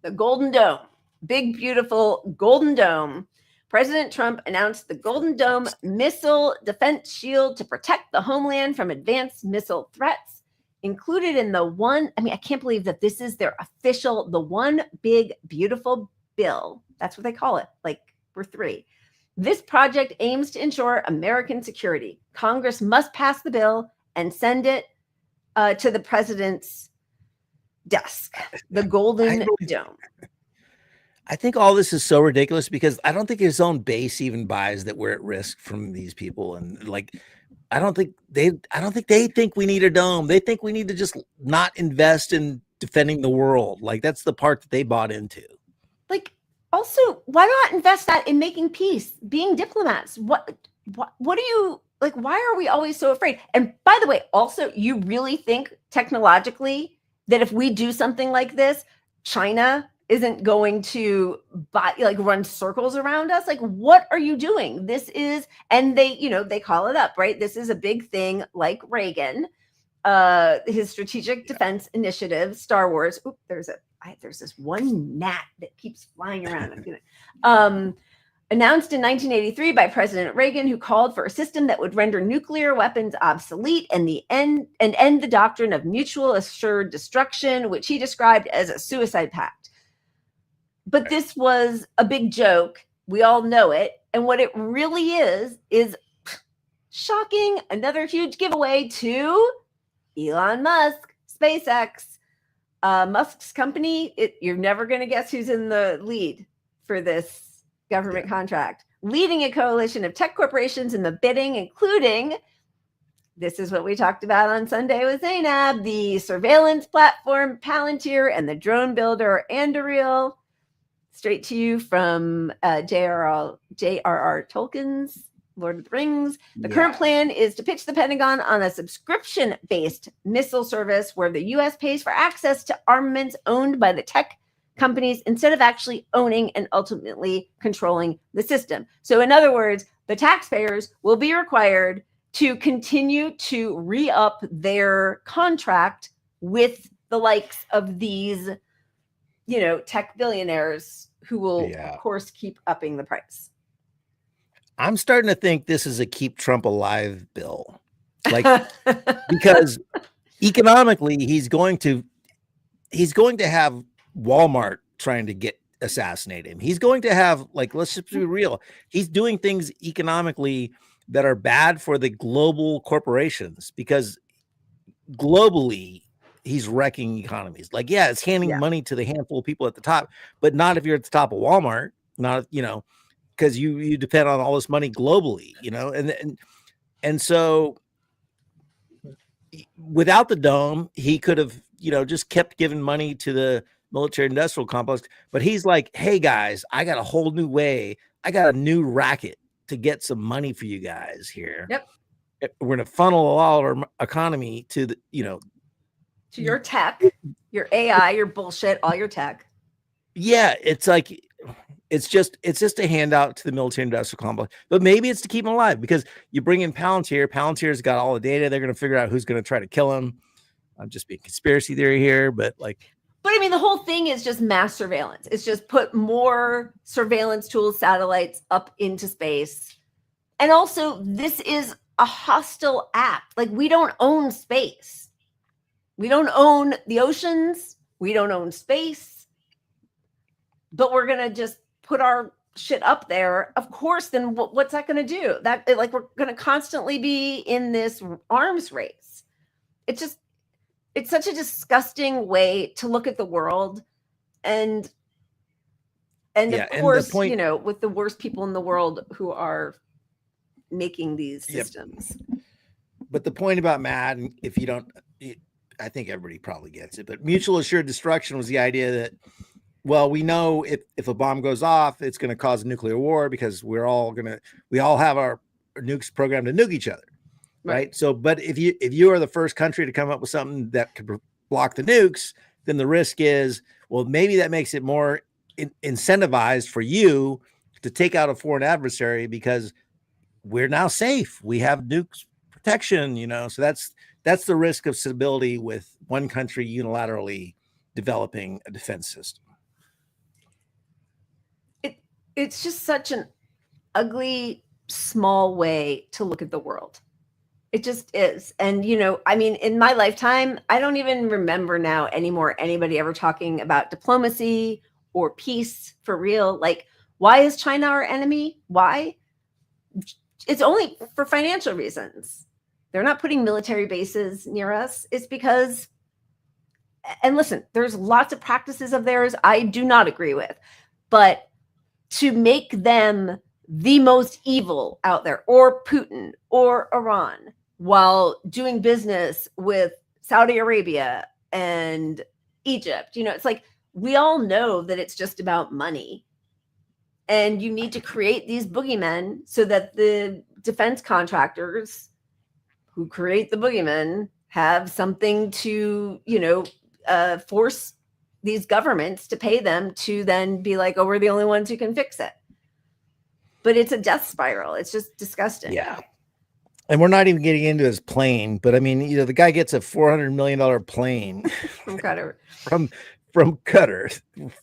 the Golden Dome, big, beautiful Golden Dome. President Trump announced the Golden Dome missile defense shield to protect the homeland from advanced missile threats. Included in I can't believe that this is their official, the one big, beautiful bill. That's what they call it. Like, we're three. This project aims to ensure American security. Congress must pass the bill and send it to the president's desk, the Golden Dome. I think all this is so ridiculous because I don't think his own base even buys that we're at risk from these people. And I don't think they think we need a dome. They think we need to just not invest in defending the world. Like, that's the part that they bought into. Also, why not invest that in making peace, being diplomats? What do you why are we always so afraid? And by the way, also, you really think technologically that if we do something like this, China isn't going to run circles around us? Like, what are you doing? This is, and they call it up, right? This is a big thing, like Reagan, his Strategic Defense Initiative, Star Wars. Oop, there's this one gnat that keeps flying around. Announced in 1983 by President Reagan, who called for a system that would render nuclear weapons obsolete and end the doctrine of mutual assured destruction, which he described as a suicide pact. But this was a big joke. We all know it. And what it really is shocking. Another huge giveaway to Elon Musk, SpaceX, Musk's company. You're never going to guess who's in the lead for this government contract. Leading a coalition of tech corporations in the bidding, including, this is what we talked about on Sunday with Zainab, the surveillance platform Palantir and the drone builder Anduril. Straight to you from J.R.R. Tolkien's Lord of the Rings. The current plan is to pitch the Pentagon on a subscription-based missile service where the U.S. pays for access to armaments owned by the tech companies instead of actually owning and ultimately controlling the system. So in other words, the taxpayers will be required to continue to re-up their contract with the likes of these, tech billionaires who will, of course, keep upping the price. I'm starting to think this is a keep Trump alive bill. Because economically, he's going to have Walmart trying to assassinate him. He's going to have, let's just be real. He's doing things economically that are bad for the global corporations, because globally he's wrecking economies. It's handing money to the handful of people at the top, but not if you're at the top of Walmart, not, because you depend on all this money globally, and so without the dome, he could have, just kept giving money to the military industrial complex. But he's like, hey guys, I got a whole new way. I got a new racket to get some money for you guys here. Yep. We're going to funnel all our economy to the, to your tech, your AI, your bullshit, all your tech. Yeah. It's just a handout to the military industrial complex, but maybe it's to keep him alive, because you bring in Palantir. Palantir's got all the data. They're going to figure out who's going to try to kill him. I'm just being conspiracy theory here, but the whole thing is just mass surveillance. It's just put more surveillance tools, satellites up into space. And also, this is a hostile act. We don't own space. We don't own the oceans. We don't own space. But we're going to just put our shit up there. Of course, then what's that going to do? We're going to constantly be in this arms race. it's such a disgusting way to look at the world. And of course, you know, with the worst people in the world who are making these systems. But the point about MAD, if you don't, I think everybody probably gets it, but mutual assured destruction was the idea that, well, we know if a bomb goes off, it's going to cause a nuclear war because we all have our nukes programmed to nuke each other. Right. So, but if you are the first country to come up with something that could block the nukes, then the risk is, well, maybe that makes it more incentivized for you to take out a foreign adversary because we're now safe. We have nukes protection, you know, so that's the risk of stability with one country unilaterally developing a defense system. It's just such an ugly, small way to look at the world. It just is. And, you know, I mean, in my lifetime, I don't even remember now anymore anybody ever talking about diplomacy or peace for real. Like, why is China our enemy? Why? It's only for financial reasons. They're not putting military bases near us. It's because, and listen, there's lots of practices of theirs I do not agree with, but to make them the most evil out there, or Putin or Iran, while doing business with Saudi Arabia and Egypt, you know, it's like, we all know that it's just about money. And you need to create these boogeymen so that the defense contractors who create the boogeymen have something to, you know, force these governments to pay them to then be like, oh, we're the only ones who can fix it. But it's a death spiral. It's just disgusting. Yeah. And we're not even getting into his plane, but I mean, you know, the guy gets a $400 million plane from Qatar. from Qatar.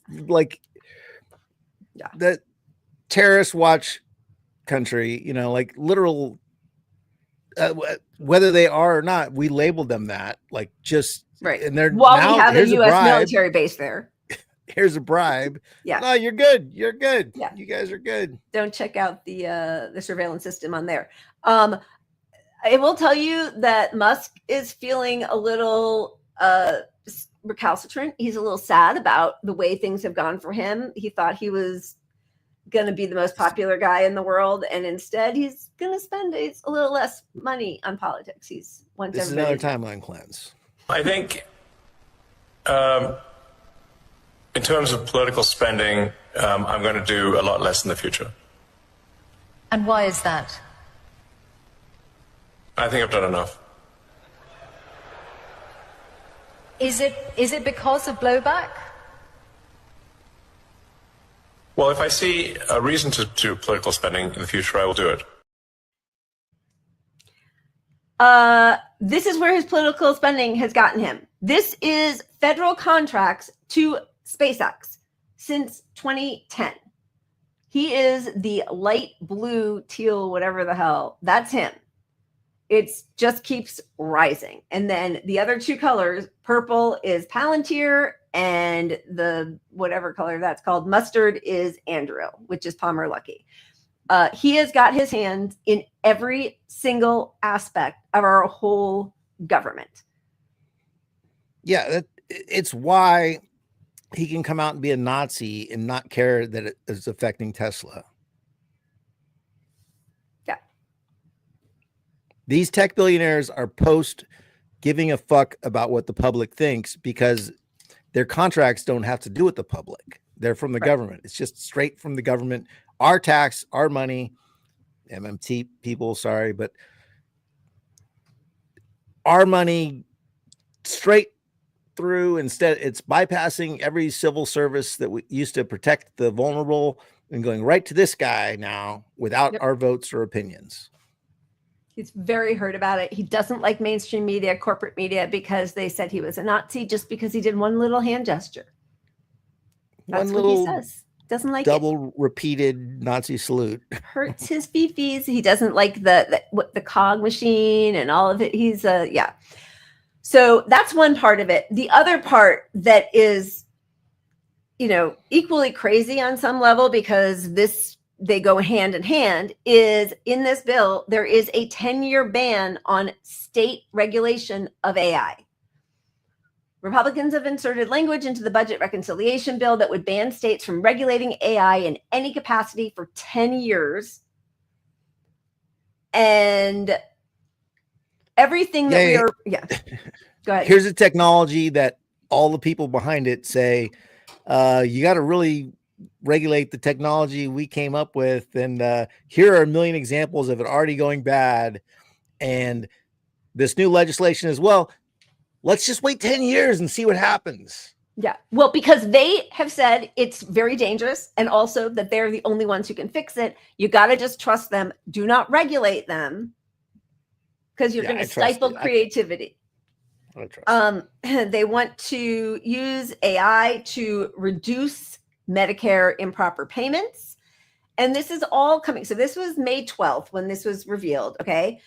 Like, yeah, that terrorist watch country, you know, like literal, whether they are or not, we labeled them that, like, just right. And they're well, now, we have a U.S. bribe. Military base there. Here's a bribe. Yeah. No, you're good. You're good. Yeah. You guys are good. Don't check out the surveillance system on there. I will tell you that Musk is feeling a little recalcitrant. He's a little sad about the way things have gone for him. He thought he was going to be the most popular guy in the world, and instead he's going to spend a little less money on politics. He's wants This is another timeline cleanse. I think in terms of political spending, I'm going to do a lot less in the future. And why is that? I think I've done enough. Is it because of blowback? Well, if I see a reason to do political spending in the future, I will do it. This is where his political spending has gotten him. This is federal contracts to SpaceX since 2010. He is the light blue, teal, whatever the hell. That's him. It just keeps rising. And then the other two colors, purple is Palantir, and the whatever color that's called, mustard, is Andrew, which is Palmer Luckey. He has got his hands in every single aspect of our whole government. Yeah, it's why he can come out and be a Nazi and not care that it is affecting Tesla. Yeah. These tech billionaires are post giving a fuck about what the public thinks because their contracts don't have to do with the public. They're from the government. It's just straight from the government. Our tax, our money, MMT people, sorry, but our money straight through. Instead, it's bypassing every civil service that we used to protect the vulnerable and going right to this guy now without our votes or opinions. He's very hurt about it. He doesn't like mainstream media, corporate media, because they said he was a Nazi just because he did one little hand gesture. That's what he says. Doesn't like double repeated Nazi salute. Hurts his fifis. He doesn't like the cog machine and all of it. He's yeah. So that's one part of it. The other part that is, you know, equally crazy on some level, because they go hand in hand, is in this bill, there is a 10-year ban on state regulation of AI. Republicans have inserted language into the budget reconciliation bill that would ban states from regulating AI in any capacity for 10 years. And everything that we are, go ahead. Here's a technology that all the people behind it say, you got to really regulate the technology we came up with. And here are a million examples of it already going bad. And this new legislation as well. Let's just wait 10 years and see what happens. Yeah. Well, because they have said it's very dangerous and also that they're the only ones who can fix it. You got to just trust them. Do not regulate them because you're going to stifle creativity. They want to use AI to reduce Medicare improper payments. And this is all coming. So this was May 12th when this was revealed. Okay.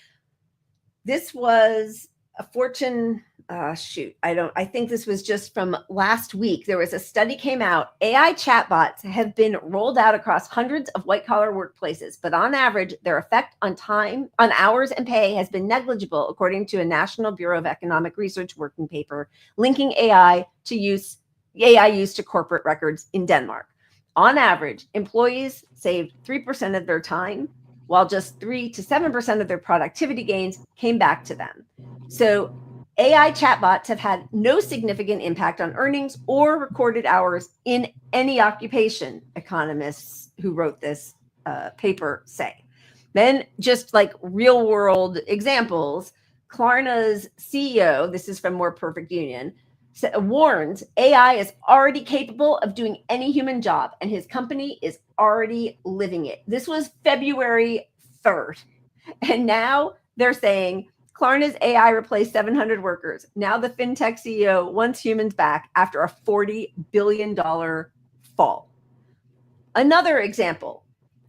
This was a Fortune, I think this was just from last week. There was a study came out. AI chatbots have been rolled out across hundreds of white collar workplaces, but on average, their effect on time, on hours and pay has been negligible, according to a National Bureau of Economic Research working paper linking AI use to corporate records in Denmark. On average, employees saved 3% of their time, while just 3 to 7% of their productivity gains came back to them. So AI chatbots have had no significant impact on earnings or recorded hours in any occupation, economists who wrote this paper say. Then just like real world examples, Klarna's CEO, this is from More Perfect Union, warns AI is already capable of doing any human job and his company is already living it. This was February 3rd. And now they're saying Klarna's AI replaced 700 workers. Now the fintech CEO wants humans back after a $40 billion fall. Another example,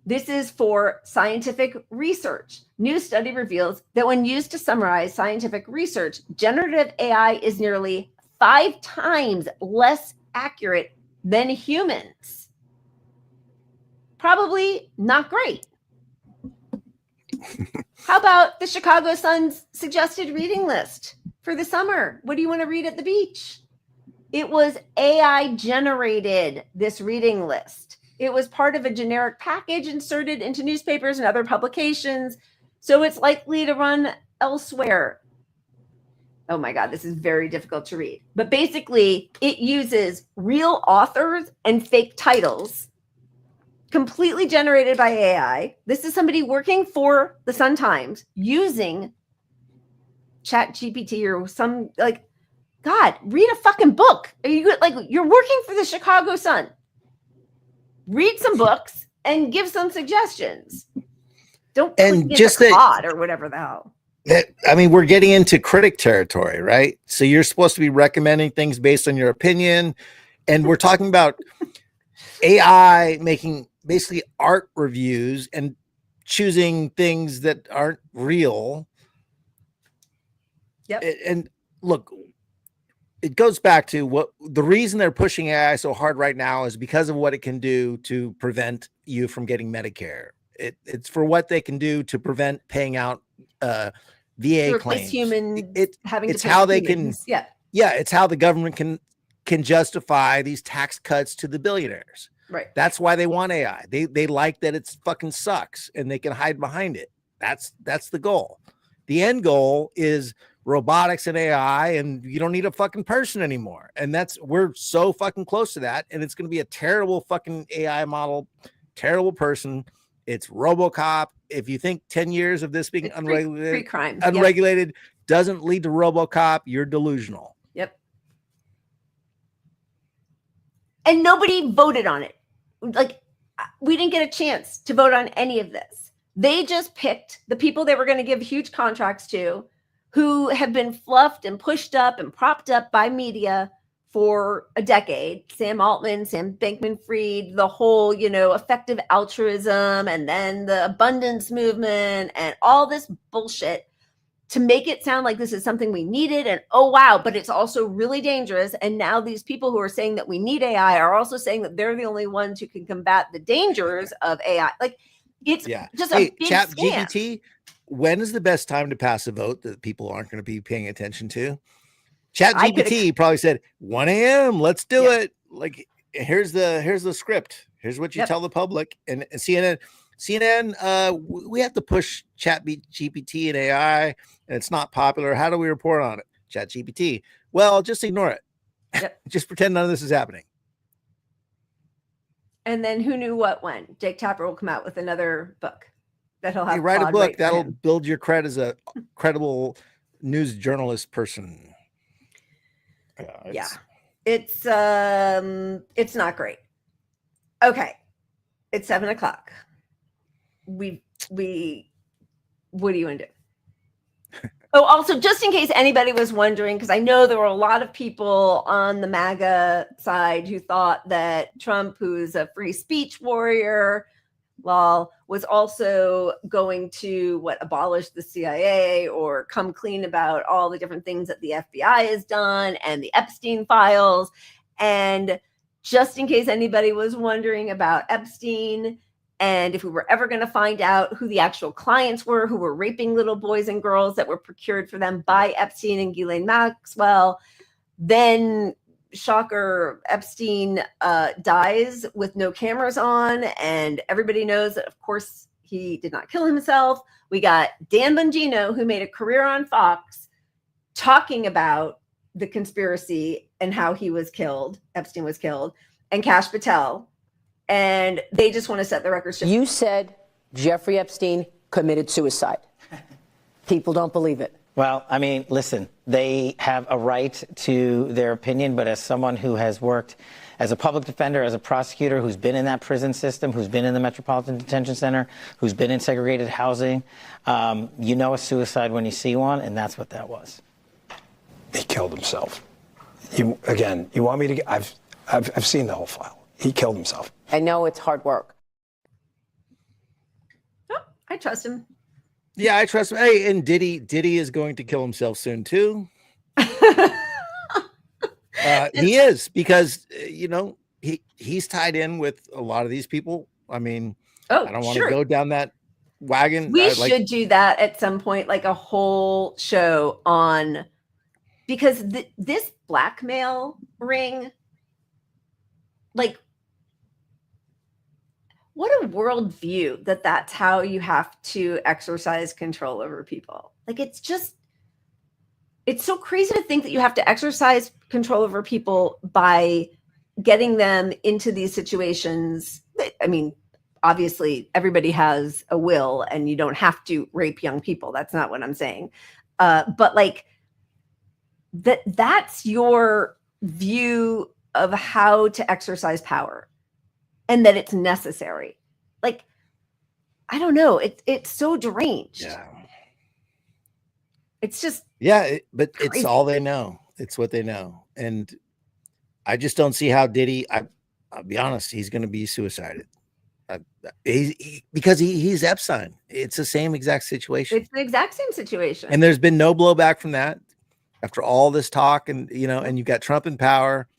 this is for scientific research. New study reveals that when used to summarize scientific research, generative AI is nearly 5 times less accurate than humans. Probably not great. How about the Chicago Sun's suggested reading list for the summer? What do you want to read at the beach? It was AI generated, this reading list. It was part of a generic package inserted into newspapers and other publications, so it's likely to run elsewhere. Oh my God, this is very difficult to read. But basically, it uses real authors and fake titles completely generated by AI. This is somebody working for the Sun Times using ChatGPT or some, like, God, read a fucking book. Are you like, you're working for the Chicago Sun? Read some books and give some suggestions. Don't and just Claude or whatever the hell. I mean, we're getting into critic territory, right? So you're supposed to be recommending things based on your opinion, and we're talking about AI making basically art reviews and choosing things that aren't real. Yep. And look, it goes back to what the reason they're pushing AI so hard right now is because of what it can do to prevent you from getting Medicare. It's for what they can do to prevent paying out VA claims. It's how they can. Yeah, it's how the government can justify these tax cuts to the billionaires. Right. That's why they want AI. They like that it's fucking sucks and they can hide behind it. That's the goal. The end goal is robotics and AI, and you don't need a fucking person anymore. And we're so fucking close to that. And it's going to be a terrible fucking AI model, terrible person. It's RoboCop. If you think 10 years of this being unregulated doesn't lead to RoboCop, you're delusional. Yep. And nobody voted on it. Like, we didn't get a chance to vote on any of this. They just picked the people they were going to give huge contracts to, who have been fluffed and pushed up and propped up by media for a decade. Sam Altman, Sam Bankman-Fried, the whole, effective altruism, and then the abundance movement and all this bullshit to make it sound like this is something we needed. And oh, wow, but it's also really dangerous. And now these people who are saying that we need AI are also saying that they're the only ones who can combat the dangers of AI. Like, it's just a big ChatGPT, when is the best time to pass a vote that people aren't going to be paying attention to? ChatGPT probably said 1 a.m. Let's do it. Like, here's the script. Here's what you tell the public. And CNN, we have to push ChatGPT and AI, and it's not popular. How do we report on it? ChatGPT. Well, just ignore it. Yep. Just pretend none of this is happening. And then who knew what when? Jake Tapper will come out with another book that he'll have. You write a Claude book write for that'll him. build your cred as a credible news journalist person. Yeah, it's not great. Okay, it's 7 o'clock. What do you want to do? Oh, also, just in case anybody was wondering, because I know there were a lot of people on the MAGA side who thought that Trump, who's a free speech warrior, was also going to abolish the CIA or come clean about all the different things that the FBI has done and the Epstein files. And just in case anybody was wondering about Epstein, and if we were ever going to find out who the actual clients were who were raping little boys and girls that were procured for them by Epstein and Ghislaine Maxwell, then shocker, Epstein dies with no cameras on, and everybody knows that, of course, he did not kill himself. We got Dan Bongino, who made a career on Fox, talking about the conspiracy and how he was killed, Epstein was killed, and Kash Patel. And they just want to set the record straight. You said Jeffrey Epstein committed suicide. People don't believe it. Well, I mean, listen, they have a right to their opinion, but as someone who has worked as a public defender, as a prosecutor, who's been in that prison system, who's been in the Metropolitan Detention Center, who's been in segregated housing, you know a suicide when you see one, and that's what that was. He killed himself. You want me to? I've seen the whole file. He killed himself. I know it's hard work. Oh, I trust him. Yeah, I trust him. Hey, and Diddy is going to kill himself soon too. He is, because he's tied in with a lot of these people. I mean, I don't want to go down that wagon. We should do that at some point, like a whole show on, because this blackmail ring, like, what a worldview that's how you have to exercise control over people. Like, it's so crazy to think that you have to exercise control over people by getting them into these situations. I mean, obviously everybody has a will and you don't have to rape young people. That's not what I'm saying. But like that's your view of how to exercise power, and that it's necessary. Like, I don't know. It's so deranged. Yeah. It's just, but crazy. It's all they know. It's what they know. And I just don't see how Diddy, I'll be honest, he's going to be suicided. Because he's Epstein. It's the same exact situation. It's the exact same situation. And there's been no blowback from that after all this talk. And, and you've got Trump in power.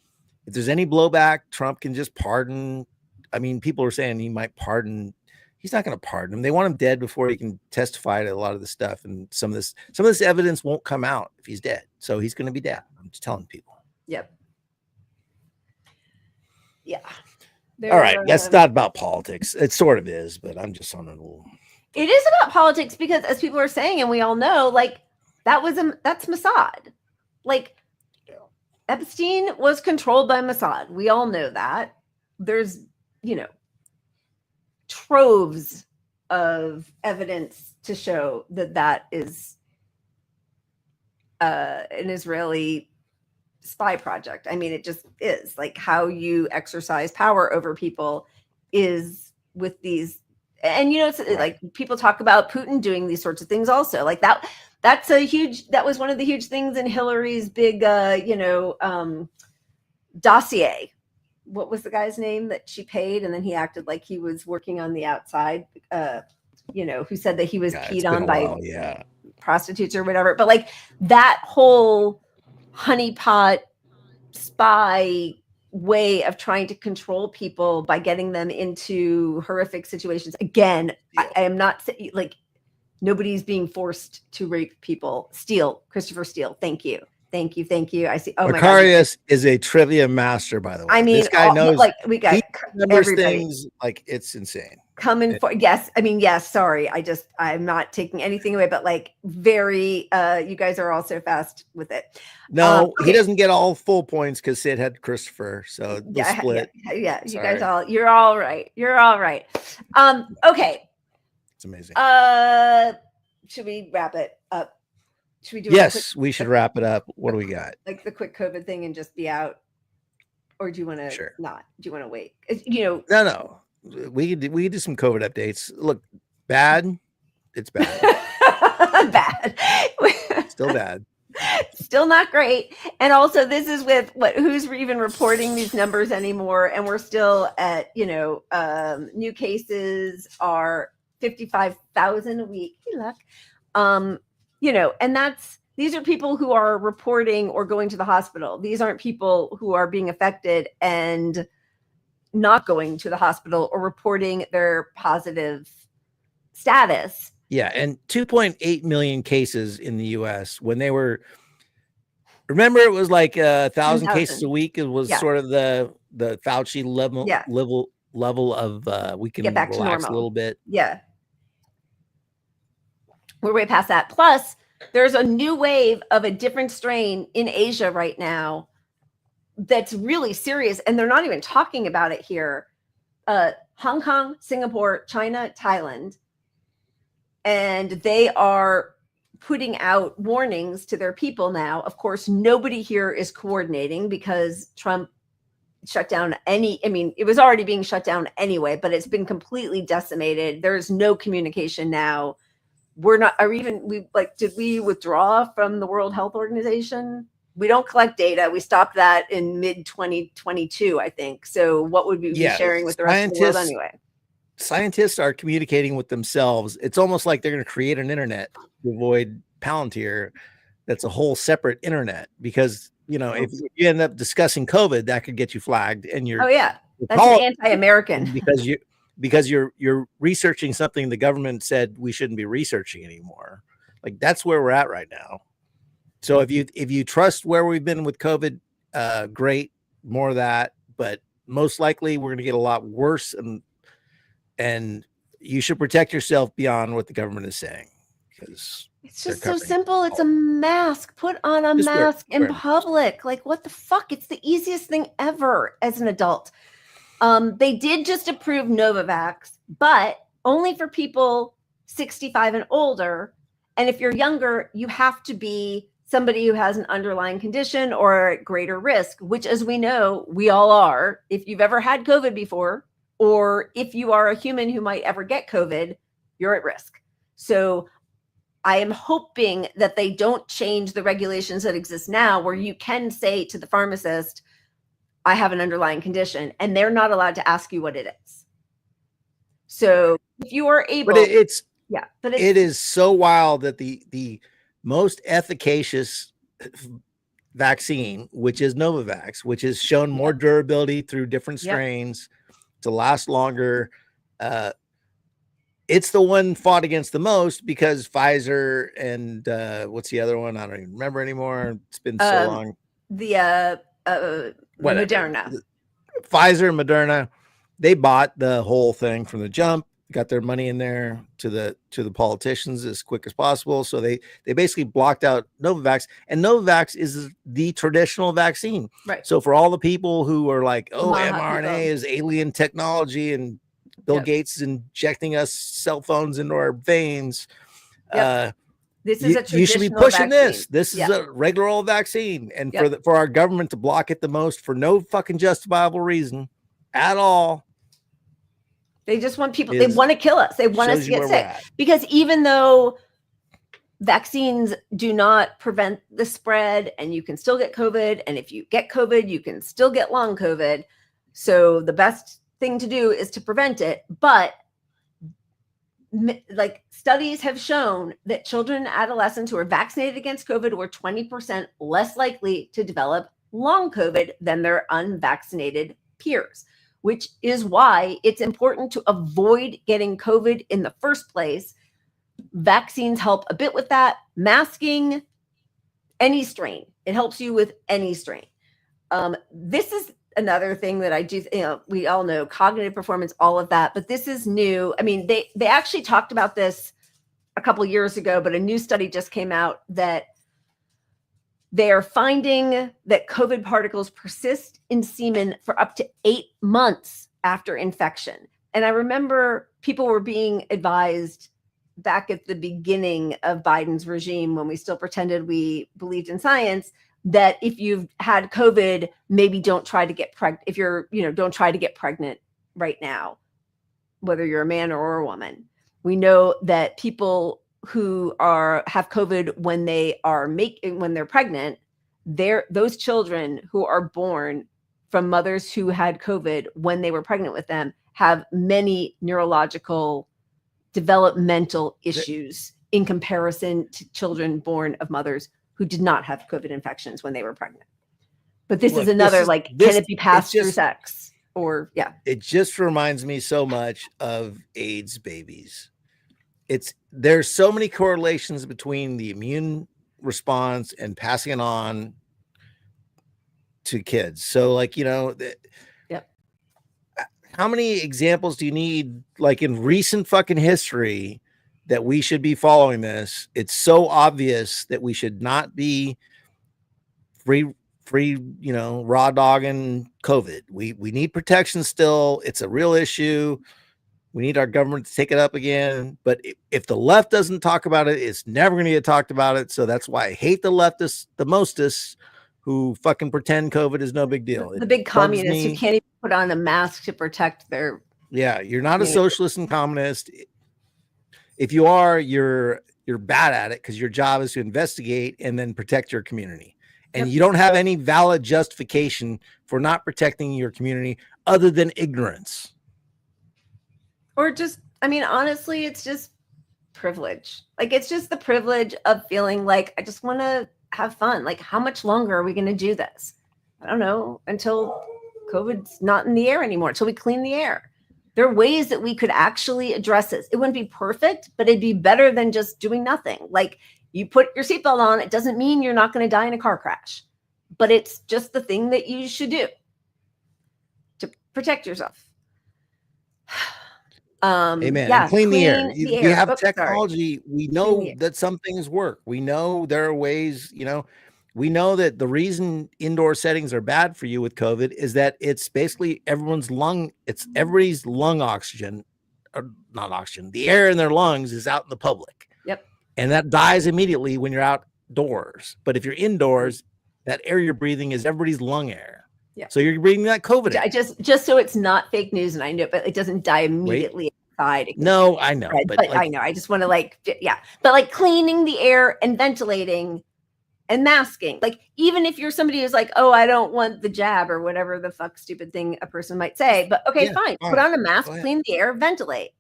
If there's any blowback, Trump can just pardon. I mean, people are saying he might pardon. He's not going to pardon him. They want him dead before he can testify to a lot of the stuff. And some of this evidence won't come out if he's dead. So he's going to be dead. I'm just telling people. Yep. Yeah. All right. That's not about politics. It sort of is, but I'm just on a little. It is about politics because, as people are saying, and we all know, like, that's Mossad. Like, Epstein was controlled by Mossad. We all know that. There's, troves of evidence to show that is an Israeli spy project. I mean, it just is. Like, how you exercise power over people is with these, and it's like people talk about Putin doing these sorts of things also. Like that was one of the huge things in Hillary's big dossier. What was the guy's name that she paid, and then he acted like he was working on the outside, who said that he was peed on by prostitutes or whatever. But like that whole honeypot spy way of trying to control people by getting them into horrific situations. Again, I am not like, nobody's being forced to rape people. Christopher Steele, thank you. Thank you. I see. Oh my God. Macarius is a trivia master, by the way. I mean, this guy knows, like we got he remembers everybody things like it's insane. coming for. Yes. I mean, yes. Sorry. I'm not taking anything away, but like very, you guys are all so fast with it. No, Okay. he doesn't get all full points because Sid had Christopher. So the split. Yeah. You Sorry. guys you're all right. Okay. It's amazing. Should we wrap it up? Should we do Yes, we should wrap it up. What do we got? like the quick COVID thing and just be out? Or do you want to not? Do you want to wait? No. We could do some COVID updates. Look, bad. It's bad. Bad. Still bad. Still not great. And also this is with who's even reporting these numbers anymore. And we're still at, new cases are 55,000 a week. Hey, luck. And these are people who are reporting or going to the hospital. These aren't people who are being affected and not going to the hospital or reporting their positive status. Yeah. And 2.8 million cases in the US when they were, remember it was like 1,000 cases a week. It was sort of the Fauci level of we can get back relax to a little bit. Yeah. We're way past that. Plus, there's a new wave of a different strain in Asia right now that's really serious, and they're not even talking about it here. Hong Kong, Singapore, China, Thailand, and they are putting out warnings to their people now. Of course, nobody here is coordinating because Trump shut down it was already being shut down anyway, but it's been completely decimated. There's no communication now. Did we withdraw from the World Health Organization? We don't collect data. We stopped that in mid 2022, I think. So what would we be sharing with the rest of the world anyway? Scientists are communicating with themselves. It's almost like they're going to create an internet to avoid Palantir. That's a whole separate internet because, if you end up discussing COVID, that could get you flagged and you're, that's an anti-American because you're researching something the government said we shouldn't be researching anymore. Like that's where we're at right now. So if you trust where we've been with COVID, great, more of that, but most likely we're going to get a lot worse and you should protect yourself beyond what the government is saying because it's just so simple. It's a mask. Put on a mask in public. Like what the fuck? It's the easiest thing ever as an adult. They did just approve Novavax, but only for people 65 and older. And if you're younger, you have to be somebody who has an underlying condition or at greater risk, which as we know, we all are. If you've ever had COVID before, or if you are a human who might ever get COVID, you're at risk. So I am hoping that they don't change the regulations that exist now where you can say to the pharmacist, I have an underlying condition, and they're not allowed to ask you what it is. So if you are able, but it is so wild that the most efficacious vaccine, which is Novavax, which has shown more durability through different strains to last longer. It's the one fought against the most because Pfizer and what's the other one? I don't even remember anymore. It's been so long. Moderna. Pfizer and Moderna, they bought the whole thing from the jump, got their money in there to the politicians as quick as possible. So they basically blocked out Novavax, and Novavax is the traditional vaccine. Right. So for all the people who are like, oh, mRNA is alien technology and Bill Gates is injecting us cell phones into our veins. This is a traditional you should be pushing vaccine. This is a regular old vaccine. And for our government to block it the most for no fucking justifiable reason at all. They just want people, they want to kill us. They want us to get sick. Because even though vaccines do not prevent the spread and you can still get COVID, and if you get COVID, you can still get long COVID. So the best thing to do is to prevent it. But like studies have shown that children and adolescents who are vaccinated against COVID were 20% less likely to develop long COVID than their unvaccinated peers, which is why it's important to avoid getting COVID in the first place. Vaccines help a bit with that. Masking any strain It helps you with any strain. This is another thing that I do, we all know cognitive performance, all of that, but this is new. I mean, they actually talked about this a couple years ago, but a new study just came out that they are finding that COVID particles persist in semen for up to 8 months after infection. And I remember people were being advised back at the beginning of Biden's regime, when we still pretended we believed in science, that if you've had COVID, maybe don't try to get pregnant. If you're, don't try to get pregnant right now, whether you're a man or a woman. We know that people who have COVID when they're pregnant, those children who are born from mothers who had COVID when they were pregnant with them have many neurological developmental issues in comparison to children born of mothers who did not have COVID infections when they were pregnant. But this is another, can it be passed through sex? Or, yeah. It just reminds me so much of AIDS babies. There's so many correlations between the immune response and passing it on to kids. So yep. How many examples do you need, like in recent fucking history, that we should be following this? It's so obvious that we should not be free, raw dogging COVID. We need protection still. It's a real issue. We need our government to take it up again. But if the left doesn't talk about it, it's never going to get talked about it. So that's why I hate the leftists, the mostest, who fucking pretend COVID is no big deal. The big communists who can't even put on a mask to protect their... Yeah, you're not a socialist and communist. If you are, you're bad at it, because your job is to investigate and then protect your community. And you don't have any valid justification for not protecting your community other than ignorance. Or just, honestly, it's just privilege. It's just the privilege of feeling like, I just want to have fun. How much longer are we going to do this? I don't know, until COVID's not in the air anymore, until we clean the air. There are ways that we could actually address this. It wouldn't be perfect, but it'd be better than just doing nothing. You put your seatbelt on, it doesn't mean you're not going to die in a car crash, but it's just the thing that you should do to protect yourself. Amen. Yeah, and clean the air. the We air. have Oops, technology. sorry. We know that some things work. We know there are ways, we know that the reason indoor settings are bad for you with COVID is that it's basically everybody's lung oxygen, or not oxygen. The air in their lungs is out in the public. Yep. And that dies immediately when you're outdoors. But if you're indoors, that air you're breathing is everybody's lung air. Yeah. So you're breathing that COVID air. I just so it's not fake news, and I know, but it doesn't die immediately inside. No, I know. But I know. I just want to But cleaning the air and ventilating and masking. Even if you're somebody who's oh, I don't want the jab or whatever the fuck stupid thing a person might say. But okay, fine. Put on a mask, clean the air, ventilate.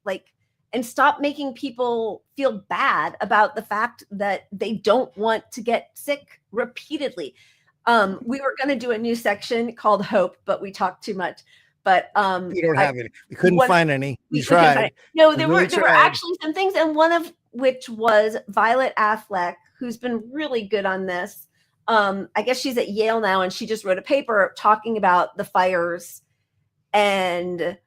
And stop making people feel bad about the fact that they don't want to get sick repeatedly. We were going to do a new section called Hope, but we talked too much. But we don't have any. We couldn't find any. We tried. No, there were actually some things, and one of which was Violet Affleck, who's been really good on this. I guess she's at Yale now, and she just wrote a paper talking about the fires and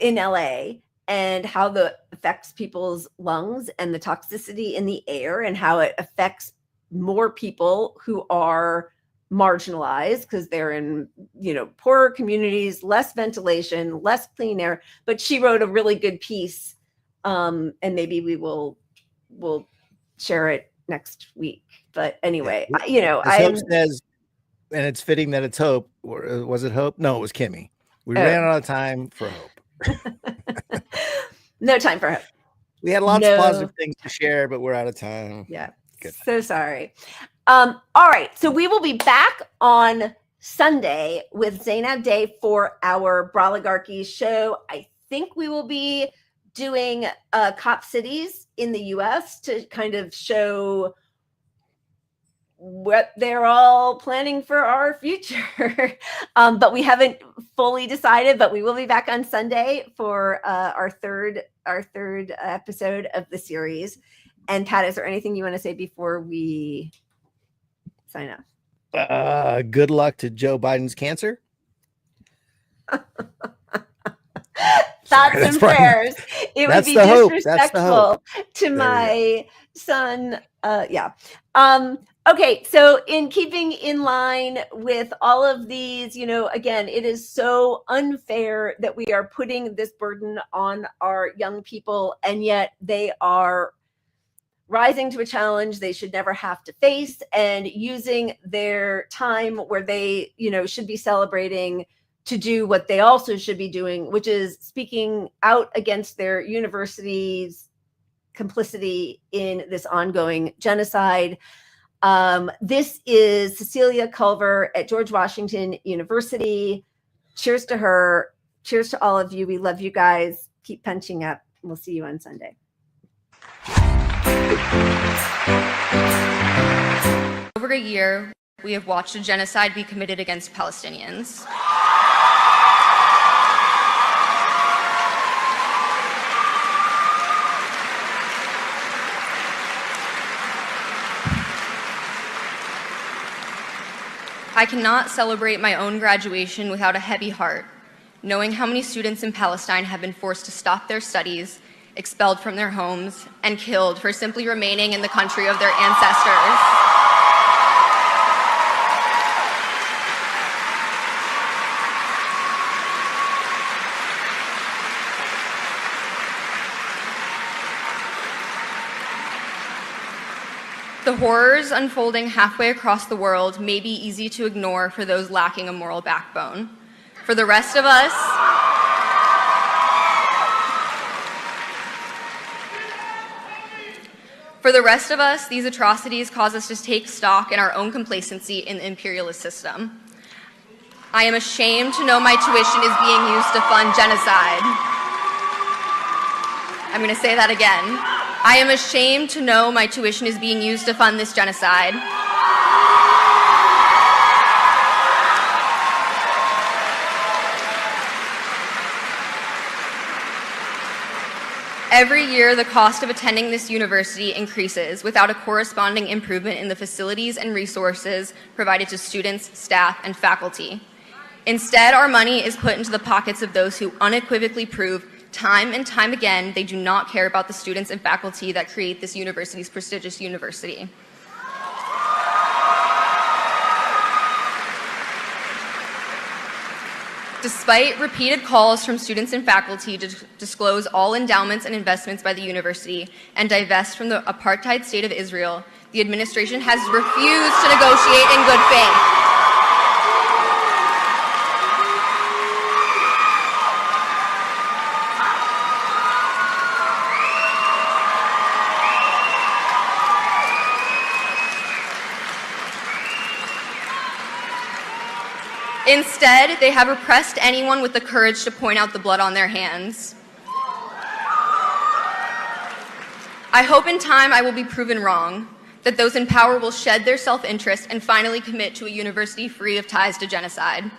in LA and how that affects people's lungs and the toxicity in the air and how it affects more people who are marginalized because they're in, poorer communities, less ventilation, less clean air. But she wrote a really good piece, and maybe we'll share it next week. But anyway, Hope says, and it's fitting that it's Hope. Or was it Hope? No, it was Kimmy. We ran out of time for Hope. No time for Hope. We had lots of positive things to share, but we're out of time. Yeah. Good. So sorry. All right. So we will be back on Sunday with Zainab Day for our Broligarchy show. I think we will be doing cop cities in the US to kind of show what they're all planning for our future. But we haven't fully decided, but we will be back on Sunday for our third episode of the series. And Pat, is there anything you want to say before we sign off? Good luck to Joe Biden's cancer. Thoughts and prayers. It would be disrespectful to my son. Yeah. Okay, so in keeping in line with all of these, again, it is so unfair that we are putting this burden on our young people, and yet they are rising to a challenge they should never have to face and using their time where they, should be celebrating to do what they also should be doing, which is speaking out against their university's complicity in this ongoing genocide. This is Cecilia Culver at George Washington University. Cheers to her. Cheers to all of you. We love you guys. Keep punching up. We'll see you on Sunday. Over a year, we have watched a genocide be committed against Palestinians. I cannot celebrate my own graduation without a heavy heart, knowing how many students in Palestine have been forced to stop their studies, expelled from their homes, and killed for simply remaining in the country of their ancestors. The horrors unfolding halfway across the world may be easy to ignore for those lacking a moral backbone. For the rest of us, these atrocities cause us to take stock in our own complacency in the imperialist system. I am ashamed to know my tuition is being used to fund genocide. I'm going to say that again. I am ashamed to know my tuition is being used to fund this genocide. Every year, the cost of attending this university increases without a corresponding improvement in the facilities and resources provided to students, staff, and faculty. Instead, our money is put into the pockets of those who unequivocally prove time and time again they do not care about the students and faculty that create this university's prestigious university. Despite repeated calls from students and faculty to disclose all endowments and investments by the university and divest from the apartheid state of Israel, the administration has refused to negotiate in good faith. Instead, they have repressed anyone with the courage to point out the blood on their hands. I hope in time I will be proven wrong, that those in power will shed their self-interest and finally commit to a university free of ties to genocide.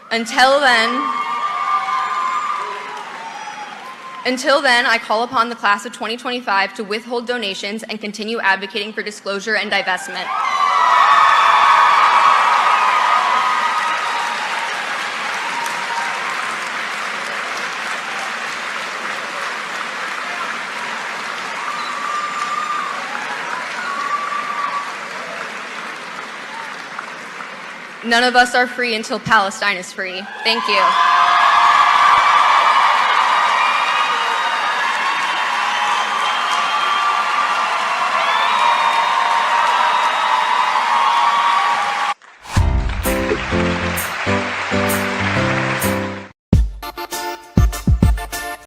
Until then, I call upon the class of 2025 to withhold donations and continue advocating for disclosure and divestment. None of us are free until Palestine is free. Thank you.